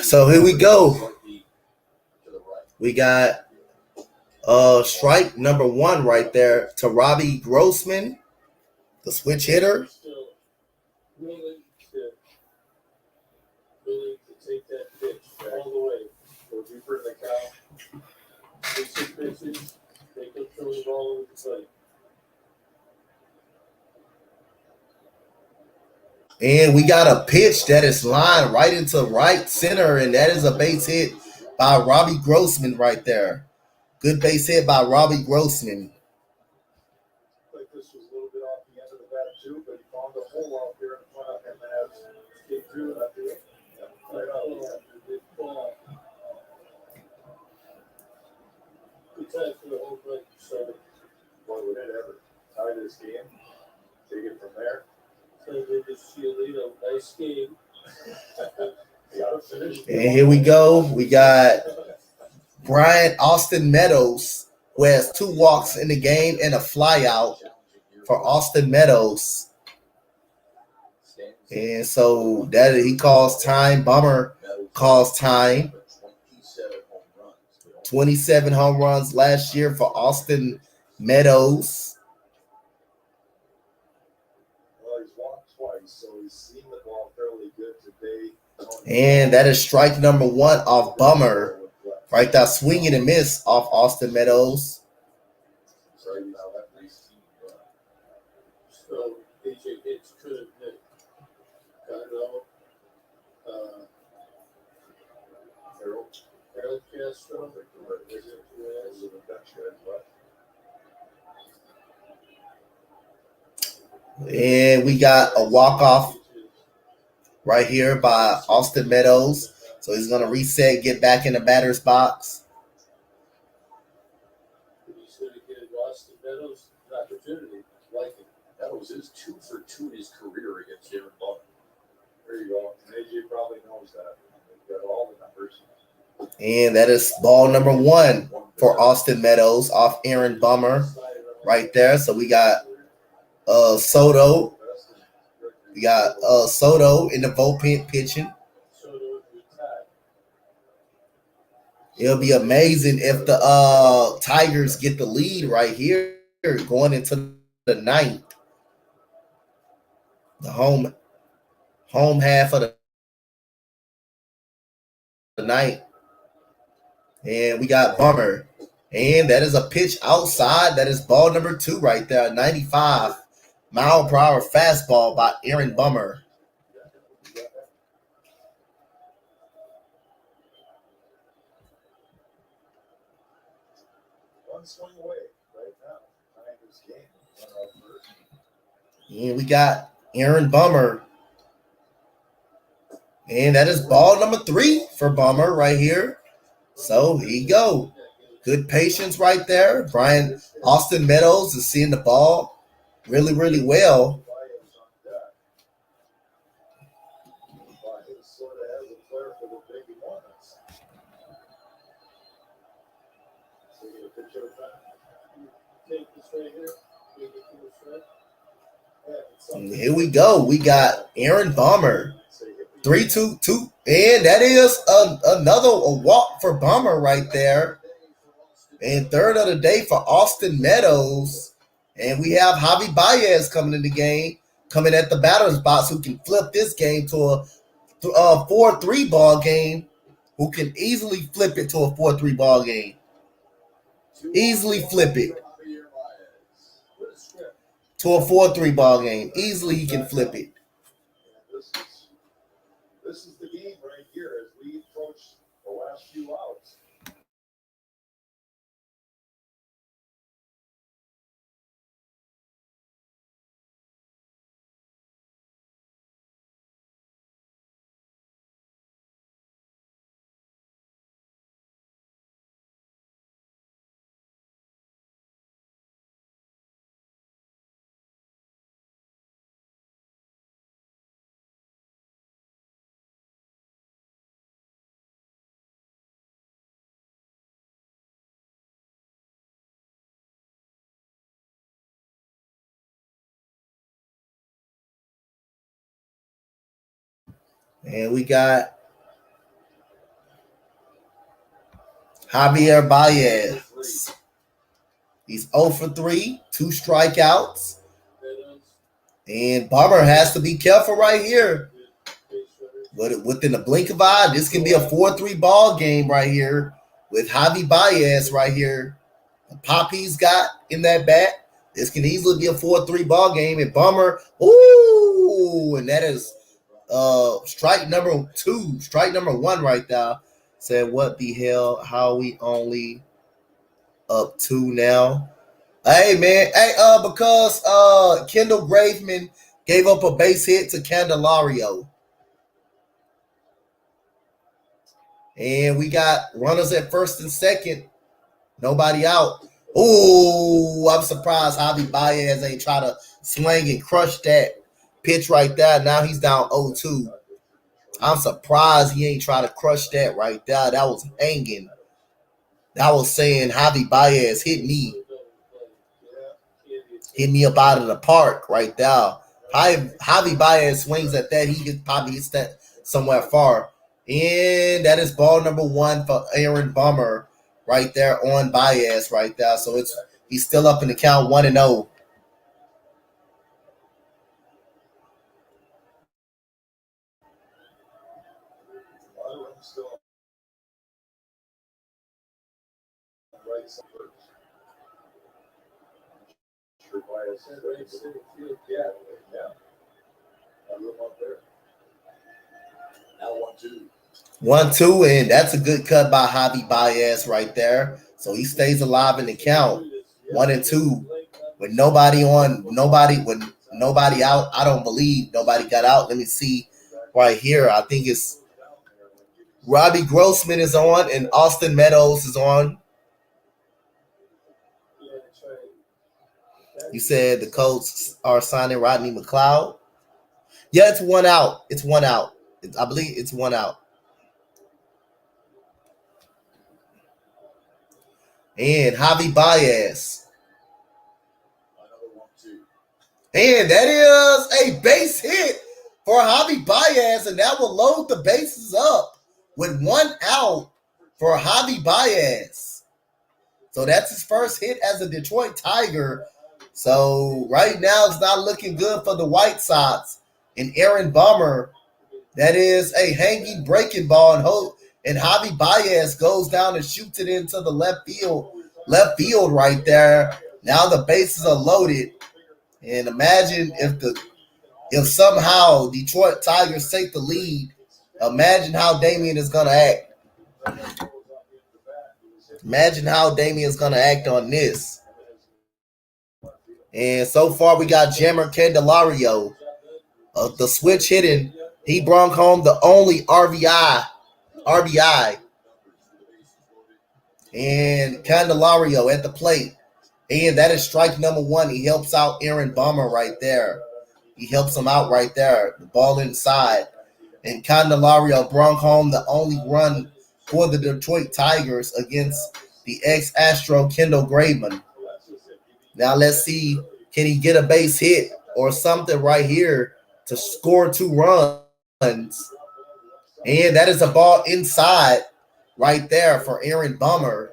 So here we go. We got strike number 1 right there to Robbie Grossman, the switch hitter. Still willing to take that pitch all the way. Go deeper in the count. 6 pitches. Make him throw the ball over the plate. And we got a pitch that is lined right into right center, and that is a base hit by Robbie Grossman right there. Good base hit by Robbie Grossman. Like this was a little bit off the end of the bat too, but he found a hole out there in front of him and came through and I do it. Right out. Good time for the home run. So, Boy, would it ever tie this game? Take it from there. so they just Giolito. Nice game. Gotta finish. And here we go. We got Brian Austin Meadows, who has 2 walks in the game and a flyout for Austin Meadows. And so that he calls time. Bummer calls time. 27 home runs last year for Austin Meadows. Well, he's walked twice, so he's seen the ball fairly good today. And that is strike number 1 off Bummer. Right there, swinging and miss off Austin Meadows. So AJ Hitch could have hit Cardo, Harold Castro. And we got a walk-off right here by Austin Meadows. So he's going to reset, get back in the batter's box. He's going to give Austin Meadows an opportunity. Like it. That was his 2 for 2 in his career against Aaron Butler. There you go. And AJ probably knows that. They've got all the numbers. And that is ball number 1 for Austin Meadows off Aaron Bummer right there. So we got Soto. We got Soto in the bullpen pitching. It'll be amazing if the Tigers get the lead right here going into the 9th. The home half of the night. And we got Bummer. And that is a pitch outside. That is ball number 2 right there. 95 mile per hour fastball by Aaron Bummer. One swing away right now. Tigers game. And we got Aaron Bummer. And that is ball number 3 for Bummer right here. So here you go. Good patience right there. Brian Austin Meadows is seeing the ball really, really well. And here we go. We got Aaron Bummer. 3-2-2. And that is another walk for Bummer right there. And third of the day for Austin Meadows. And we have Javi Baez coming in the game, coming at the batter's box, who can flip this game to a 4-3 ball game, who can easily flip it to a 4-3 ball game. Easily flip it to a 4-3 ball game. Easily he can flip it. This is the game right here as we approach the last few outs. And we got Javier Baez. He's 0 for 3, 2 strikeouts. And Bummer has to be careful right here. Within the blink of an eye, this can be a 4-3 ball game right here with Javi Baez right here. The pop he's got in that bat, this can easily be a 4-3 ball game. And Bummer, ooh, and that is strike number 1 right there. Said, what the hell? How we only up 2 now? Hey man, because Kendall Graveman gave up a base hit to Candelario. And we got runners at first and second. Nobody out. Ooh, I'm surprised Javi Baez ain't try to swing and crush that pitch right there. Now he's down 0-2. I'm surprised he ain't try to crush that right there. That was hanging. That was saying Javi Baez hit me up out of the park right there. Javi Baez swings at that. He could probably hit that somewhere far. And that is ball number 1 for Aaron Bummer right there on Baez right there. So he's still up in the count 1-0. Now 1-2. 1-2, and that's a good cut by Javi Baez right there. So he stays alive in the count. 1-2. With nobody out. I don't believe nobody got out. Let me see right here. I think it's Robbie Grossman is on and Austin Meadows is on. You said the Colts are signing Rodney McLeod. Yeah, it's 1 out. It's 1 out. I believe it's 1 out. And Javi Baez. Another 1-2. And that is a base hit for Javi Baez, and that will load the bases up with 1 out for Javi Baez. So that's his first hit as a Detroit Tiger. So right now it's not looking good for the White Sox. And Aaron Bummer, that is a hanging breaking ball, and Javi Baez goes down and shoots it into the left field right there. Now the bases are loaded. And imagine if somehow Detroit Tigers take the lead, imagine how Damian is going to act. Imagine how Damian is going to act on this. And so far we got Jammer Candelario. The switch hitting, he brought home the only RBI. And Candelario at the plate. And that is strike number 1. He helps out Aaron Bummer right there. He helps him out right there. The ball inside. And Candelario brought home the only run for the Detroit Tigers against the ex-Astro Kendall Graveman. Now let's see, can he get a base hit or something right here to score 2 runs? And that is a ball inside right there for Aaron Bummer.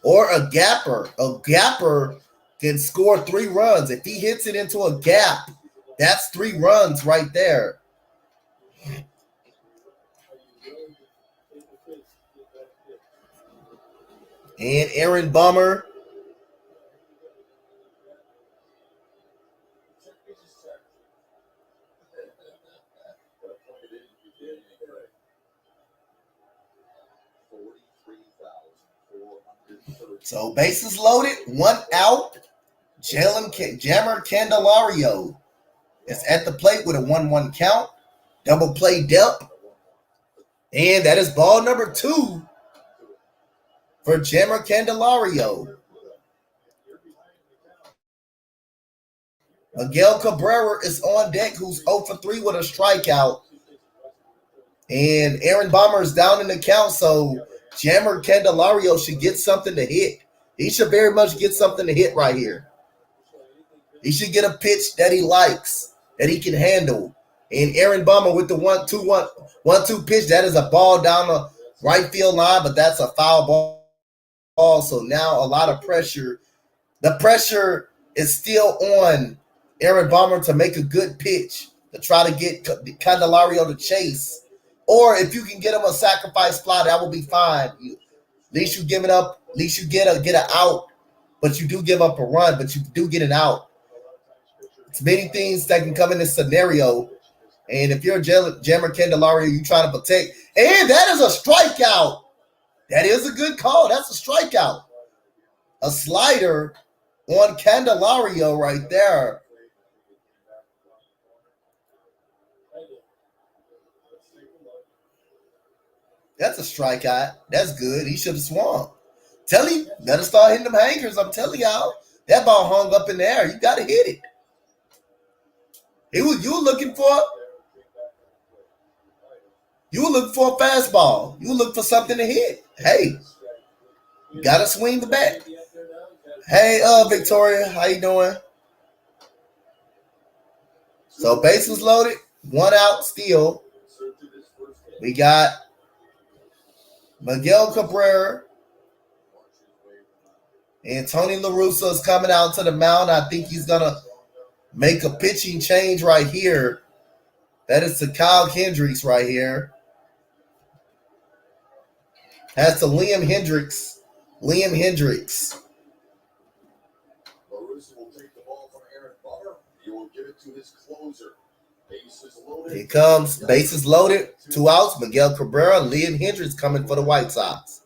Or a gapper. A gapper can score 3 runs. If he hits it into a gap, that's 3 runs right there. And Aaron Bummer. So bases loaded, 1 out. Jammer Candelario is at the plate with a 1-1 count. Double play depth. And that is ball number 2 for Jammer Candelario. Miguel Cabrera is on deck, who's 0 for 3 with a strikeout. And Aaron Bummer is down in the count, so Jammer Candelario should get something to hit. He should very much get something to hit right here. He should get a pitch that he likes, that he can handle. And Aaron Bummer with the 1-2 pitch. That is a ball down the right field line, but that's a foul ball. So now a lot of pressure. The pressure is still on Aaron Bummer to make a good pitch to try to get Candelario to chase. Or if you can get him a sacrifice fly, that will be fine. At least you give it up. At least you get an out. But you do give up a run, but you do get an out. It's many things that can come in this scenario. And if you're Jammer Candelario, you're trying to protect. And that is a strikeout. That is a good call. That's a strikeout. A slider on Candelario right there. That's a strikeout. That's good. He should have swung. Tell him, let us start hitting them hangers. I'm telling y'all, that ball hung up in the air. You got to hit it. You were looking for a fastball. You were looking for something to hit. Hey, you got to swing the bat. Hey, Victoria, how you doing? So bases loaded, 1 out still. We got Miguel Cabrera and Tony La Russa is coming out to the mound. I think he's gonna make a pitching change right here. That is to Kyle Hendricks right here. That's to Liam Hendricks. Liam Hendricks. LaRussa will take the ball from Aaron Bummer. He will give it to his closer. Bases loaded. Here comes bases loaded. 2 outs. Miguel Cabrera, Liam Hendricks coming for the White Sox.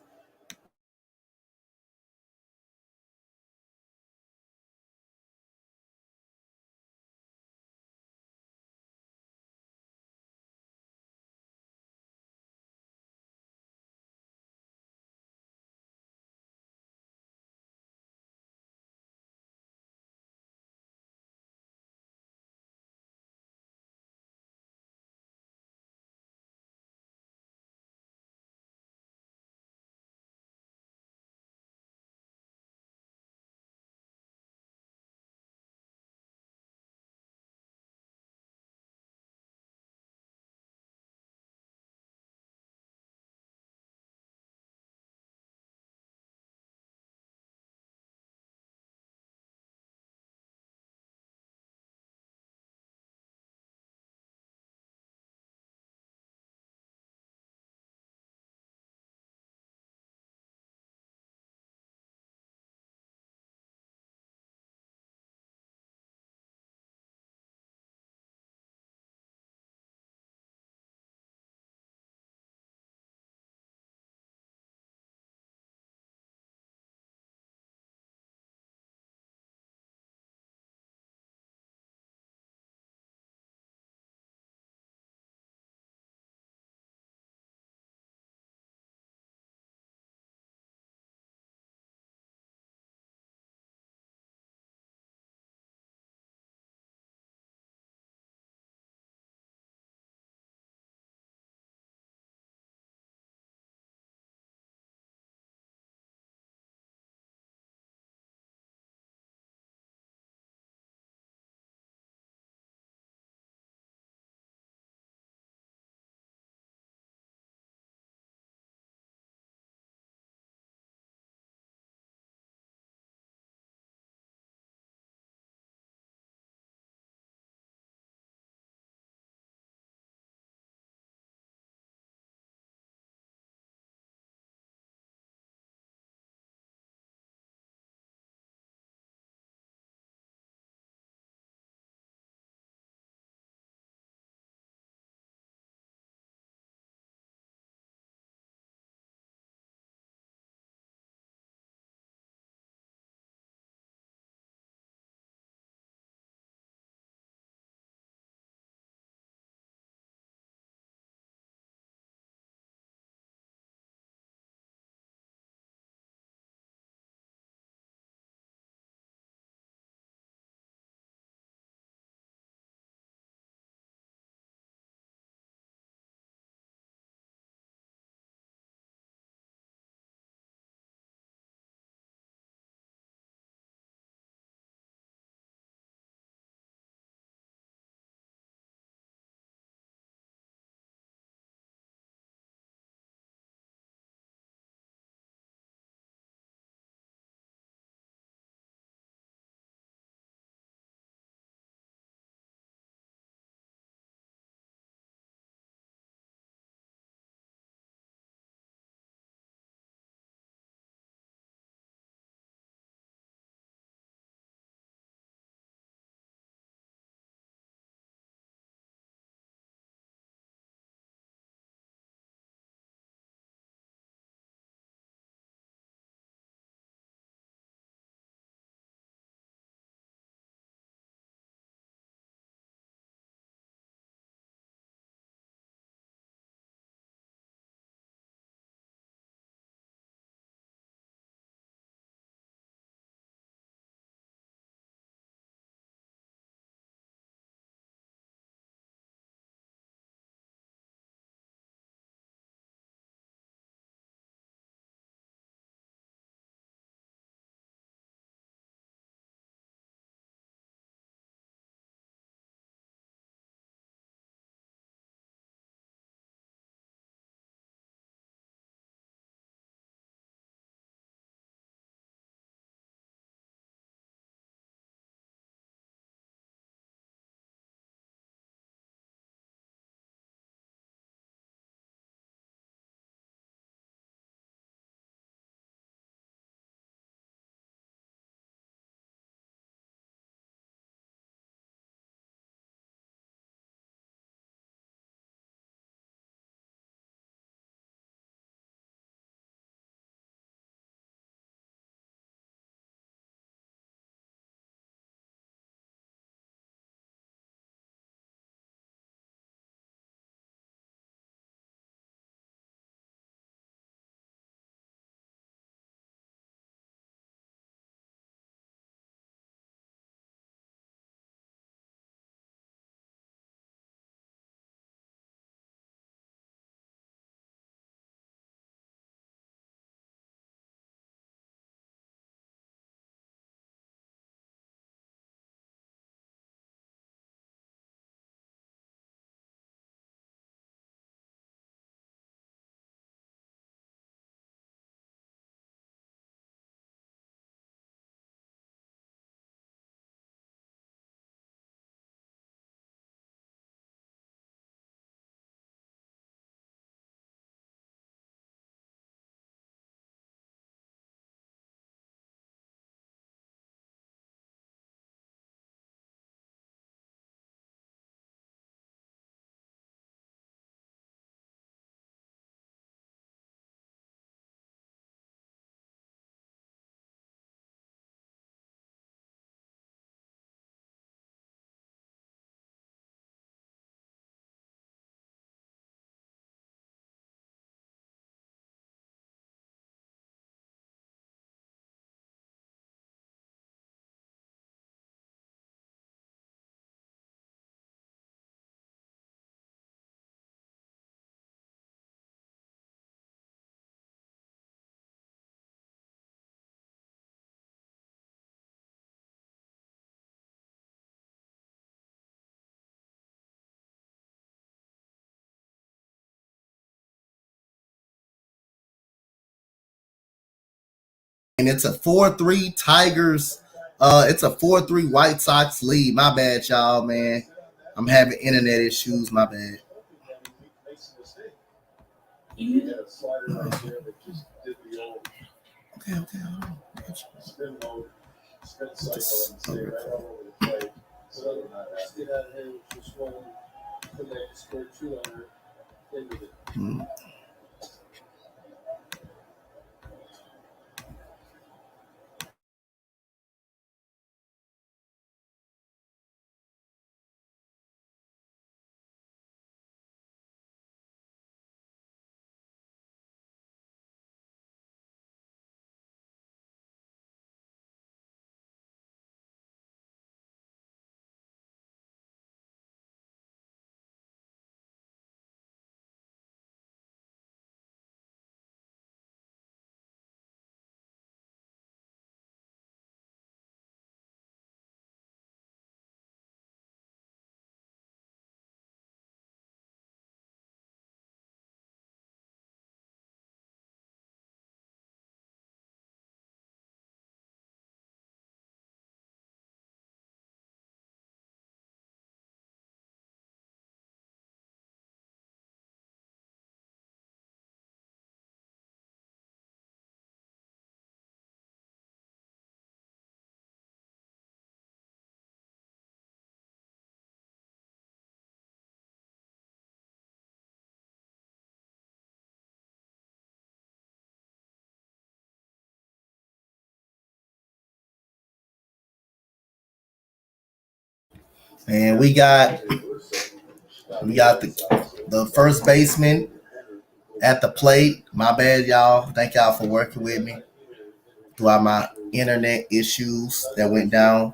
And it's a 4-3 Tigers. It's a 4-3 White Sox lead. My bad, y'all, man. I'm having internet issues. My bad. He had a slider right there that just did the old Okay. spin mode, spin cycle, and stay right all over the plate. So Let's get out of here with just one. Come back and score 200. End of it. And we got the first baseman at the plate. My bad, y'all. Thank y'all for working with me throughout my internet issues that went down.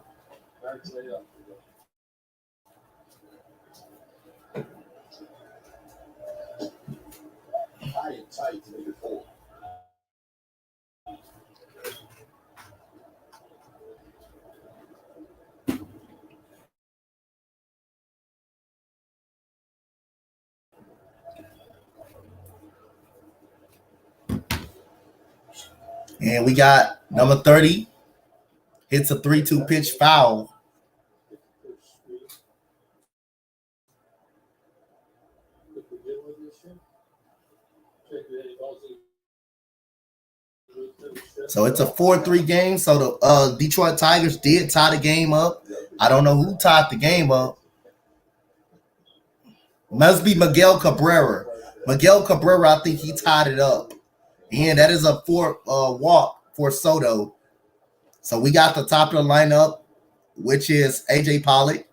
High and tight to make it full. And we got number 30 hits a 3-2 pitch foul. So it's a 4-3 game. So the Detroit Tigers did tie the game up. I don't know who tied the game up. Must be Miguel Cabrera. Miguel Cabrera, I think he tied it up. And that is a walk for Soto. So we got the top of the lineup, which is AJ Pollock.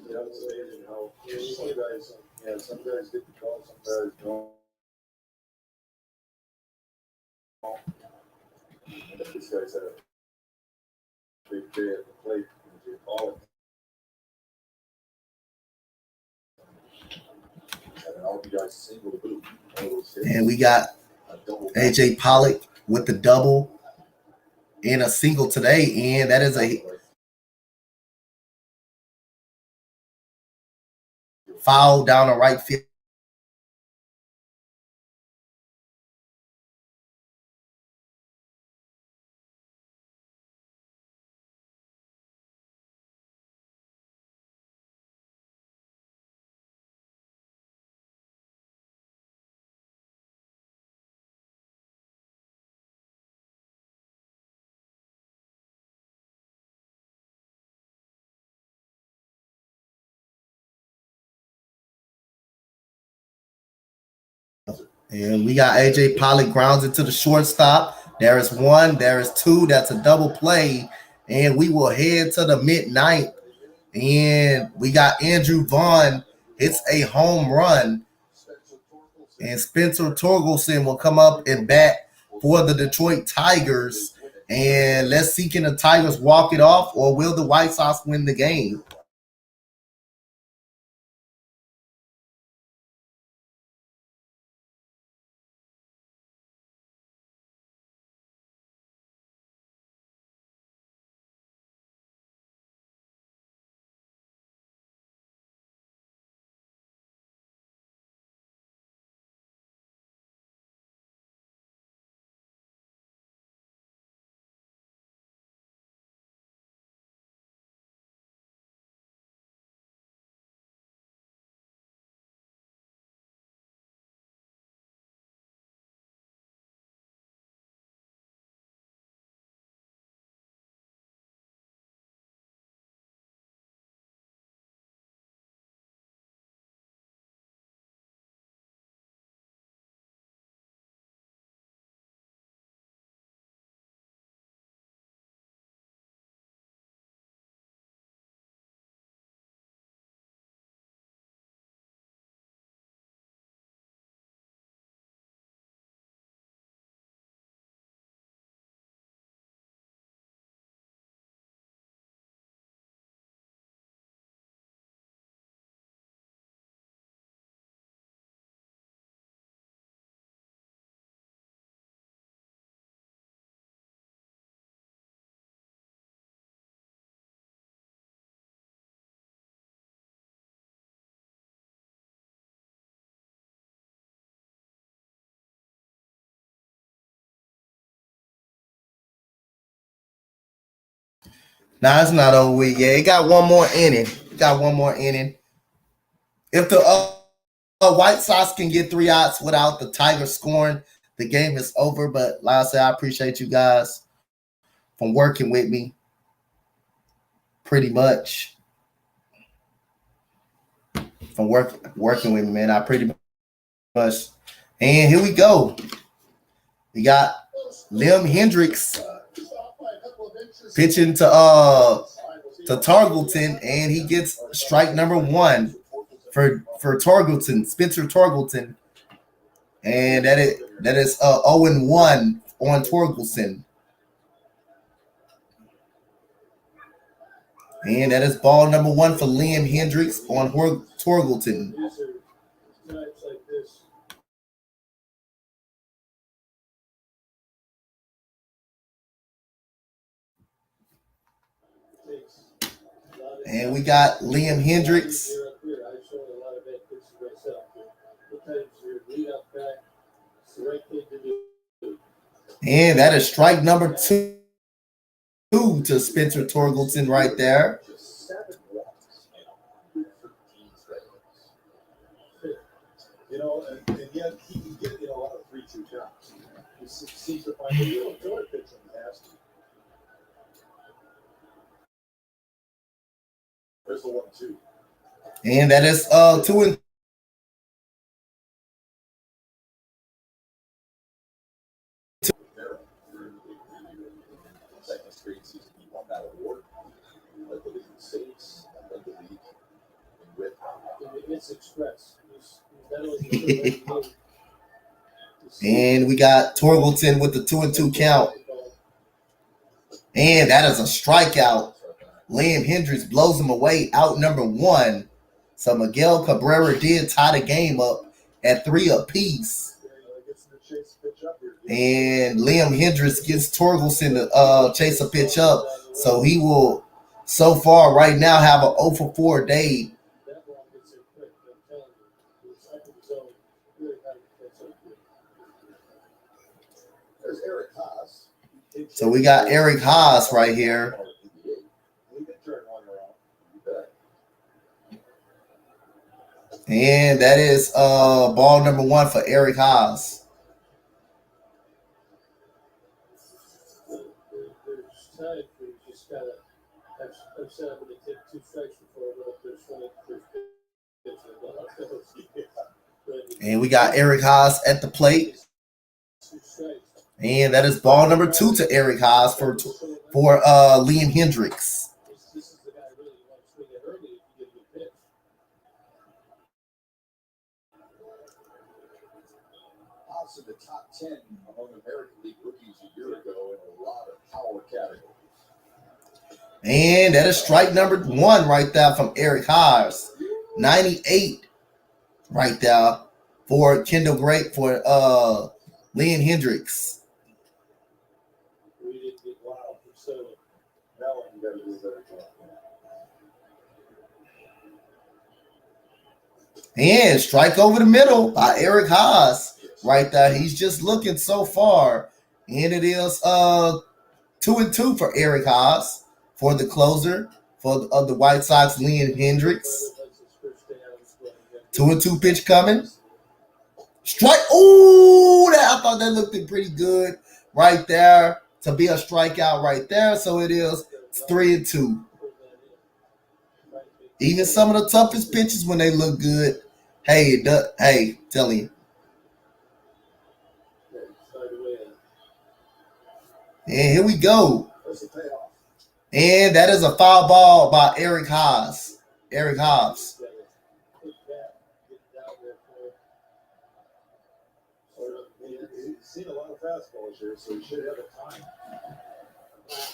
yeah, it's amazing how some guys get the call, some guys don't. And if this guy's had a big day at the plate, you call it. And an RBI single to boot. And we got AJ Pollock with the double and a single today. And that is a foul down the right field. And we got AJ Pollock grounds into the shortstop. There is one, there is two. That's a double play. And we will head to the mid-ninth. And we got Andrew Vaughn hits a home run. And Spencer Torkelson will come up and bat for the Detroit Tigers. And let's see, can the Tigers walk it off, or will the White Sox win the game? Nah, it's not over with. Yeah, it got one more inning. If the White Sox can get 3 outs without the Tigers scoring, the game is over. But like I said, I appreciate you guys from working with me pretty much. From working with me, man. I pretty much. And here we go. We got Liam Hendricks pitching to Targleton, and he gets strike number 1 for Targleton, Spencer Targleton, and that is 0-1 on Torkelson. And that is ball number 1 for Liam Hendricks on Torkelton. These are times like this. And we got Liam Hendricks. I've shown a lot of bad pitches myself. Sometimes your lead up back, it's the right thing to do. And that is strike number 2 to Spencer Torkelson right there. Just 7 walks and 113 strikeouts. You know, and yet he can get, a lot of 3-2 counts. He seems to find a real joy pitching the has to. There's the 1-2. And that is 2-2. Second straight season, he won that award. Led the league in saves, led the league in whip. It's express. And we got Torkelson with the 2-2 count. And that is a strikeout. Liam Hendricks blows him away, out number 1. So Miguel Cabrera did tie the game up at 3 apiece. And Liam Hendricks gets Torkelson to chase a pitch up. So he will, so far right now, have an 0-for-4 day. There's Eric Haas. So we got Eric Haas right here. And that is ball number 1 for Eric Haas. There's times where you just gotta. I've said I'm gonna take 2 strikes before I go up there swinging first pitch. And we got Eric Haas at the plate. 2 strikes. And that is ball number 2 to Eric Haas for Liam Hendricks. This is the guy I really want to swing at early if you get a good pitch. Haas in the top 10 among American League rookies a year ago in a lot of power categories. And that is strike number 1 right there from Eric Haas. 98 right there for Kendall Gray for Liam Hendricks. We didn't get wild for so. That one you got to do a better job. And strike over the middle by Eric Haas right there. He's just looking so far. And it is 2-2 for Eric Haas for the closer for the White Sox, Liam Hendricks. 2-2 pitch coming. Strike. Ooh, I thought that looked pretty good right there to be a strikeout right there. So it is 3-2. Even some of the toughest pitches when they look good. Hey, telling you. And here we go. And that is a foul ball by Eric Haas. Eric Haas. He's seen a lot of fastballs here, so he should have a time.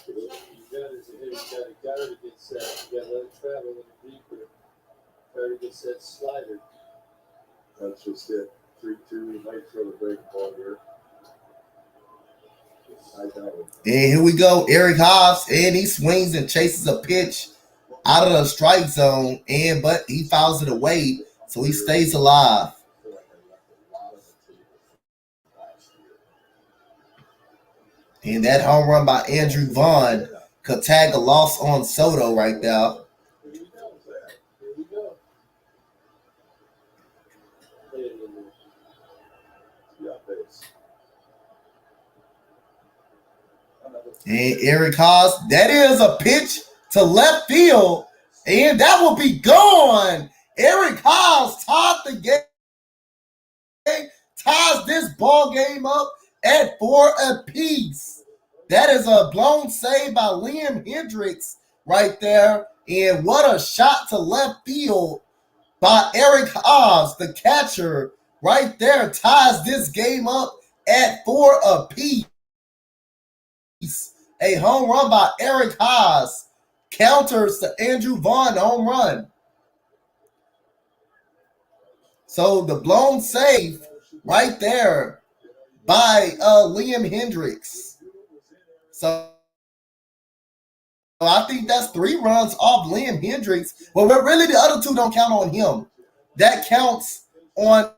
You got to get set. You got to let it travel a little deeper. Try to get that slider. That's just it. 3-2. He might throw the breaking ball here. And here we go. Eric Haas, and he swings and chases a pitch out of the strike zone, but he fouls it away, so he stays alive. And that home run by Andrew Vaughn could tag a loss on Soto right there. Here we go, Zach. Here we go. Yeah, base. And Eric Haas, that is a pitch to left field, and that will be gone. Eric Haas tied the game, ties this ball game up at 4 apiece. That is a blown save by Liam Hendricks right there, and what a shot to left field by Eric Haas, the catcher, right there ties this game up at 4 apiece. A home run by Eric Haas counters the Andrew Vaughn home run. So the blown save right there by Liam Hendricks. So I think that's 3 runs off Liam Hendricks. Well, really the other 2 don't count on him. That counts on